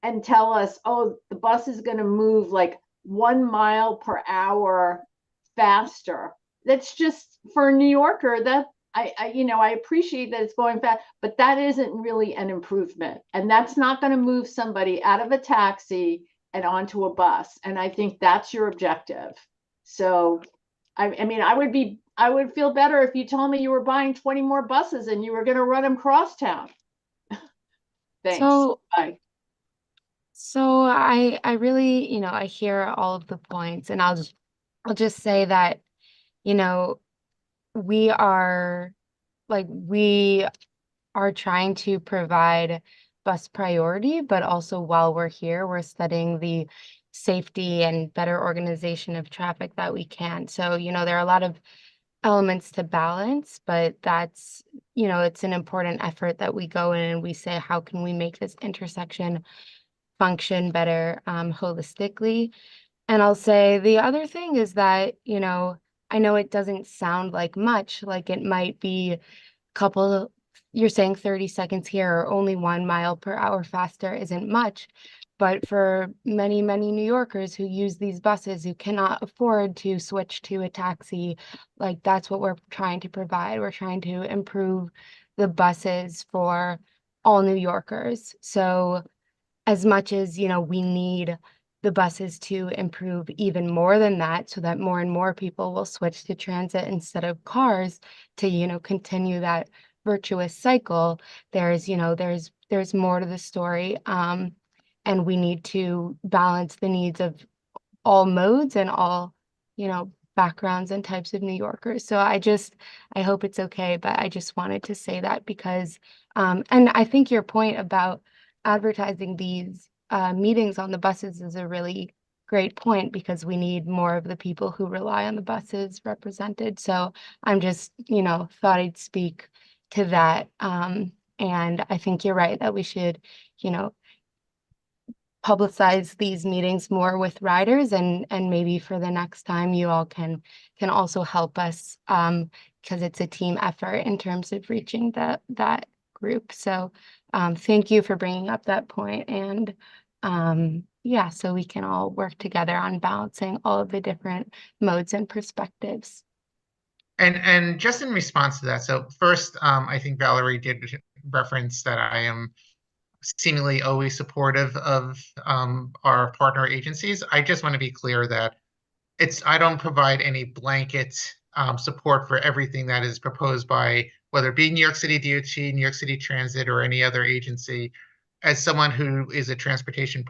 and tell us, oh, the bus is going to move like 1 mile per hour faster. That's just, for a New Yorker, that I appreciate that it's going fast, but that isn't really an improvement. And that's not going to move somebody out of a taxi and onto a bus. And I think that's your objective. So, I mean, I would feel better if you told me you were buying 20 more buses and you were going to run them cross town. Thanks. Bye. So I really, I hear all of the points, and I'll just say that, we are trying to provide bus priority, but also while we're here, we're studying the safety and better organization of traffic that we can. So, there are a lot of elements to balance, but that's, it's an important effort that we go in and we say, how can we make this intersection function better holistically? And I'll say the other thing is that, I know it doesn't sound like much, like it might be a couple you're saying 30 seconds here or only 1 mile per hour faster isn't much. But for many, many New Yorkers who use these buses who cannot afford to switch to a taxi, like that's what we're trying to provide. We're trying to improve the buses for all New Yorkers. So as much as, you know, we need the buses to improve even more than that so that more and more people will switch to transit instead of cars to, you know, continue that virtuous cycle, there's, you know, there's more to the story. And we need to balance the needs of all modes and all, you know, backgrounds and types of New Yorkers. So I hope it's okay, but I just wanted to say that because, and I think your point about advertising these meetings on the buses is a really great point because we need more of the people who rely on the buses represented. So I'm just, you know, thought I'd speak to that. And I think you're right that we should, you know, publicize these meetings more with riders and maybe for the next time you all can also help us because it's a team effort in terms of reaching that group. So thank you for bringing up that point. And yeah, so we can all work together on balancing all of the different modes and perspectives. And just in response to that, so first, I think Valerie did reference that I am seemingly always supportive of our partner agencies. I just want to be clear that I don't provide any blanket support for everything that is proposed by whether it be New York City DOT, New York City Transit, or any other agency. As someone who is a transportation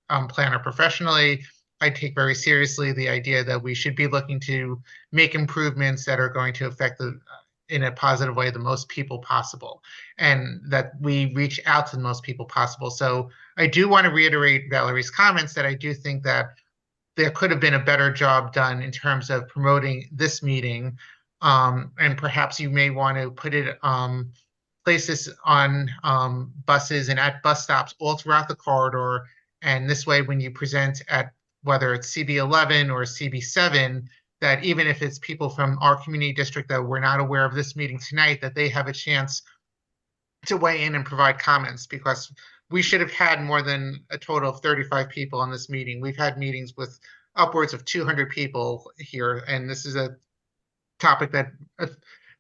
planner professionally, I take very seriously the idea that we should be looking to make improvements that are going to affect in a positive way the most people possible, and that we reach out to the most people possible. So I do want to reiterate Valerie's comments that I do think that there could have been a better job done in terms of promoting this meeting. And perhaps you may want to place this on buses and at bus stops all throughout the corridor. And this way, when you present at whether it's CB11 or CB7, that even if it's people from our community district that were not aware of this meeting tonight, that they have a chance to weigh in and provide comments, because we should have had more than a total of 35 people on this meeting. We've had meetings with upwards of 200 people here, and this is a topic that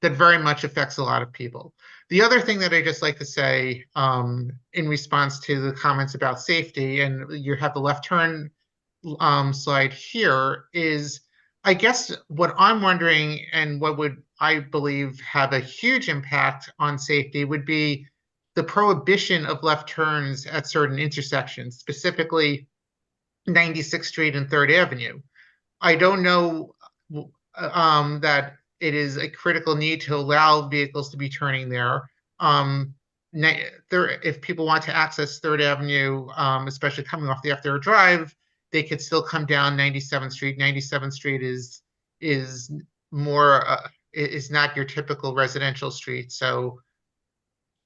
very much affects a lot of people. The other thing that I just like to say in response to the comments about safety, and you have the left turn slide here, is I guess what I'm wondering and what would I believe have a huge impact on safety would be the prohibition of left turns at certain intersections, specifically 96th Street and 3rd Avenue. I don't know that it is a critical need to allow vehicles to be turning there. If people want to access 3rd Avenue, especially coming off the F-Third Drive, they could still come down 97th Street. 97th Street is more is not your typical residential street. So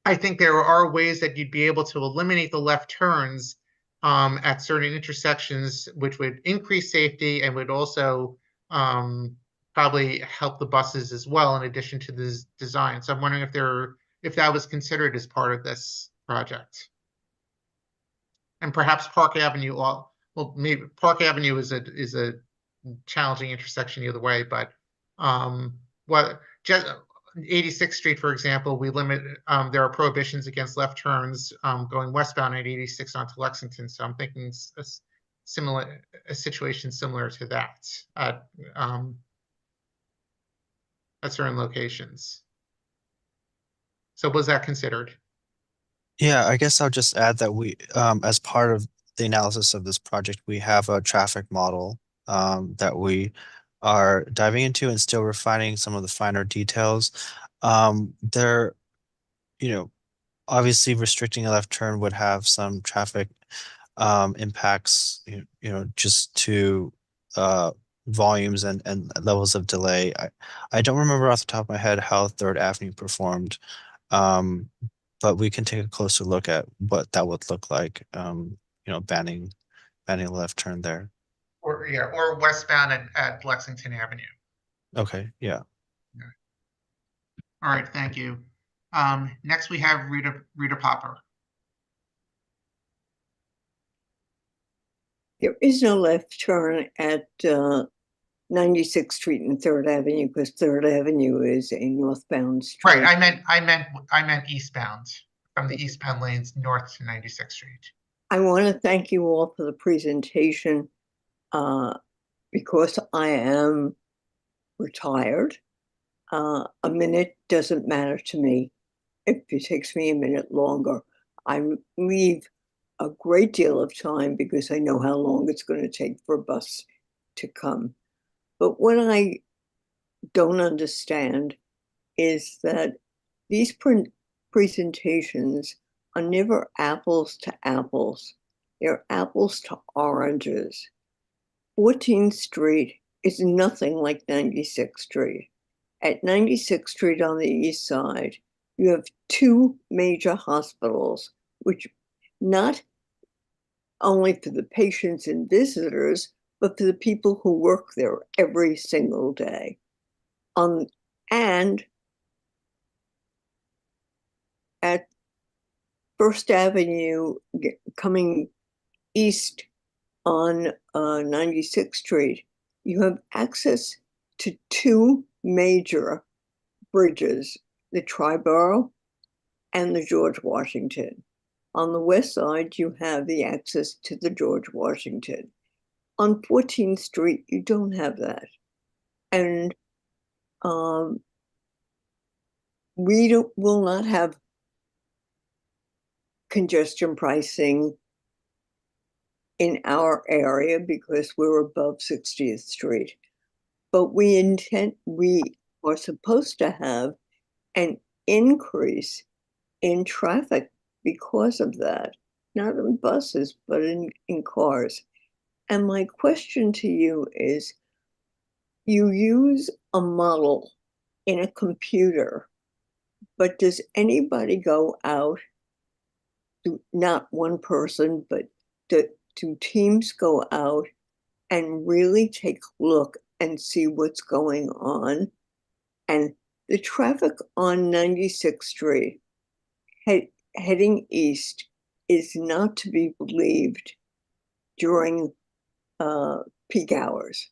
I think there are ways that you'd be able to eliminate the left turns at certain intersections, which would increase safety and would also probably help the buses as well, in addition to this design. So I'm wondering if that was considered as part of this project. And perhaps Park Avenue, well, maybe Park Avenue is a challenging intersection either way, but just 86th Street, for example, we limit, there are prohibitions against left turns going westbound at 86 onto Lexington. So I'm thinking a situation similar to that at certain locations. So was that considered? Yeah, I guess I'll just add that we, as part of the analysis of this project, we have a traffic model that we are diving into and still refining some of the finer details. There, obviously restricting a left turn would have some traffic impacts, just to volumes and levels of delay. I don't remember off the top of my head how 3rd Avenue performed, but we can take a closer look at what that would look like, banning a left turn there. Or westbound at Lexington Avenue. Okay, yeah. All right, thank you. Next we have Rita Popper. There is no left turn at 96th Street and 3rd Avenue because 3rd Avenue is a northbound street. Right, I meant eastbound, from the eastbound lanes north to 96th Street. I want to thank you all for the presentation. Because I am retired, a minute doesn't matter to me. If it takes me a minute longer, I leave a great deal of time because I know how long it's going to take for a bus to come. But what I don't understand is that these presentations are never apples to apples. They're apples to oranges. 14th Street is nothing like 96th Street. At 96th Street on the east side, you have two major hospitals, which not only for the patients and visitors, but for the people who work there every single day. And at First Avenue, coming east on 96th Street, you have access to two major bridges, the Triborough and the George Washington. On the west side, you have the access to the George Washington. On 14th Street, you don't have that. And we will not have congestion pricing in our area because we're above 60th Street. But we are supposed to have an increase in traffic because of that, not in buses, but in cars. And my question to you is, you use a model in a computer, but does anybody go out, not one person, but do teams go out and really take a look and see what's going on? And the traffic on 96th Street heading east is not to be believed during peak hours.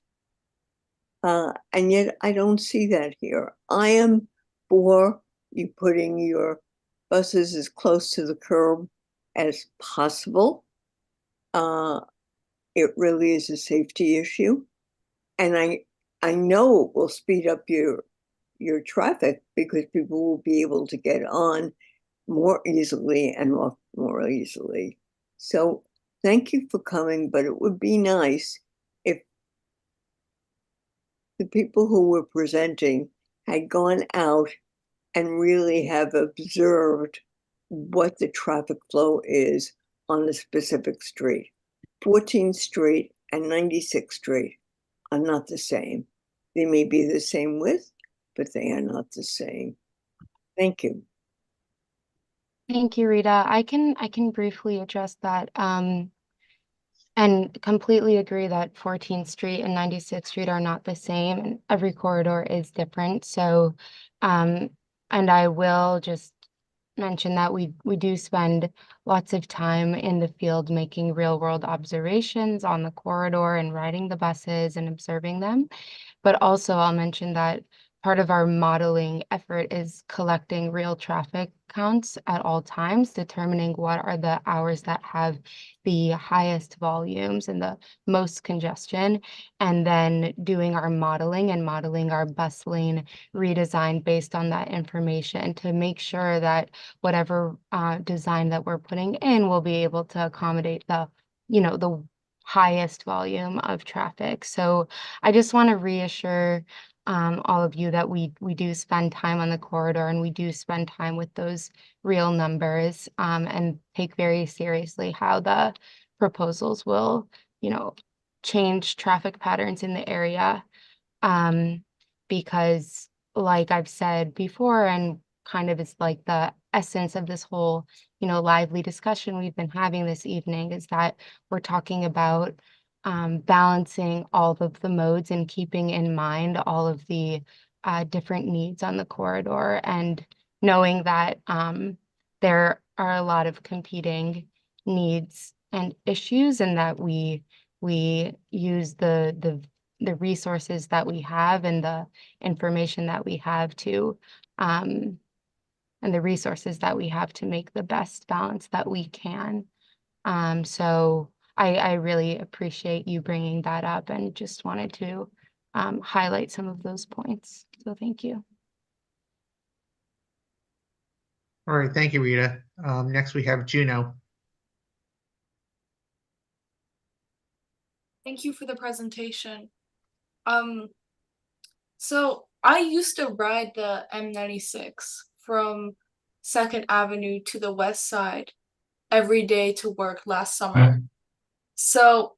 And yet I don't see that here. I am for you putting your buses as close to the curb as possible. It really is a safety issue. And I know it will speed up your traffic because people will be able to get on more easily and off more easily. So thank you for coming, but it would be nice if the people who were presenting had gone out and really have observed what the traffic flow is on a specific street. 14th Street and 96th Street are not the same. They may be the same width, but they are not the same. Thank you. Thank you, Rita. I can briefly address that. And completely agree that 14th Street and 96th Street are not the same, and every corridor is different. So, and I will just mention that we do spend lots of time in the field making real world observations on the corridor and riding the buses and observing them. But also I'll mention that part of our modeling effort is collecting real traffic counts at all times, determining what are the hours that have the highest volumes and the most congestion, and then doing our modeling and modeling our bus lane redesign based on that information to make sure that whatever design that we're putting in will be able to accommodate the highest volume of traffic. So I just want to reassure all of you that we do spend time on the corridor and we do spend time with those real numbers and take very seriously how the proposals will, change traffic patterns in the area. Because like I've said before, and kind of is like the essence of this whole, lively discussion we've been having this evening, is that we're talking about balancing all of the modes and keeping in mind all of the different needs on the corridor. And knowing that there are a lot of competing needs and issues, and that we use the resources that we have and the information that we have to and the resources that we have to make the best balance that we can. So I really appreciate you bringing that up, and just wanted to highlight some of those points. So thank you. All right, thank you, Rita. Next we have Juno. Thank you for the presentation. So I used to ride the M96 from 2nd Avenue to the west side every day to work last summer. So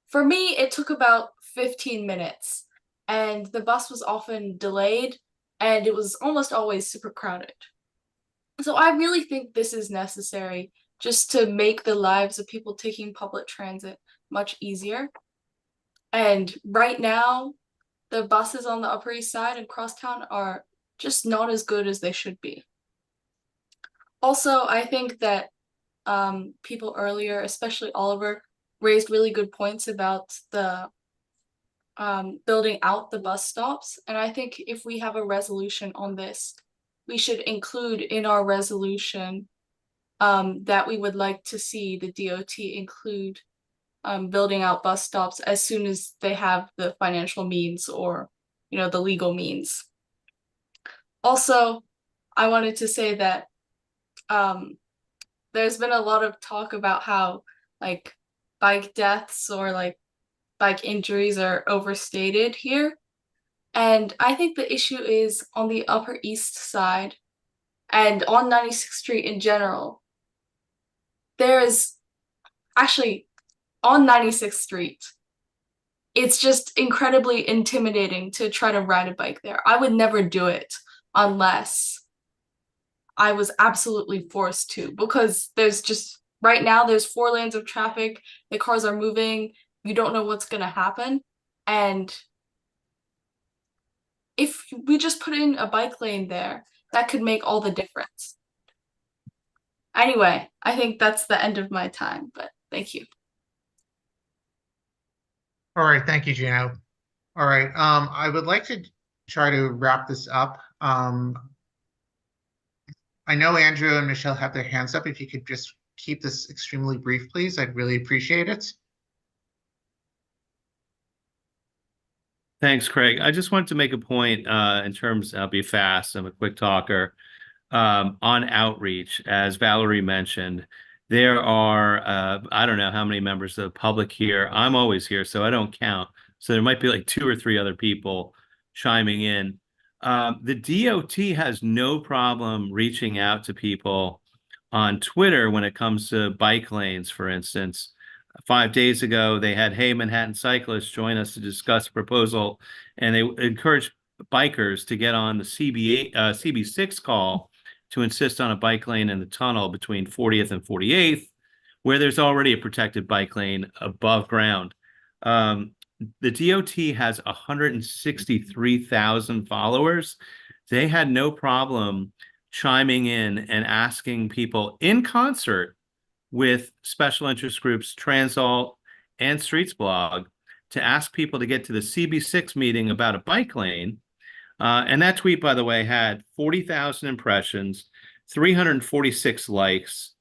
for me, it took about 15 minutes, and the bus was often delayed, and it was almost always super crowded. So I really think this is necessary just to make the lives of people taking public transit much easier. And right now, the buses on the Upper East Side and Crosstown are just not as good as they should be. Also, I think that people earlier, especially Oliver, raised really good points about the building out the bus stops. And I think if we have a resolution on this, we should include in our resolution that we would like to see the DOT include building out bus stops as soon as they have the financial means or, the legal means. Also, I wanted to say that there's been a lot of talk about how like bike deaths or like bike injuries are overstated here. And I think the issue is on the Upper East Side and on 96th Street in general. There is actually on 96th Street, it's just incredibly intimidating to try to ride a bike there. I would never do it unless I was absolutely forced to, because there's just right now there's 4 lanes of traffic, the cars are moving, you don't know what's gonna happen. And if we just put in a bike lane there, that could make all the difference. Anyway, I think that's the end of my time, but thank you. All right, thank you, Juno. All right, I would like to try to wrap this up. I know Andrew and Michelle have their hands up. If you could just keep this extremely brief, please, I'd really appreciate it. Thanks, Craig. I just wanted to make a point in terms, I'll be fast, I'm a quick talker, on outreach. As Valerie mentioned, there are, I don't know how many members of the public here. I'm always here, so I don't count. So there might be like 2 or 3 other people chiming in. The DOT has no problem reaching out to people on Twitter when it comes to bike lanes, for instance. 5 days ago, they had Hey Manhattan Cyclists join us to discuss a proposal, and they encouraged bikers to get on the CB6 call to insist on a bike lane in the tunnel between 40th and 48th, where there's already a protected bike lane above ground. The DOT has 163,000 followers. They had no problem chiming in and asking people in concert with special interest groups, Transalt and Streets Blog, to ask people to get to the CB6 meeting about a bike lane. And that tweet, by the way, had 40,000 impressions, 346 likes,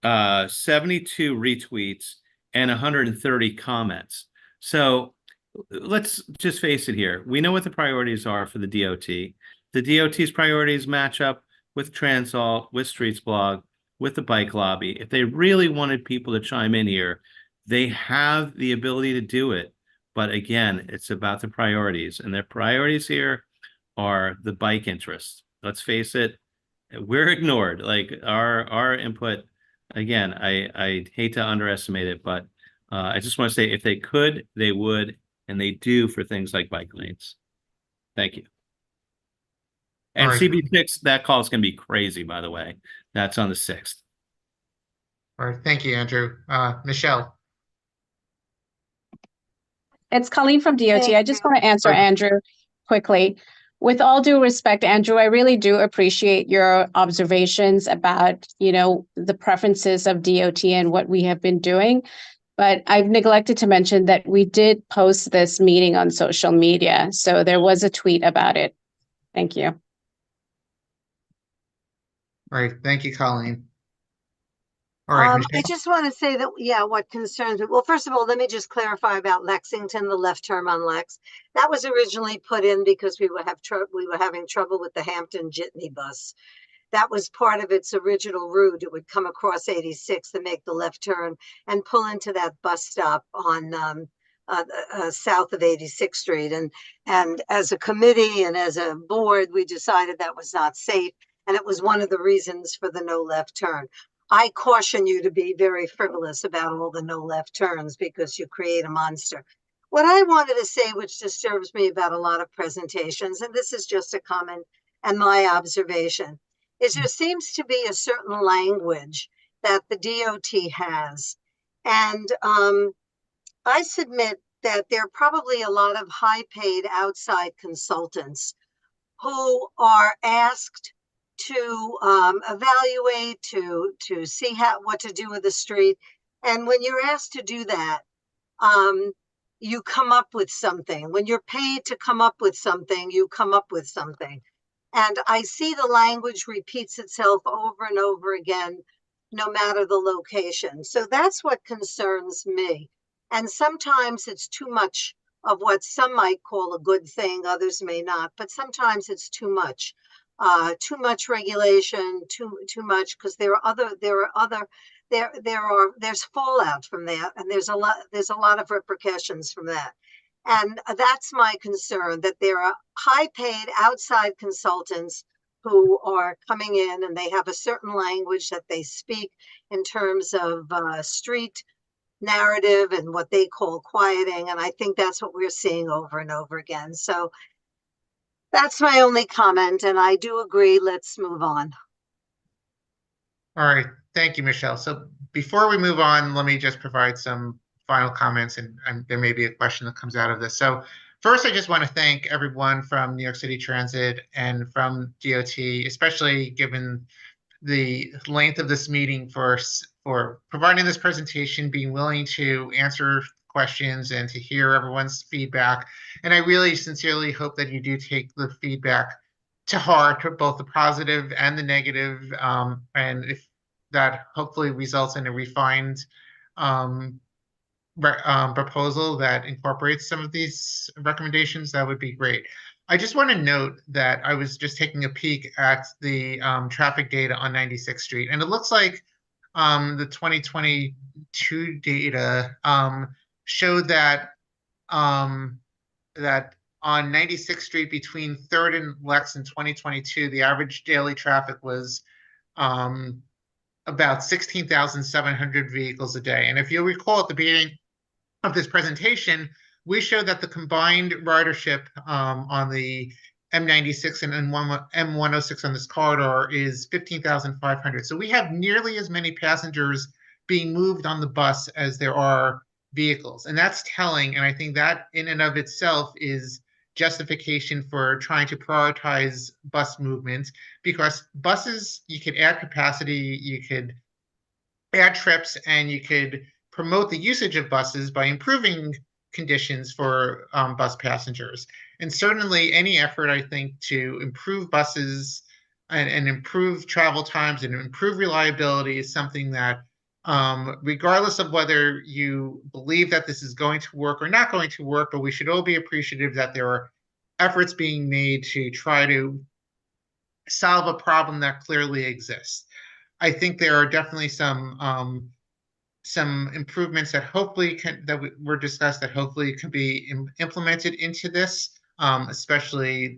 72 retweets, and 130 comments. So let's just face it here. We know what the priorities are for the DOT. The DOT's priorities match up with Transalt, with Streets Blog, with the bike lobby. If they really wanted people to chime in here, they have the ability to do it. But again, it's about the priorities, and their priorities here are the bike interests. Let's face it, we're ignored. Like our input, again, I hate to underestimate it, but I just want to say if they could, they would, and they do for things like bike lanes. Thank you. And right. CB6, that call is going to be crazy, by the way. That's on the 6th. All right, thank you, Andrew. Michelle. It's Colleen from DOT. I just want to answer Andrew quickly. With all due respect, Andrew, I really do appreciate your observations about, the preferences of DOT and what we have been doing. But I've neglected to mention that we did post this meeting on social media. So there was a tweet about it. Thank you. All right. Thank you, Colleen. All right, I Michelle. just want to say that, what concerns me. Well, first of all, let me just clarify about Lexington, the left turn on Lex. That was originally put in because we were having trouble with the Hampton Jitney bus. That was part of its original route. It would come across 86 and make the left turn and pull into that bus stop on south of 86th Street. And as a committee and as a board, we decided that was not safe. And it was one of the reasons for the no left turn. I caution you to be very frivolous about all the no left turns because you create a monster. What I wanted to say, which disturbs me about a lot of presentations, and this is just a comment and my observation, is there seems to be a certain language that the DOT has. And I submit that there are probably a lot of high-paid outside consultants who are asked to evaluate, to see what to do with the street. And when you're asked to do that, you come up with something. When you're paid to come up with something, you come up with something. And I see the language repeats itself over and over again, no matter the location. So that's what concerns me. And sometimes it's too much of what some might call a good thing, others may not, but sometimes it's too much regulation, too much, because there's fallout from that, and there's a lot of repercussions from that. And that's my concern, that there are high-paid outside consultants who are coming in and they have a certain language that they speak in terms of street narrative and what they call quieting. And I think that's what we're seeing over and over again. So that's my only comment. And I do agree. Let's move on. All right. Thank you, Michelle. So before we move on, let me just provide some final comments, and there may be a question that comes out of this. So first, I just want to thank everyone from New York City Transit and from DOT, especially given the length of this meeting, for providing this presentation, being willing to answer questions and to hear everyone's feedback. And I really sincerely hope that you do take the feedback to heart, both the positive and the negative, and if that hopefully results in a refined proposal that incorporates some of these recommendations, that would be great. I just want to note that I was just taking a peek at the traffic data on 96th Street, and it looks like the 2022 data showed that that on 96th Street between 3rd and Lex in 2022, the average daily traffic was about 16,700 vehicles a day. And if you'll recall, at the beginning of this presentation, we showed that the combined ridership on the M96 and M106 on this corridor is 15,500. So we have nearly as many passengers being moved on the bus as there are vehicles. And that's telling. And I think that in and of itself is justification for trying to prioritize bus movement, because buses, you could add capacity, you could add trips, and you could promote the usage of buses by improving conditions for bus passengers. And certainly any effort, I think, to improve buses and improve travel times and improve reliability is something that, regardless of whether you believe that this is going to work or not going to work, but we should all be appreciative that there are efforts being made to try to solve a problem that clearly exists. I think there are definitely some improvements that hopefully were discussed that hopefully can be implemented into this, especially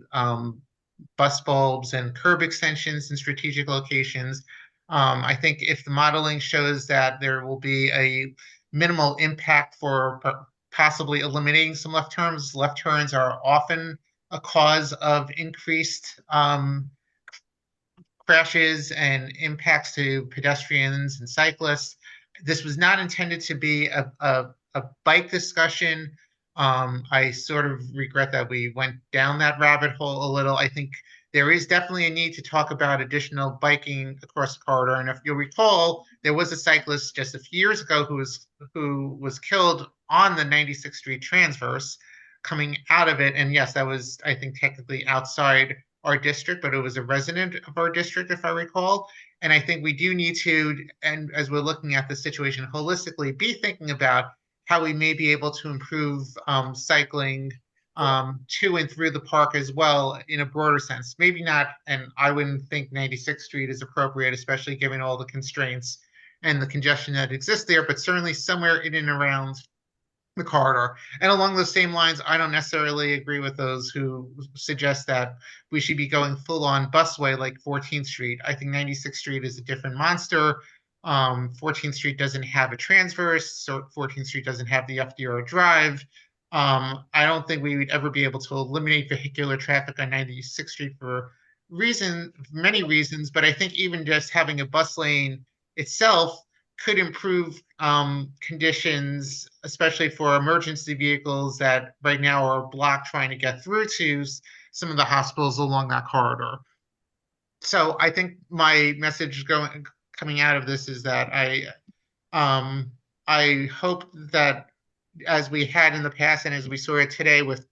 bus bulbs and curb extensions in strategic locations. I think if the modeling shows that there will be a minimal impact for possibly eliminating some left turns are often a cause of increased crashes and impacts to pedestrians and cyclists. This was not intended to be a bike discussion. I sort of regret that we went down that rabbit hole a little. I think there is definitely a need to talk about additional biking across the corridor. And if you'll recall, there was a cyclist just a few years ago who was killed on the 96th Street transverse coming out of it. And yes, that was, I think, technically outside our district, but it was a resident of our district, if I recall. And I think we do need to, and as we're looking at the situation holistically, be thinking about how we may be able to improve cycling to and through the park as well in a broader sense. Maybe not, and I wouldn't think 96th Street is appropriate, especially given all the constraints and the congestion that exists there, but certainly somewhere in and around the corridor. And along those same lines, I don't necessarily agree with those who suggest that we should be going full on busway like 14th Street. I think 96th Street is a different monster. 14th Street doesn't have a transverse, so 14th Street doesn't have the FDR drive. I don't think we would ever be able to eliminate vehicular traffic on 96th Street for many reasons, but I think even just having a bus lane itself could improve conditions, especially for emergency vehicles that right now are blocked trying to get through to some of the hospitals along that corridor. So I think my message coming out of this is that I hope that as we had in the past and as we saw it today with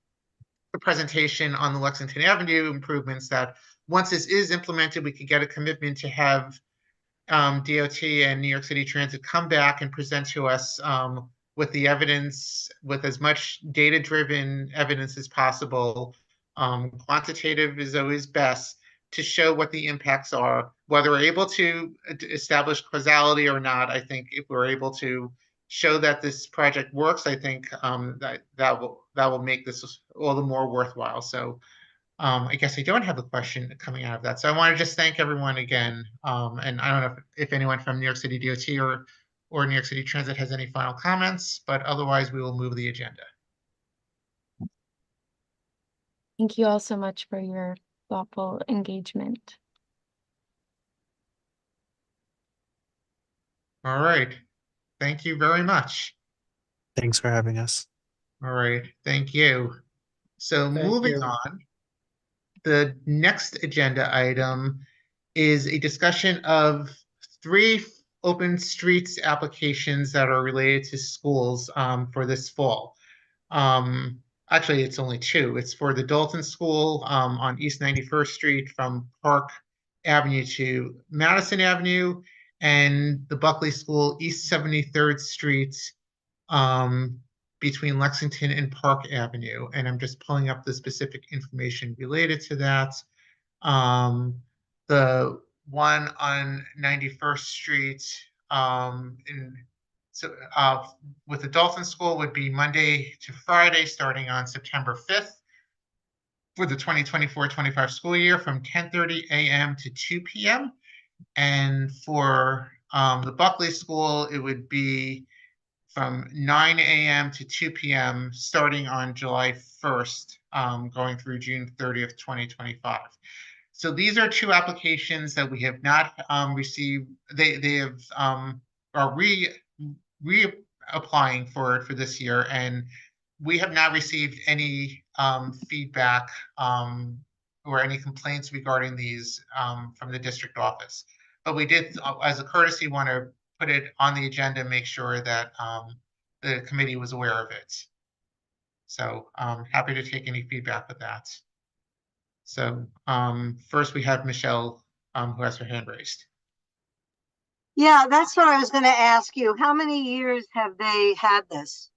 the presentation on the Lexington Avenue improvements, that once this is implemented, we could get a commitment to have DOT and New York City Transit come back and present to us with the evidence, with as much data-driven evidence as possible. Quantitative is always best to show what the impacts are, whether we're able to establish causality or not. I think if we're able to show that this project works, I think that will make this all the more worthwhile. So I guess I don't have a question coming out of that. So I want to just thank everyone again. And I don't know if anyone from New York City DOT or New York City Transit has any final comments, but otherwise we will move the agenda. Thank you all so much for your thoughtful engagement. All right. Thank you very much. Thanks for having us. All right. Thank you. So moving on, the next agenda item is a discussion of 3 open streets applications that are related to schools for this fall. Actually, it's only 2. It's for the Dalton School on East 91st Street from Park Avenue to Madison Avenue, and the Buckley School East 73rd Street between Lexington and Park Avenue. And I'm just pulling up the specific information related to that. The one on 91st Street with the Dalton School would be Monday to Friday, starting on September 5th for the 2024-25 school year from 10:30 a.m. to 2 p.m. And for the Buckley School, it would be from 9 a.m. to 2 p.m. starting on July 1st, going through June 30th, 2025. So these are 2 applications that we have not received. They have are reapplying for this year, and we have not received any feedback or any complaints regarding these from the district office. But we did, as a courtesy, want to put it on the agenda, make sure that the committee was aware of it. So I'm happy to take any feedback with that. So first we have Michelle, who has her hand raised. Yeah, that's what I was going to ask you. How many years have they had this?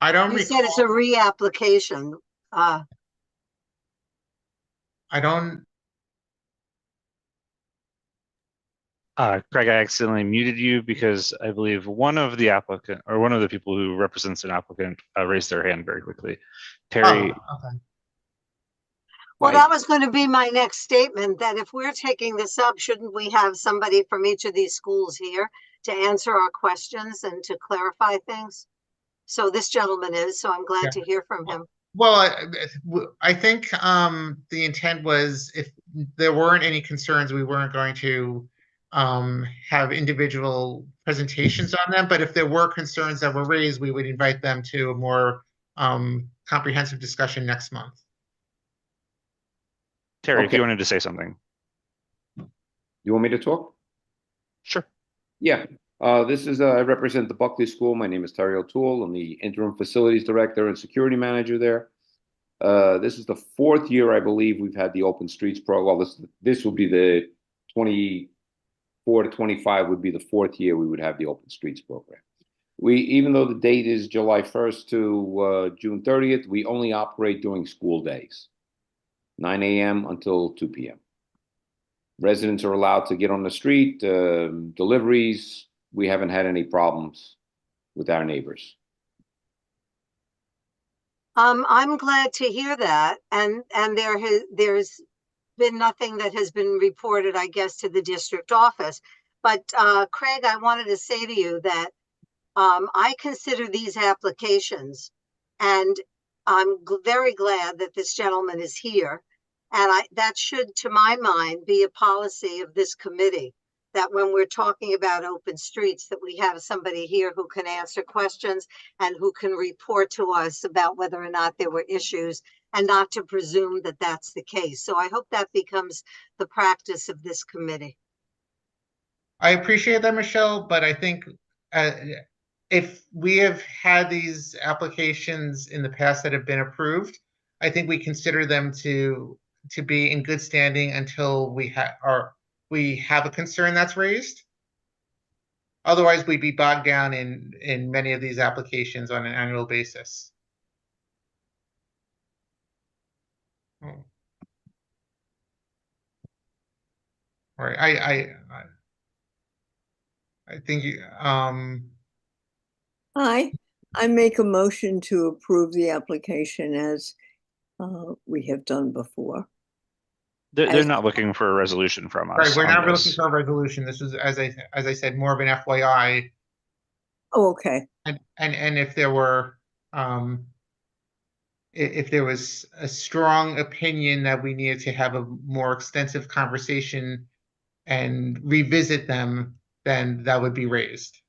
I don't You recall. said it's a reapplication. I don't. Craig, I accidentally muted you because I believe one of the applicant or one of the people who represents an applicant raised their hand very quickly. Terry. Oh, okay. Well, that was going to be my next statement, that if we're taking this up, shouldn't we have somebody from each of these schools here to answer our questions and to clarify things? So this gentleman is, so I'm glad to hear from him. Well, I think the intent was if there weren't any concerns, we weren't going to have individual presentations on them. But if there were concerns that were raised, we would invite them to a more comprehensive discussion next month. Terry, if Okay. you wanted to say something. You want me to talk? Sure. Yeah. This is I represent the Buckley School. My name is Terry O'Toole. I'm the interim facilities director and security manager there. This is the fourth year, I believe, we've had the Open Streets program. Well, this will be the 24 to 25 would be the fourth year we would have the Open Streets program. Even though the date is July 1st to June 30th, we only operate during school days, 9 a.m. until 2 p.m. Residents are allowed to get on the street, deliveries. We haven't had any problems with our neighbors. I'm glad to hear that, and there's been nothing that has been reported, I guess, to the district office. But Craig, I wanted to say to you that I consider these applications, and I'm very glad that this gentleman is here. And that should, to my mind, be a policy of this committee, that when we're talking about open streets, that we have somebody here who can answer questions and who can report to us about whether or not there were issues, and not to presume that that's the case. So I hope that becomes the practice of this committee. I appreciate that, Michelle, but I think if we have had these applications in the past that have been approved, I think we consider them to be in good standing until we have a concern that's raised. Otherwise, we'd be bogged down in many of these applications on an annual basis. Oh. All right, I think I make a motion to approve the application as we have done before. They're not looking for a resolution from us. Right, we're not this. looking for a resolution. This is, as I said, more of an FYI. Oh, okay. And if there were if there was a strong opinion that we needed to have a more extensive conversation and revisit them, then that would be raised.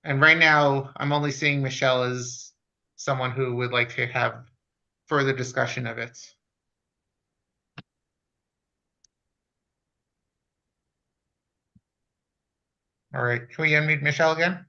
And right now, I'm only seeing Michelle as someone who would like to have further discussion of it. All right, can we unmute Michelle again?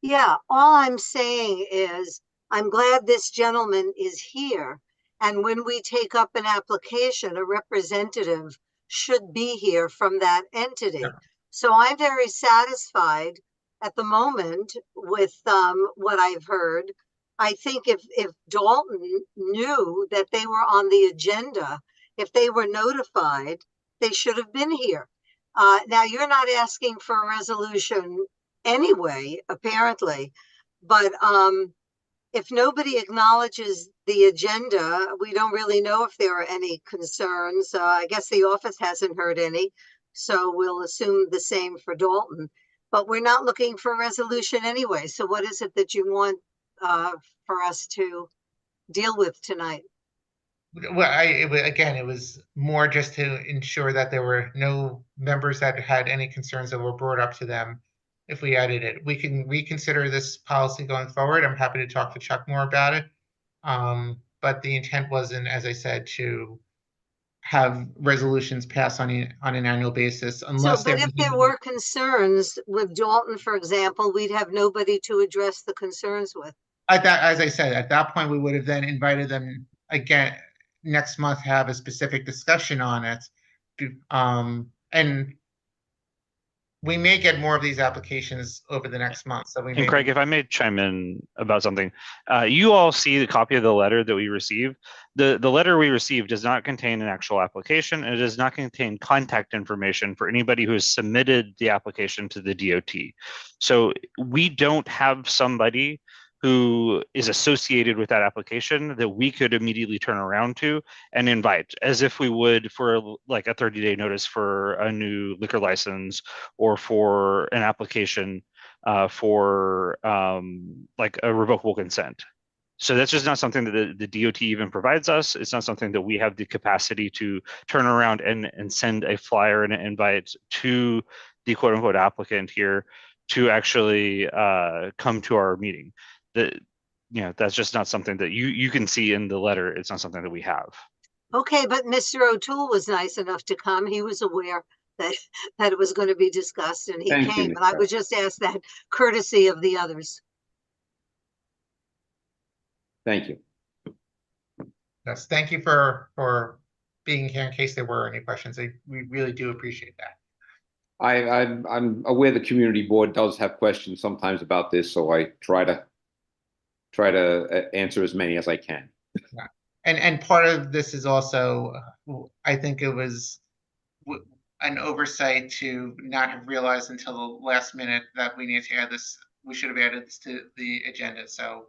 Yeah, all I'm saying is I'm glad this gentleman is here. And when we take up an application, a representative should be here from that entity. Yeah. So I'm very satisfied at the moment with what I've heard. I think if Dalton knew that they were on the agenda, if they were notified, they should have been here. Now, you're not asking for a resolution anyway, apparently, but if nobody acknowledges the agenda, we don't really know if there are any concerns. I guess the office hasn't heard any, so we'll assume the same for Dalton. But we're not looking for a resolution anyway. So what is it that you want for us to deal with tonight? Well, again, it was more just to ensure that there were no members that had any concerns that were brought up to them. If we added it, we can reconsider this policy going forward. I'm happy to talk to Chuck more about it. But the intent wasn't, as I said, to have resolutions passed on an annual basis, unless but if there were concerns with Dalton, for example, we'd have nobody to address the concerns with. As I said, at that point, we would have then invited them again next month to have a specific discussion on it. And we may get more of these applications over the next month. So and Craig, if I may chime in about something, you all see the copy of the letter that we received. The letter we received does not contain an actual application, and it does not contain contact information for anybody who has submitted the application to the DOT. So we don't have somebody who is associated with that application that we could immediately turn around to and invite, as if we would for like a 30-day notice for a new liquor license or for an application for like a revocable consent. So that's just not something that the DOT even provides us. It's not something that we have the capacity to turn around and send a flyer and an invite to the quote unquote applicant here to actually come to our meeting. That's just not something that you can see in the letter. It's not something that we have. Okay, but Mr. O'Toole was nice enough to come. He was aware that it was going to be discussed, and he Thank you, came. Ms. And I Beck. would just ask that courtesy of the others. Thank you. Yes, thank you for being here in case there were any questions. We really do appreciate that. I'm aware the community board does have questions sometimes about this, so I try to answer as many as I can. Yeah. And part of this is also, I think it was an oversight to not have realized until the last minute that we need to add this. We should have added this to the agenda. So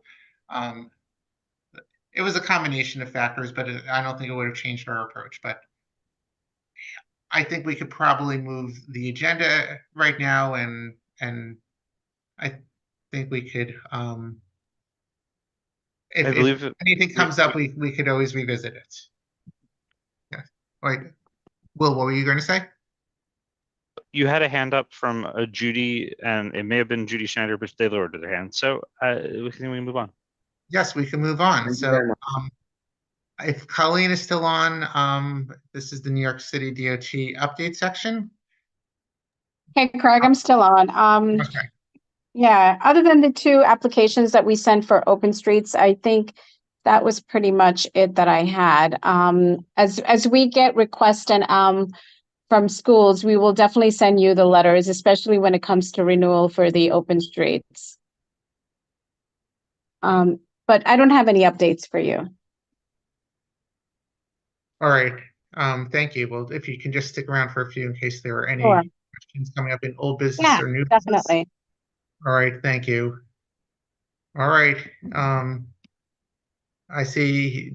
it was a combination of factors, but I don't think it would have changed our approach. But I think we could probably move the agenda right now, and I think we could. If anything comes up, we could always revisit it. Yeah. Wait, Will, what were you going to say? You had a hand up from Judy, and it may have been Judy Schneider, but they lowered their hand. So we can move on. Yes, we can move on. Thank you So very much. if Colleen is still on, this is the New York City DOT update section. Hey, Craig, I'm still on. Okay. Yeah, other than the 2 applications that we sent for open streets, I think that was pretty much it that I had. As we get requests and from schools, we will definitely send you the letters, especially when it comes to renewal for the open streets. But I don't have any updates for you. All right. Thank you. Well, if you can just stick around for a few in case there are any Sure. questions coming up in old business Yeah, or new business. definitely. All right. Thank you. All right. I see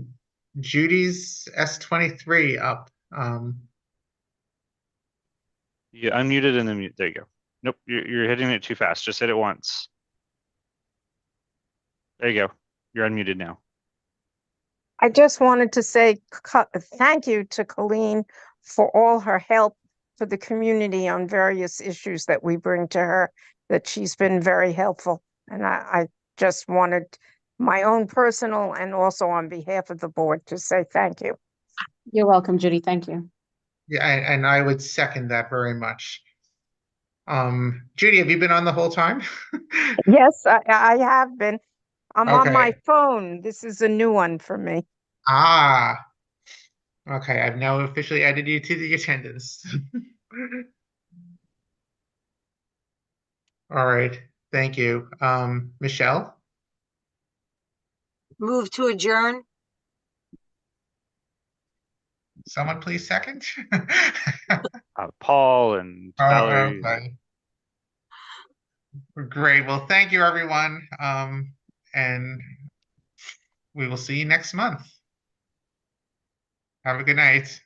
Judy's S23 up. You unmuted and then mute. There you go. Nope, you're hitting it too fast. Just hit it once. There you go. You're unmuted now. I just wanted to say thank you to Colleen for all her help for the community on various issues that we bring to her, that she's been very helpful. And I just wanted my own personal and also on behalf of the board to say thank you. You're welcome, Judy. Thank you. Yeah, and I would second that very much. Judy, have you been on the whole time? Yes, I have been. I'm on my Okay. phone. This is a new one for me. Ah, okay. I've now officially added you to the attendance. All right. Thank you. Michelle? Move to adjourn. Someone please second? Paul and Valerie. Okay. Great. Well, thank you, everyone. And we will see you next month. Have a good night.